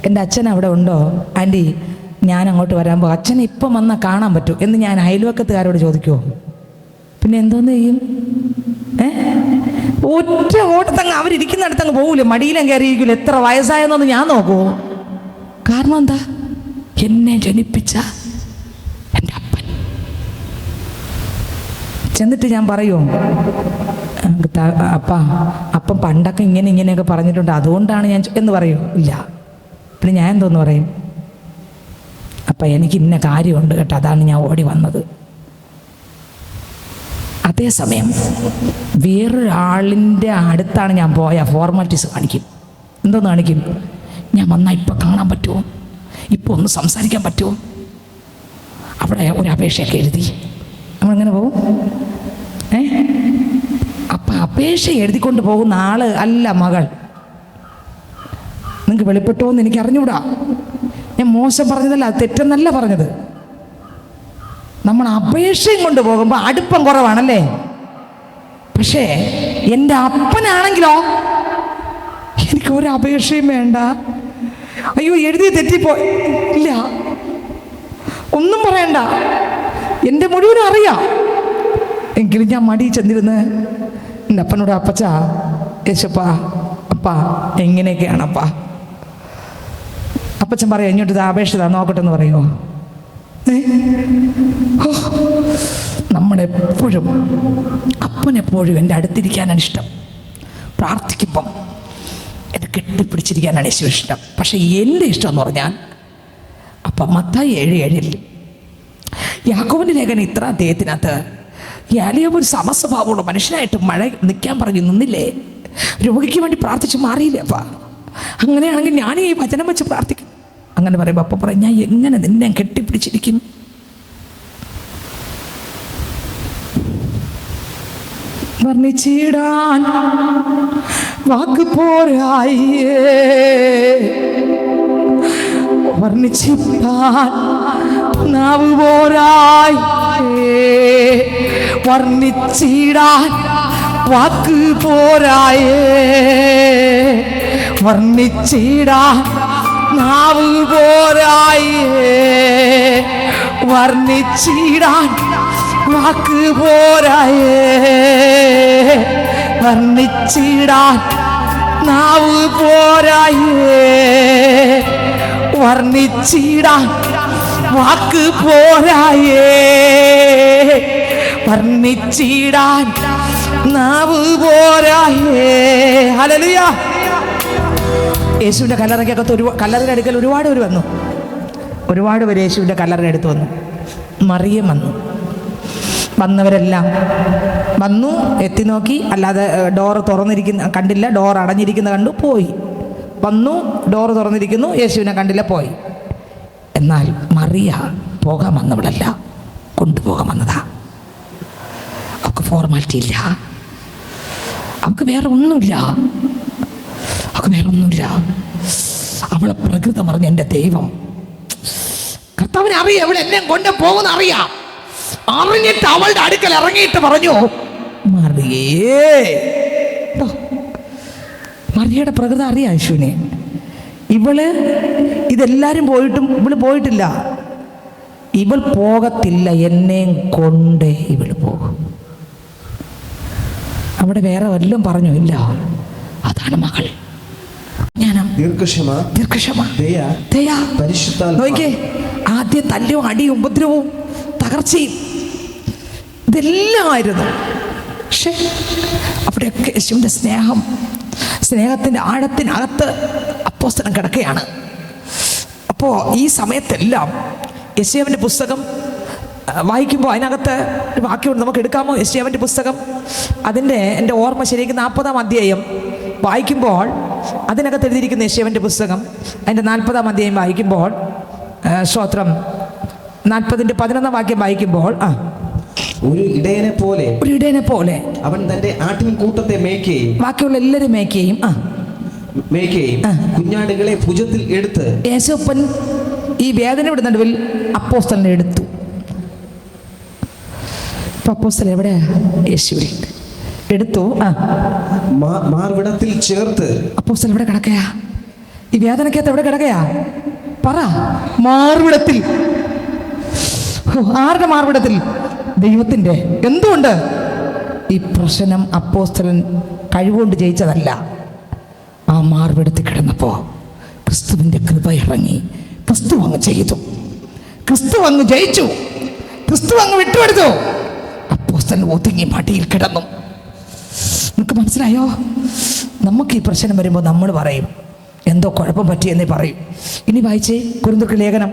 എൻ്റെ അച്ഛൻ അവിടെ ഉണ്ടോ ആൻറ്റി? ഞാൻ അങ്ങോട്ട് വരുമ്പോൾ അച്ഛനെ ഇപ്പം വന്നാൽ കാണാൻ പറ്റൂ എന്ന് ഞാൻ അയൽവക്കത്തുകാരോട് ചോദിക്കുമോ? പിന്നെ എന്തോന്ന് ചെയ്യും? ഒറ്റ ഓട്ടത്തങ്ങ് അവരിയ്ക്കുന്നിടത്തങ്ങ് പോകൂലേ, മടിയിലും കയറിയിരിക്കില്ല. എത്ര വയസ്സായെന്നൊന്ന് ഞാൻ നോക്കുമോ? കാരണം എന്താ? എന്നെ ജനിപ്പിച്ച എൻ്റെ അപ്പൻ. ചെന്നിട്ട് ഞാൻ പറയുമോ, അപ്പം പണ്ടൊക്കെ ഇങ്ങനെയൊക്കെ പറഞ്ഞിട്ടുണ്ട്, അതുകൊണ്ടാണ് ഞാൻ എന്ന് പറയുമോ? ഇല്ല. പിന്നെ ഞാൻ എന്തോന്ന് പറയും? അപ്പം എനിക്ക് ഇന്ന കാര്യമുണ്ട് കേട്ടോ, അതാണ് ഞാൻ ഓടി വന്നത്. അതേസമയം വേറൊരാളിൻ്റെ അടുത്താണ് ഞാൻ പോയ ഫോർമാലിറ്റീസ് കാണിക്കും. എന്തോന്ന് കാണിക്കും? ഞാൻ വന്നാൽ ഇപ്പം കാണാൻ പറ്റുമോ, ഇപ്പോൾ ഒന്ന് സംസാരിക്കാൻ പറ്റുമോ? അവിടെ ഒരു അപേക്ഷയൊക്കെ എഴുതി നമ്മളെങ്ങനെ പോകും? അപ്പം അപേക്ഷ എഴുതിക്കൊണ്ട് പോകുന്ന ആള് അല്ല മകൾ. നിങ്ങൾക്ക് വെളിപ്പെട്ടോ എന്ന് എനിക്ക് അറിഞ്ഞുകൂടാ. ഞാൻ മോശം പറഞ്ഞതല്ല, തെറ്റെന്നല്ല പറഞ്ഞത്. നമ്മൾ അപേക്ഷയും കൊണ്ട് പോകുമ്പോൾ അടുപ്പം കുറവാണല്ലേ. പക്ഷേ എൻ്റെ അപ്പനാണെങ്കിലോ എനിക്ക് ഒരു അപേക്ഷയും വേണ്ട. അയ്യോ എഴുതി തെറ്റിപ്പോയി, ഇല്ല, ഒന്നും പറയണ്ട, എൻ്റെ മുഴുവനും അറിയാം. എങ്കിലും ഞാൻ മടി ചെന്നിരുന്ന് എൻ്റെ അപ്പനോട് അപ്പച്ച യേശപ്പ അപ്പ എങ്ങനെയൊക്കെയാണപ്പ. അപ്പച്ചൻ പറയാം ഇങ്ങോട്ട് ഇത് അപേക്ഷിത നോക്കട്ടെ എന്ന് പറയുമോ? നമ്മളെപ്പോഴും അപ്പനെപ്പോഴും എൻ്റെ അടുത്തിരിക്കാനാണ് ഇഷ്ടം. പ്രാർത്ഥിക്കുമ്പം എന്നെ കെട്ടിപ്പിടിച്ചിരിക്കാനാണ് യേശു ഇഷ്ടം. പക്ഷെ എൻ്റെ ഇഷ്ടം എന്ന് പറഞ്ഞാൽ അപ്പം മത്തായി 7:7 യാക്കോബിൻ്റെ ലേഖനം ഇത്ര അദ്ദേഹത്തിനകത്ത് യാലിയോബ് ഒരു സമസ്വഭാവമുള്ള മനുഷ്യനായിട്ട് മഴ നിൽക്കാൻ പറഞ്ഞു നിന്നില്ലേ, രോഗിക്ക് വേണ്ടി പ്രാർത്ഥിച്ച് മാറിയില്ലേ അപ്പ? അങ്ങനെയാണെങ്കിൽ ഞാൻ ഈ വചനം വെച്ച് പ്രാർത്ഥിക്കും. അങ്ങനെ പറയുമ്പോൾ അപ്പ പറയും ഞാൻ എങ്ങനെ നിന്നെ കെട്ടിപ്പിടിച്ചിരിക്കും? വർണ്ണിച്ചിടാൻ വാക്ക് പോരായേ, വർണ്ണിച്ചിടാൻ നാവ് പോരായേ, വർണ്ണിച്ചിടാൻ വാക്ക് പോരായേ, വർണ്ണിച്ചിടാൻ നാവ് പോരായേ, വർണ്ണിച്ചിടാൻ വാക്ക് പോരായേ, വർണ്ണിച്ചിടാൻ നാവ് പോരായേ, വർണ്ണിച്ചിടാൻ വാക്ക് പോരായേ, വർണ്ണിച്ചിടാൻ നാവ് പോരായേ. ഹല്ലേലൂയ. യേശുവിൻ്റെ കല്ലറയ്ക്കകത്ത് കല്ലറയുടെ അടുക്കൽ ഒരുപാട് പേര് വന്നു. ഒരുപാട് പേര് യേശുവിൻ്റെ കല്ലറയുടെ അടുത്ത് വന്നു. മറിയം വന്നു. വന്നവരെല്ലാം വന്നു, എത്തി നോക്കി, അല്ലാതെ ഡോറ് തുറന്നിരിക്കുന്ന കണ്ടില്ല, ഡോർ അടഞ്ഞിരിക്കുന്ന കണ്ടു, പോയി. വന്നു, ഡോറ് തുറന്നിരിക്കുന്നു, യേശുവിനെ കണ്ടില്ല, പോയി. എന്നാൽ മറിയ പോകാൻ വന്നവളല്ല, കൊണ്ടുപോകാൻ വന്നതാ. അവൾക്ക് ഫോർമാലിറ്റി ഇല്ല, അവൾക്ക് വേറെ ഒന്നുമില്ല, അവൾക്ക് വേറെ ഒന്നുമില്ല. അവളെ പ്രകൃതം അറിഞ്ഞ എൻ്റെ ദൈവം കർത്താവിനെ അറിയാം, അവൾ എന്നെ കൊണ്ട് പോകുന്ന അറിയാം. അറിഞ്ഞിട്ട് അവളുടെ അടുക്കൽ ഇറങ്ങിയിട്ട് പറഞ്ഞു മറിയേ. മറിയയുടെ പ്രകൃതം അറിയാം യേശുവിനെ. ഇവള് ഇതെല്ലാരും പോയിട്ടും ഇവള് പോയിട്ടില്ല. ഇവൾ പോകത്തില്ല, എന്നെയും കൊണ്ടേ ഇവള് പോകും. അവിടെ വേറെ വല്ലതും പറഞ്ഞു ഇല്ല. അതാണ് മകൾ. ആദ്യം തല്ലും അടിയും ഉപദ്രവവും തകർച്ചയും ഇതെല്ലാമായിരുന്നു. പക്ഷെ അവിടെയൊക്കെ യേശുവിൻ്റെ സ്നേഹത്തിൻ്റെ ആഴത്തിനകത്ത് അപ്പോസ്തലൻ കിടക്കുകയാണ്. അപ്പോൾ ഈ സമയത്തെല്ലാം യെശയ്യാവിൻ്റെ പുസ്തകം വായിക്കുമ്പോൾ അതിനകത്ത് ഒരു വാക്യമുണ്ട്, നമുക്ക് എടുക്കാമോ? യെശയ്യാവിൻ്റെ പുസ്തകം, അതിൻ്റെ എൻ്റെ ഓർമ്മ ശരിക്കും 40-ാം അധ്യായം വായിക്കുമ്പോൾ അതിനകത്ത് എഴുതിയിരിക്കുന്ന യെശയ്യാവിൻ്റെ പുസ്തകം അതിൻ്റെ 40-ാം അധ്യായം വായിക്കുമ്പോൾ സ്തോത്രം 40-ന്റെ 11-ാം വാക്യം വായിക്കുമ്പോൾ ഒരു ഇടയനെ പോലെ അവൻ തന്റെ ആട്ടിൻകൂട്ടത്തെ മേയ്ക്കുകയും ബാക്കിയുള്ള എല്ലാവരും മേയ്ക്കുകയും കുഞ്ഞാടുകളെ ഭുജത്തിൽ എടുത്ത് യേശുപ്പൻ ഈ വേദനയുടെ നടുവിൽ അപ്പോസ്തലനെ എടുത്തു. അപ്പോസ്തലൻ എവിടെ? യേശുവിൽ എടുത്തു. മാർവിടത്തിൽ ചേർത്ത്. അപ്പോസ്തലൻ എവിടെ കിടക്കയാ? ഈ വേദനക്കകത്ത് എവിടെ കിടക്കയാ? പറ. മാർവിടത്തിൽ. ആരുടെ മാർവിടത്തിൽ? ദൈവത്തിൻ്റെ. എന്തുകൊണ്ട്? ഈ പ്രശ്നം അപ്പോസ്തലൻ കഴിവുകൊണ്ട് ജയിച്ചതല്ല. ആ മാർവിടത്തിൽ കിടന്നപ്പോൾ ക്രിസ്തുവിൻ്റെ കൃപ ഇറങ്ങി. ക്രിസ്തു അങ്ങ് ചെയ്തു, ക്രിസ്തു അങ്ങ് ജയിച്ചു, ക്രിസ്തു അങ്ങ് വിട്ടുകൊടുത്തു. അപ്പോസ്തലൻ ഒതുങ്ങി മടിയിൽ കിടന്നു. നിങ്ങൾക്ക് മനസ്സിലായോ? നമുക്ക് ഈ പ്രശ്നം വരുമ്പോൾ നമ്മൾ പറയും എന്തോ കുഴപ്പം പറ്റിയെന്നേ പറയും. ഇനി വായിച്ചേ കൊരിന്ത്യർക്ക് ലേഖനം.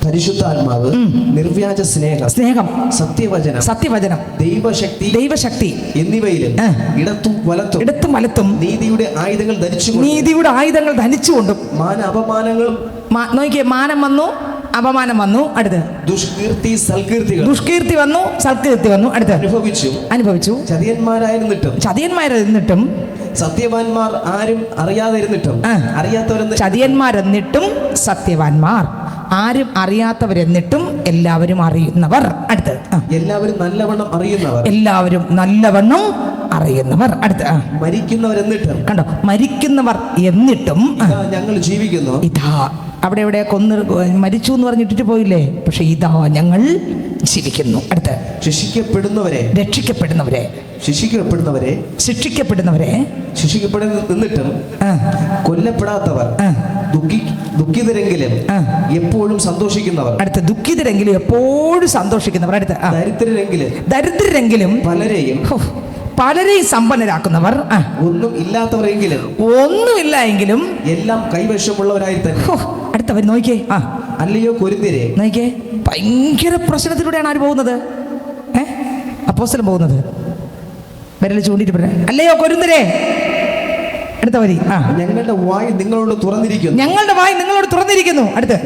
പരിശുദ്ധാത്മാവ്, നിർവ്യാജ സ്നേഹം, സത്യവചനം, ദൈവശക്തി എന്നിവയിലും ഇടത്തും വലത്തും നീതിയുടെ ആയുധങ്ങൾ ധരിച്ചുകൊണ്ടും നോക്കിയേ, മാനം വന്നു, അപമാനം വന്നു, അടുത്ത് ദുഷ്കീർത്തി വന്നു, സൽകീർത്തി വന്നു, അടുത്ത് അനുഭവിച്ചു. ചതിയന്മാരായിരുന്നിട്ടും സത്യവാന്മാർ ആരും അറിയാത്തവരെന്നിട്ടും ചതിയന്മാരെന്നിട്ടും സത്യവാന്മാർ, ആരും അറിയാത്തവരെന്നിട്ടും എല്ലാവരും അറിയുന്നവർ, അടുത്ത് എല്ലാവരും നല്ലവണ്ണം അറിയുന്നവർ. അടുത്ത മരിക്കുന്നവർ എന്നിട്ടും കണ്ടോ, മരിക്കുന്നവർ എന്നിട്ടും ഞങ്ങൾ ജീവിക്കുന്നു. ഇതാ അവിടെ എവിടെ മരിച്ചു എന്ന് പറഞ്ഞിട്ടിട്ട് പോയില്ലേ, പക്ഷെ ഇതാ ഞങ്ങൾ ജീവിക്കുന്നു. അടുത്ത് ശിക്ഷിക്കപ്പെടുന്നവരെ രക്ഷിക്കപ്പെടുന്നവരെ ശിക്ഷിക്കപ്പെടുന്നവരെ നിന്നിട്ടും കൊല്ലപ്പെടാത്തവർ ദുഃഖിതരെങ്കിലും എപ്പോഴും സന്തോഷിക്കുന്നവർ. അടുത്ത ദുഃഖിതരെങ്കിലും എപ്പോഴും സന്തോഷിക്കുന്നവർ. അടുത്ത ദരിദ്രരെങ്കിലും പലരെയും സമ്പന്നരാക്കുന്നവർ. ഒന്നുമില്ല എങ്കിലും എല്ലാം കൈവശമുള്ളവരായി തന്നെ. അടുത്തവർ നോക്കിയേ, അല്ലയോ കൊരിന്ത്യരെ, നോക്കിയേ, ഭയങ്കര പ്രശ്നത്തിലൂടെയാണ് ആര് പോകുന്നത്? അപ്പോസ്തലൻ പോകുന്നത്. വിരൽ ചൂണ്ടിട്ട് പറയാം, അല്ലയോ കൊരിന്ത്യരെ. അടുത്ത വരി, ഞങ്ങളുടെ വായ് നിങ്ങളോട് തുറന്നിരിക്കുന്നു. അടുത്ത്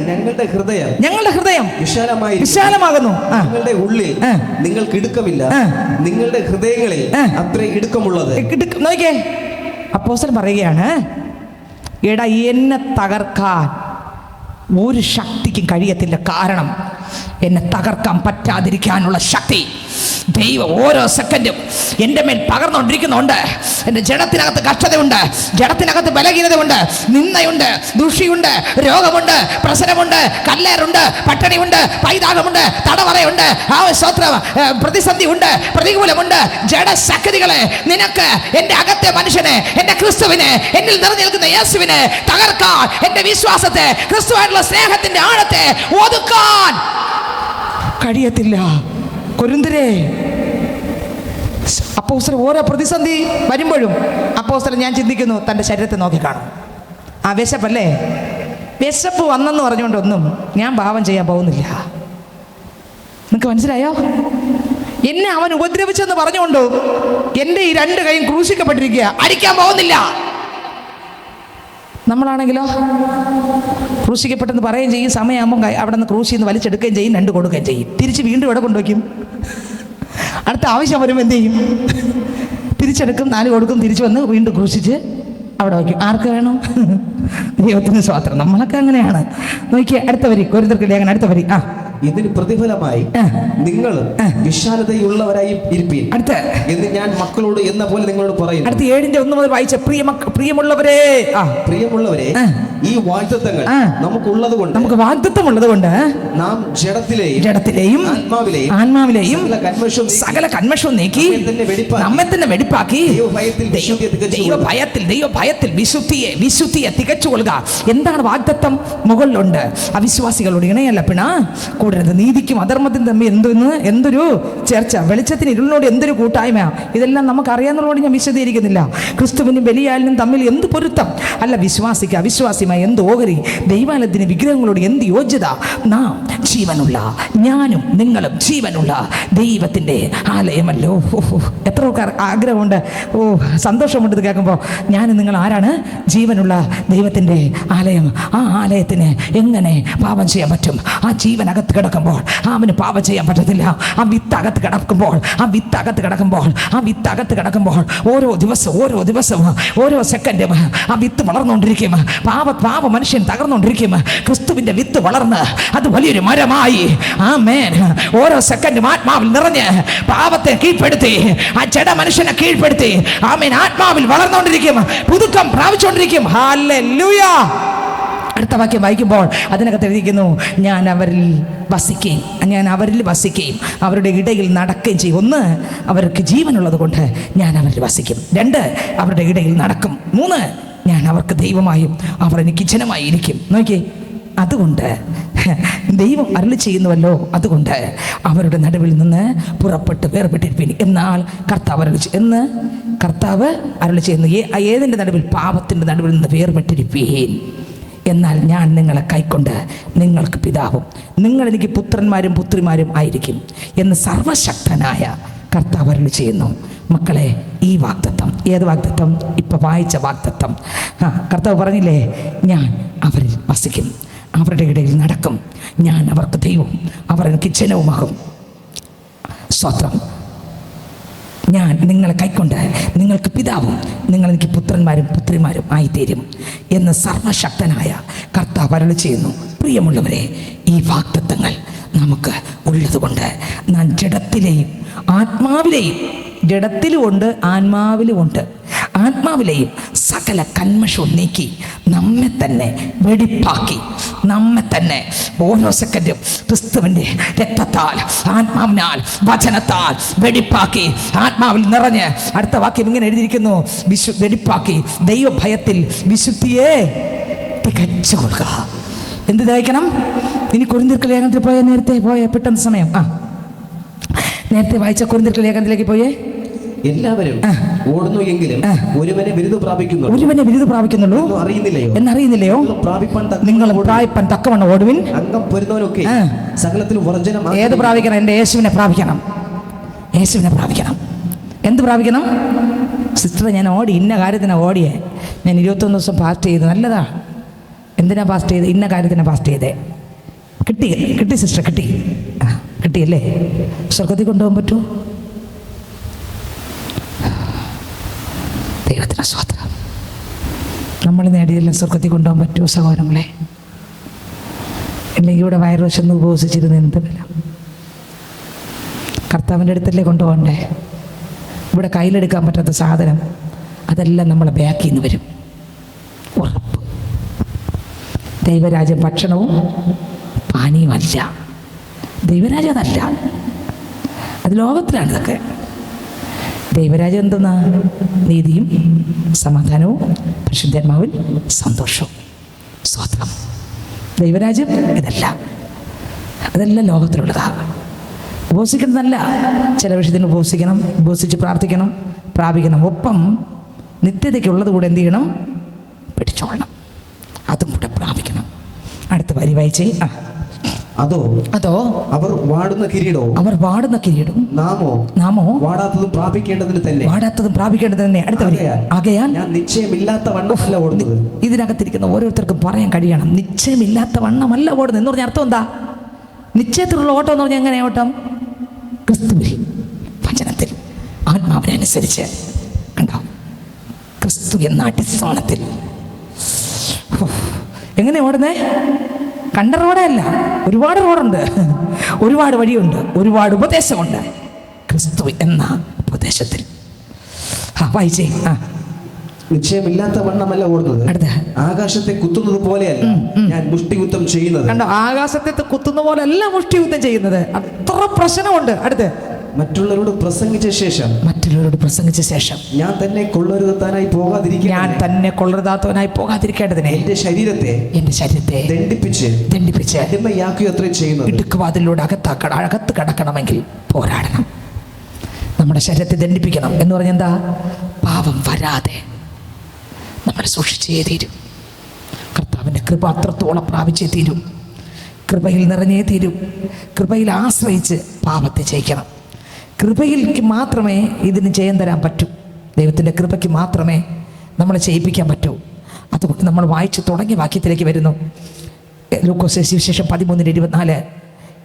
ഞങ്ങളുടെ ഹൃദയം വിശാലമാകുന്നു. നിങ്ങളുടെ ഉള്ളിൽ നിങ്ങൾക്ക് ഇടുക്കമില്ല, നിങ്ങളുടെ ഹൃദയങ്ങളിൽ അത്ര ഇടുക്കമുള്ളത്. നോക്കിയേ, അപ്പോസ്തലൻ പറയുകയാണ്, എടാ എന്നെ തകർക്കാൻ ഒരു ശക്തിക്കും കഴിയത്തില്ല. കാരണം എന്നെ തകർക്കാൻ പറ്റാതിരിക്കാനുള്ള ശക്തി ദൈവം ഓരോ സെക്കൻഡും എൻ്റെ മേൽ പകർന്നുകൊണ്ടിരിക്കുന്നുണ്ട്. എൻ്റെ ജഡത്തിനകത്ത് കഷ്ടതയുണ്ട്, ജഡത്തിനകത്ത് ബലഹീനതയുണ്ട്, നിന്ദയുണ്ട്, ദുഷിയുണ്ട്, രോഗമുണ്ട്, പ്രശ്നമുണ്ട്, കല്ലേറുണ്ട്, പട്ടിണിയുണ്ട്, പൈതാകമുണ്ട്, തടവറയുണ്ട്, പ്രതിസന്ധി ഉണ്ട്, പ്രതികൂലമുണ്ട്. ജഡശക്തികളെ നിനക്ക് എൻ്റെ അകത്തെ മനുഷ്യനെ, എൻ്റെ ക്രിസ്തുവിനെ, എന്നിൽ നിറഞ്ഞു നിൽക്കുന്ന യേശുവിനെ തകർക്കാൻ, എൻ്റെ വിശ്വാസത്തെ, ക്രിസ്തുവായിട്ടുള്ള സ്നേഹത്തിന്റെ ആഴത്തെ ഒതുക്കാൻ കഴിയത്തില്ല. കൊരിന്ത്യരെ, അപ്പോസ്തലൻ ഓരോ പ്രതിസന്ധി വരുമ്പോഴും അപ്പോസ്തലൻ ഞാൻ ചിന്തിക്കുന്നു തൻ്റെ ശരീരത്തെ നോക്കി കാണും. വിശപ്പല്ലേ, വിശപ്പ് വന്നെന്ന് പറഞ്ഞുകൊണ്ടൊന്നും ഞാൻ പാപം ചെയ്യാൻ പോകുന്നില്ല. നിങ്ങൾക്ക് മനസ്സിലായോ? എന്നെ അവൻ ഉപദ്രവിച്ചെന്ന് പറഞ്ഞുകൊണ്ട് എൻ്റെ ഈ രണ്ട് കൈയും ക്രൂശിക്കപ്പെട്ടിരിക്കുക, അടിക്കാൻ പോകുന്നില്ല. നമ്മളാണെങ്കിലോ ക്രൂശിക്കപ്പെട്ടെന്ന് പറയുകയും ചെയ്യും, സമയമാകുമ്പോൾ അവിടെ നിന്ന് ക്രൂശിൽ നിന്ന് വലിച്ചെടുക്കുകയും ചെയ്യും, രണ്ട് കൊടുക്കുകയും ചെയ്യും, തിരിച്ച് വീണ്ടും ഇവിടെ കൊണ്ടുവയ്ക്കും. അടുത്ത ആവശ്യം വരുമ്പോൾ എന്ത് ചെയ്യും? തിരിച്ചെടുക്കും, 4 കൊടുക്കും, തിരിച്ചു വന്ന് വീണ്ടും ക്രൂശിച്ച് അവിടെ വയ്ക്കും. ആർക്ക് വേണം? ദൈവത്തിന് സ്വാതന്ത്ര്യം. നമ്മളൊക്കെ അങ്ങനെയാണ്. നോക്കിയേ, അടുത്ത വരി, കൊരിന്ത്യർക്ക് ലേഖനം അടുത്ത വരി. ഇതിന് പ്രതിഫലമായി നിങ്ങൾ വിശാലതയുള്ളവരായി ഇരിപ്പീൻ എന്ന് ഞാൻ മക്കളോട് എന്ന പോലെ നിങ്ങളോട് പറയുന്നു. അടുത്ത 7:1 മുതൽ വായിച്ച, പ്രിയമുള്ളവരെ, ഈ വാഗ്ദത്തങ്ങൾ നമുക്കുള്ളത് കൊണ്ട് നാം ജഡത്തിലെയും ആത്മാവിലെയും സകല കന്മഷവും നീക്കി നമ്മെ തന്നെ വെടിപ്പാക്കി ദൈവഭയത്തിൽ വിശുദ്ധിയെ തികച്ചുകൊള്ളുക. എന്താണ് വാഗ്ദത്തം? മുകളിലുണ്ട്. അവിശ്വാസികളോട് ഇണയല്ല പിണ കൂടരുത്. നീതിക്കും അധർമ്മത്തിനും തമ്മിൽ എന്തൊരു ചേർച്ച, വെളിച്ചത്തിന് ഇരുളിനോട് എന്തൊരു കൂട്ടായ്മ. ഇതെല്ലാം നമുക്കറിയാവുന്നതോട് ഞാൻ വിശദീകരിക്കുന്നില്ല. ക്രിസ്തുവിനും ബലിയാലിനും തമ്മിൽ എന്ത് പൊരുത്തം. അല്ല, വിശ്വാസിക്ക് അവിശ്വാസിയുമായി എന്ത് ഓഹരി, ദൈവാലയത്തിന് വിഗ്രഹങ്ങളോട് എന്ത് യോഗ്യത. നാം ജീവനുള്ള, ഞാനും നിങ്ങളും ജീവനുള്ള ദൈവത്തിൻ്റെ ആലയമല്ലോ. എത്ര ആഗ്രഹമുണ്ട്, സന്തോഷമുണ്ട് ഇത് കേൾക്കുമ്പോൾ. ഞാനും നിങ്ങൾ ആരാണ്? ജീവനുള്ള ദൈവത്തിൻ്റെ ആലയം. ആ ആലയത്തിന് എങ്ങനെ പാപം ചെയ്യാൻ പറ്റും? ആ ജീവനകത്ത് കിടക്കുമ്പോൾ അവന് പാപം ചെയ്യാൻ പറ്റത്തില്ല. ആ വിത്തകത്ത് കിടക്കുമ്പോൾ ഓരോ ദിവസവും ഓരോ സെക്കൻഡും ആ വിത്ത് വളർന്നുകൊണ്ടിരിക്കും. പാപ മനുഷ്യൻ തകർന്നുകൊണ്ടിരിക്കും. ക്രിസ്തുവിന്റെ വിത്ത് വളർന്ന് അത് വലിയൊരു മരമായി. ആമേൻ. ഓരോ സെക്കൻഡും ആത്മാവിൽ നിറഞ്ഞ് പാപത്തെ കീഴ്പ്പെടുത്തി, ആ ജഡ മനുഷ്യനെ കീഴ്പ്പെടുത്തി, ആമേൻ, ആത്മാവിൽ വളർന്നുകൊണ്ടിരിക്കും, പുതുക്കം പ്രാപിച്ചുകൊണ്ടിരിക്കും. ഹല്ലേലൂയ. അടുത്ത വാക്യം വായിക്കുമ്പോൾ അതിനകത്ത് എഴുതിയിരിക്കുന്നു, ഞാൻ അവരിൽ വസിക്കുകയും അവരുടെ ഇടയിൽ നടക്കുകയും ചെയ്യും. 1, അവർക്ക് ജീവനുള്ളത് കൊണ്ട് ഞാൻ അവരിൽ വസിക്കും. 2, അവരുടെ ഇടയിൽ നടക്കും. 3, ഞാൻ അവർക്ക് ദൈവമായും അവർ എനിക്ക് ജനമായി ഇരിക്കും. നോക്കി, അതുകൊണ്ട് ദൈവം അരുളി ചെയ്യുന്നുവല്ലോ, അതുകൊണ്ട് അവരുടെ നടുവിൽ നിന്ന് പുറപ്പെട്ട് വേർപെട്ടിരിപ്പിൻ. എന്നാൽ കർത്താവ് അരുളി ചെയ്യുന്നു, ഏതിൻ്റെ നടുവിൽ? പാപത്തിൻ്റെ നടുവിൽ നിന്ന് വേർപെട്ടിരിപ്പീൻ. എന്നാൽ ഞാൻ നിങ്ങളെ കൈക്കൊണ്ട് നിങ്ങൾക്ക് പിതാവും നിങ്ങൾ എനിക്ക് പുത്രന്മാരും പുത്രിമാരും ആയിരിക്കും എന്ന് സർവശക്തനായ കർത്താവ് അരുളി ചെയ്യുന്നു. മക്കളെ, ഈ വാഗ്ദത്തം, ഏത് വാഗ്ദത്തം? ഇപ്പം വായിച്ച വാഗ്ദത്തം. കർത്താവ് പറഞ്ഞില്ലേ, ഞാൻ അവരിൽ വസിക്കും, അവരുടെ ഇടയിൽ നടക്കും, ഞാൻ അവർക്ക് ദൈവം, അവർ എനിക്ക് ജനവുമാകും. സ്തോത്രം. ഞാൻ നിങ്ങളെ കൈക്കൊണ്ട് നിങ്ങൾക്ക് പിതാവും നിങ്ങൾ എനിക്ക് പുത്രന്മാരും പുത്രിമാരും ആയിത്തീരും എന്ന് സർവശക്തനായ കർത്താവ് അരുളി ചെയ്യുന്നു. പ്രിയമുള്ളവരെ, ഈ വാഗ്ദത്തങ്ങൾ നമുക്ക് ഉള്ളതുകൊണ്ട് നാം ജഡത്തിലെയും ആത്മാവിലെയും ജഡത്തിലും ഉണ്ട്, ആത്മാവിലും ഉണ്ട്. ആത്മാവിലെയും സകല കന്മഷവും നീക്കി നമ്മെ തന്നെ വെടിപ്പാക്കി, നമ്മെ തന്നെ ഓരോ സെക്കൻഡും ക്രിസ്തുവിൻ്റെ രക്തത്താൽ, ആത്മാവിനാൽ, വചനത്താൽ വെടിപ്പാക്കി, ആത്മാവിൽ നിറഞ്ഞ്. അടുത്ത വാക്യം ഇങ്ങനെ എഴുതിയിരിക്കുന്നു, വെടിപ്പാക്കി ദൈവഭയത്തിൽ വിശുദ്ധിയെ തികച്ചു കൊള്ളുക. എന്ത് തയ്ക്കണം? ഇനി കൊരിന്ത്യർ ലേഖനത്തിൽ പോയ, നേരത്തെ പോയ, പെട്ടെന്ന് സമയം, നേരത്തെ വായിച്ച കൊരിന്ത്യർ ലേഖനത്തിലേക്ക് പോയേ. എല്ലാവരും ഓടുന്നു എങ്കിലും ഒരുവനെ ബിരുദം പ്രാപിക്കുന്നുള്ളൂ എന്നറിയുന്നില്ലയോ? നിങ്ങൾ പ്രാപിപ്പാൻ തക്കവണ്ണം ഓടുവിൻ. അംഗം പൊരുന്നവനൊക്കെ സകലത്തിലും വർജ്ജനം. ഏത് പ്രാപിക്കണം? എൻ്റെ യേശുവിനെ പ്രാപിക്കണം. യേശുവിനെ പ്രാപിക്കണം. എന്ത് പ്രാപിക്കണം? സിസ്റ്റർ, ഞാൻ ഓടി, ഇന്ന കാര്യത്തിനാണ് ഓടിയേ. ഞാൻ 21 ദിവസം ഫാസ്റ്റ് ചെയ്തു. നല്ലതാ. എന്തിനാ ഫാസ്റ്റ് ചെയ്ത്? ഇന്ന കാര്യത്തിനാണ് ഫാസ്റ്റ് ചെയ്തേ. കിട്ടി സിസ്റ്റർ, കിട്ടിയല്ലേ? സ്വർഗത്തിൽ കൊണ്ടുപോകാൻ പറ്റുമോ? ദൈവത്തിന് സ്തോത്രം. നമ്മൾ നേടിയെല്ലാം സ്വർഗത്തിൽ കൊണ്ടുപോകാൻ പറ്റുമോ സഹോദരങ്ങളെ? അല്ലെങ്കിൽ ഇവിടെ വയറുവശന്ന് ഉപവസിച്ചിരുന്ന് എന്ത് വില? കർത്താവിൻ്റെ അടുത്തല്ലേ കൊണ്ടുപോകണ്ടേ? ഇവിടെ കയ്യിലെടുക്കാൻ പറ്റാത്ത സാധനം അതെല്ലാം നമ്മളെ ബാക്കിൽ നിന്ന് വരും, ഉറപ്പ്. ദൈവരാജ്യം ഭക്ഷണവും പാനീയമല്ല. ദൈവരാജ്യം അതല്ല, അത് ലോകത്തിലാണ്. ഇതൊക്കെ ദൈവരാജ്യം എന്തെന്നാ? നീതിയും സമാധാനവും പരിശുദ്ധാത്മാവിൽ സന്തോഷവും. സ്തോത്രം. ദൈവരാജ്യം ഇതല്ല, അതെല്ലാം ലോകത്തിലുള്ളതാണ്. ഉപവസിക്കുന്നതല്ല, ചില വിഷയത്തിന് ഉപവസിക്കണം, ഉപവസിച്ച് പ്രാർത്ഥിക്കണം, പ്രാപിക്കണം. ഒപ്പം നിത്യതയ്ക്കുള്ളത് കൂടെ എന്ത് ചെയ്യണം? പിടിച്ചോളണം. അതും കൂടെ പ്രാപിക്കണം. അടുത്ത വരി വായിച്ചേ. അതോ അവർ വാടുന്ന കിരീടവും നാമോ വാടാത്തതും പ്രാപിക്കേണ്ടതിന് തന്നെ. അടുത്ത വരി. ആകയാൽ ഞാൻ നിശ്ചയമില്ലാത്ത വണ്ണമല്ല ഓടുന്നത്. ഇതിനകത്തിരിക്കുന്ന ഓരോരുത്തർക്കും പറയാൻ കഴിയണം, നിശ്ചയമില്ലാത്ത വണ്ണമല്ല ഓടുന്നത് എന്ന് പറഞ്ഞ അർത്ഥം എന്താ? നിശ്ചയത്തിലുള്ള ഓട്ടം എന്ന് പറഞ്ഞാൽ എങ്ങനെ ഓട്ടം? ക്രിസ്തുവിൽ, വചനത്തിൽ, ആത്മാവിനനുസരിച്ച്. കണ്ടോ? ക്രിസ്തു എന്ന അടിസ്ഥാനത്തിൽ. എങ്ങനെ ഓടുന്നേ? കണ്ട റോഡല്ല, ഒരുപാട് റോഡുണ്ട്, ഒരുപാട് വഴിയുണ്ട്, ഒരുപാട് ഉപദേശമുണ്ട്. ക്രിസ്തു എന്ന ഉപദേശത്തിൽ വായിച്ചേ. നിശ്ചയമില്ലാത്ത വണ്ണമല്ല ഓടുന്നത്. അടുത്ത, ആകാശത്തെ കുത്തുന്നത് പോലെയല്ല ഞാൻ മുഷ്ടിയുദ്ധം ചെയ്യുന്നത്. കണ്ടോ? ആകാശത്തെ കുത്തുന്ന പോലെയല്ല മുഷ്ടിയുദ്ധം ചെയ്യുന്നത്. അത്ര പ്രശ്നമുണ്ട്. അടുത്ത്, മറ്റുള്ളവരോട് പ്രസംഗിച്ച ശേഷം ഞാൻ തന്നെ കൊള്ളരുതാത്തവനായി പോകാതിരിക്കേണ്ടതിനെ എന്റെ ശരീരത്തെ ദണ്ഡിപ്പിച്ച് അടിമയാക്കുകയത്രേ ചെയ്യുന്നത്. ഇടുക്കുവാതിലൂടെ അകത്ത് കടക്കണമെങ്കിൽ പോരാടണം. നമ്മുടെ ശരീരത്തെ ദണ്ഡിപ്പിക്കണം എന്ന് പറഞ്ഞാൽ എന്താ? പാപം വരാതെ നമ്മൾ സൂക്ഷിച്ചേ തീരും. കർത്താവിൻ്റെ കൃപ അത്രത്തോളം പ്രാപിച്ചേ തീരും. കൃപയിൽ നിറഞ്ഞേ തീരും. കൃപയിൽ ആശ്രയിച്ച് പാപത്തെ ജയിക്കണം. കൃപയിലേക്ക് മാത്രമേ ഇതിന് ജയം തരാൻ പറ്റൂ. ദൈവത്തിൻ്റെ കൃപയ്ക്ക് മാത്രമേ നമ്മളെ ചെയ്യിപ്പിക്കാൻ പറ്റൂ. അതുകൊണ്ട് നമ്മൾ വായിച്ചു തുടങ്ങിയ വാക്യത്തിലേക്ക് വരുന്നു. ലൂക്കോസ് സുവിശേഷം 13:24.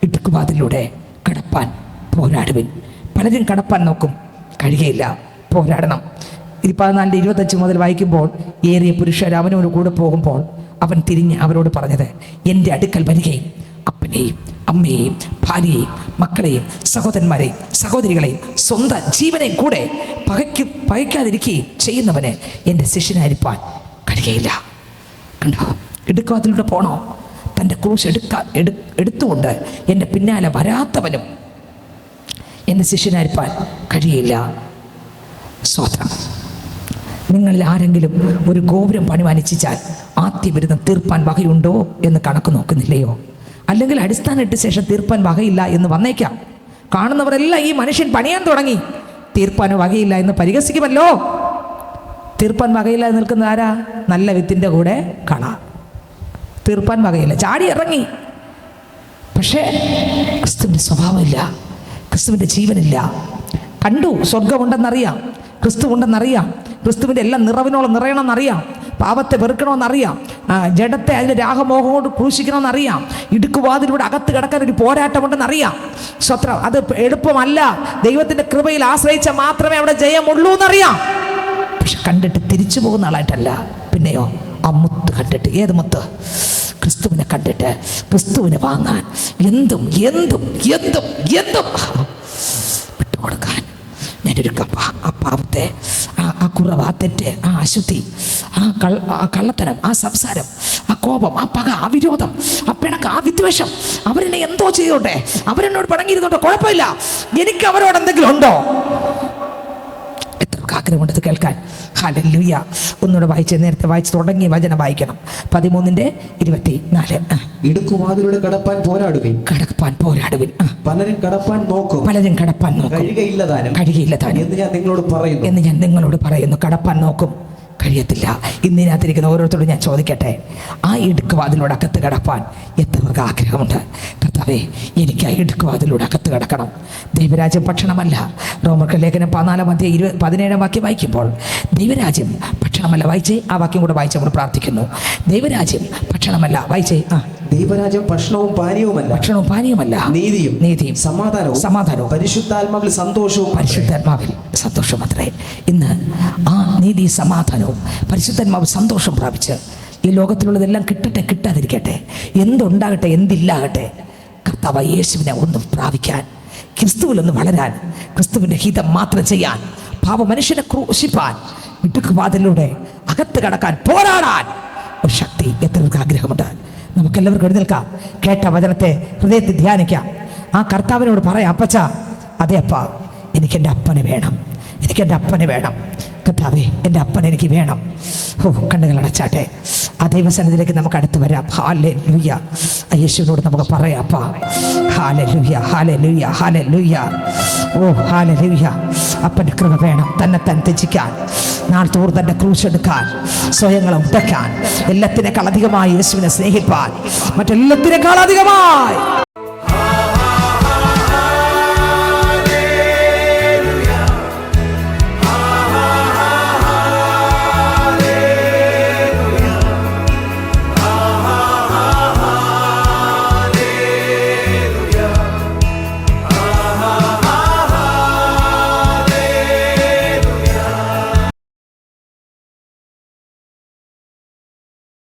ഇടുക്കുവാതിലൂടെ കടപ്പാൻ പോരാടുവിൻ. പലരും കടപ്പാൻ നോക്കും, കഴിയുകയില്ല. പോരാടണം. 14:25 മുതൽ വായിക്കുമ്പോൾ, ഏറിയ പുരുഷർ അവനോട് കൂടെ പോകുമ്പോൾ അവൻ തിരിഞ്ഞ് അവരോട് പറഞ്ഞത്, എൻ്റെ അടുക്കൽ വരികയും അപ്പനെയും അമ്മയെയും ഭാര്യയെയും മക്കളെയും സഹോദരന്മാരെയും സഹോദരികളെയും സ്വന്തം ജീവനെയും കൂടെ പകയ്ക്കാതിരിക്കുകയും ചെയ്യുന്നവന് എൻ്റെ ശിഷ്യനായിരിക്കാൻ കഴിയുകയില്ല. കണ്ടോ? ഇടുക്കുവാതിലൂടെ പോണോ? തൻ്റെ ക്രൂശ് എടുത്തുകൊണ്ട് എൻ്റെ പിന്നാലെ വരാത്തവനും എൻ്റെ ശിഷ്യനായിരിക്കാൻ കഴിയില്ല. സ്തോത്രം. നിങ്ങളിൽ ആരെങ്കിലും ഒരു ഗോപുരം പണിവാനിച്ചാൽ ആദ്യ ബിരുദം തീർപ്പാൻ വകയുണ്ടോ എന്ന് കണക്ക് നോക്കുന്നില്ലയോ? അല്ലെങ്കിൽ അടിസ്ഥാനം ഇട്ട ശേഷം തീർപ്പാൻ വകയില്ല എന്ന് വന്നേക്കാം. കാണുന്നവരെല്ലാം ഈ മനുഷ്യൻ പണിയാൻ തുടങ്ങി, തീർപ്പാനോ വകയില്ല എന്ന് പരിഹസിക്കുമല്ലോ. തീർപ്പാൻ വകയില്ല എന്ന് നിൽക്കുന്ന ആരാ? നല്ല വിത്തിൻ്റെ കൂടെ കള. തീർപ്പാൻ വകയില്ല, ചാടി ഇറങ്ങി. പക്ഷേ ക്രിസ്തുവിൻ്റെ സ്വഭാവമില്ല, ക്രിസ്തുവിൻ്റെ ജീവനില്ല. കണ്ടു, സ്വർഗമുണ്ടെന്നറിയാം, ക്രിസ്തു ഉണ്ടെന്നറിയാം, ക്രിസ്തുവിൻ്റെ എല്ലാം നിറവിനോളം നിറയണമെന്നറിയാം, പാപത്തെ വെറുക്കണമെന്നറിയാം, ജഡത്തെ അതിൻ്റെ രാഗമോഹം കൊണ്ട് ക്രൂശിക്കണമെന്നറിയാം, ഇടുക്കുവാതിലൂടെ അകത്ത് കിടക്കാൻ ഒരു പോരാട്ടമുണ്ടെന്നറിയാം. സ്വത്രം. അത് എളുപ്പമല്ല. ദൈവത്തിൻ്റെ കൃപയിൽ ആശ്രയിച്ച മാത്രമേ അവിടെ ജയമുള്ളൂ എന്നറിയാം. പക്ഷെ കണ്ടിട്ട് തിരിച്ചു പോകുന്ന ആളായിട്ടല്ല. പിന്നെയോ ആ മുത്ത് കണ്ടിട്ട്. ഏത് മുത്ത്? ക്രിസ്തുവിനെ കണ്ടിട്ട് ക്രിസ്തുവിനെ വാങ്ങാൻ എന്തും വിട്ടുകൊടുക്കാൻ ഞാൻ ഞാനൊരു ആ പാവത്തെ, ആ കുറവ്, ആ തെറ്റ്, ആ അശുദ്ധി, ആ കള്ളത്തരം, ആ സംസാരം, ആ കോപം, ആ പക, ആ വിരോധം, ആ പിണക്ക്, ആ വിദ്വേഷം, അവരെന്നെ എന്തോ ചെയ്തോട്ടെ, അവരെന്നോട് പണങ്ങിയിരുന്നോട്ടെ, കുഴപ്പമില്ല, എനിക്ക് അവരോട് എന്തെങ്കിലും ഉണ്ടോ? എത്ര ആഗ്രഹമുണ്ടത് കേൾക്കാൻ. ഹല്ലേലൂയ. ഒന്നുകൂടെ വായിച്ച്, നേരത്തെ വായിച്ച് തുടങ്ങിയ വചനം വായിക്കണം. 13:24. ഇടുക്കുവാതിലൂടെ കടപ്പാൻ പോരാടുവിൻ. പലരും കടപ്പാൻ നോക്കും, കഴിയുകയില്ലതാനും എന്ന് ഞാൻ നിങ്ങളോട് പറയുന്നു. കടപ്പാൻ നോക്കും, കഴിയത്തില്ല. ഇന്നിനകത്തിരിക്കുന്ന ഓരോരുത്തരോടും ഞാൻ ചോദിക്കട്ടെ, ആ ഇടുക്കുവാതിലൂടെ അകത്ത് കടപ്പാൻ എത്രവർക്ക് ആഗ്രഹമുണ്ട്? കർത്താവേ, എനിക്ക് ആ ഇടുക്കുവാതിലൂടെ അകത്ത് കടക്കണം. ദൈവരാജ്യം ഭക്ഷണമല്ല. റോമർക്ക് ലേഖനം 14:17 വാക്യം വായിക്കുമ്പോൾ ദൈവരാജ്യം ഭക്ഷണമല്ല. വായിച്ചേ, ആ വാക്യം കൂടെ വായിച്ച് നമ്മൾ പ്രാർത്ഥിക്കുന്നു. ദൈവരാജ്യം ഭക്ഷണമല്ല. വായിച്ചേ. ദൈവരാജ്യം ഭക്ഷണവും പാനീയവുമല്ല, നീതിയും സമാധാനവും പരിശുദ്ധാത്മാവിൽ സന്തോഷവും അത്രേ. ഇന്ന് ആ നീതി, സമാധാനവും പരിശുദ്ധാത്മാവ് സന്തോഷം പ്രാപിച്ച് ഈ ലോകത്തിലുള്ളതെല്ലാം കിട്ടട്ടെ, കിട്ടാതിരിക്കട്ടെ, എന്തുണ്ടാകട്ടെ, എന്തില്ലാകട്ടെ, കർത്താവ് യേശുവിനെ ഒന്ന് പ്രാപിക്കാൻ, ക്രിസ്തുവിലൊന്ന് വളരാൻ, ക്രിസ്തുവിൻ്റെ ഹിതം മാത്രം ചെയ്യാൻ, പാപ മനുഷ്യനെ ക്രൂശിപ്പാൻ, ഇടുക്കുവാതിലൂടെ അകത്ത് കടക്കാൻ, പോരാടാൻ ഒരു ശക്തി എത്രവർക്ക് ആഗ്രഹമുണ്ട്? നമുക്കെല്ലാവർക്കും എഴുന്നേൽക്കാം. കേട്ട വചനത്തെ ഹൃദയത്തിൽ ധ്യാനിക്കാം. ആ കർത്താവിനോട് പറയാം, അപ്പച്ച, അതെ അപ്പ, എനിക്കെൻ്റെ അപ്പനെ വേണം, എനിക്കെൻ്റെ അപ്പനെ വേണം. കർത്താവേ, എൻ്റെ അപ്പൻ എനിക്ക് വേണം. കണ്ണുകൾ അടച്ചാട്ടെ. ആ ദൈവസന്നിധിയിലേക്ക് നമുക്ക് അടുത്ത് വരാം. ഹല്ലേലൂയ. യേശുവിനോട് നമുക്ക് പറയാം, അപ്പാ, ഹല്ലേലൂയ, ഹല്ലേലൂയ, ഹല്ലേലൂയ. ഹല്ലേലൂയ. അപ്പൻ്റെ കൃപ വേണം. തന്നെ ത്യജിക്കാൻ, നാൾ തോറും തൻ്റെ ക്രൂശ് എടുക്കാൻ, സ്വയങ്ങളെ ഉടക്കാൻ, എല്ലാത്തിനേക്കാൾ അധികമായി യേശുവിനെ സ്നേഹിപ്പാൻ, മറ്റെല്ലാത്തിനേക്കാൾ അധികമായി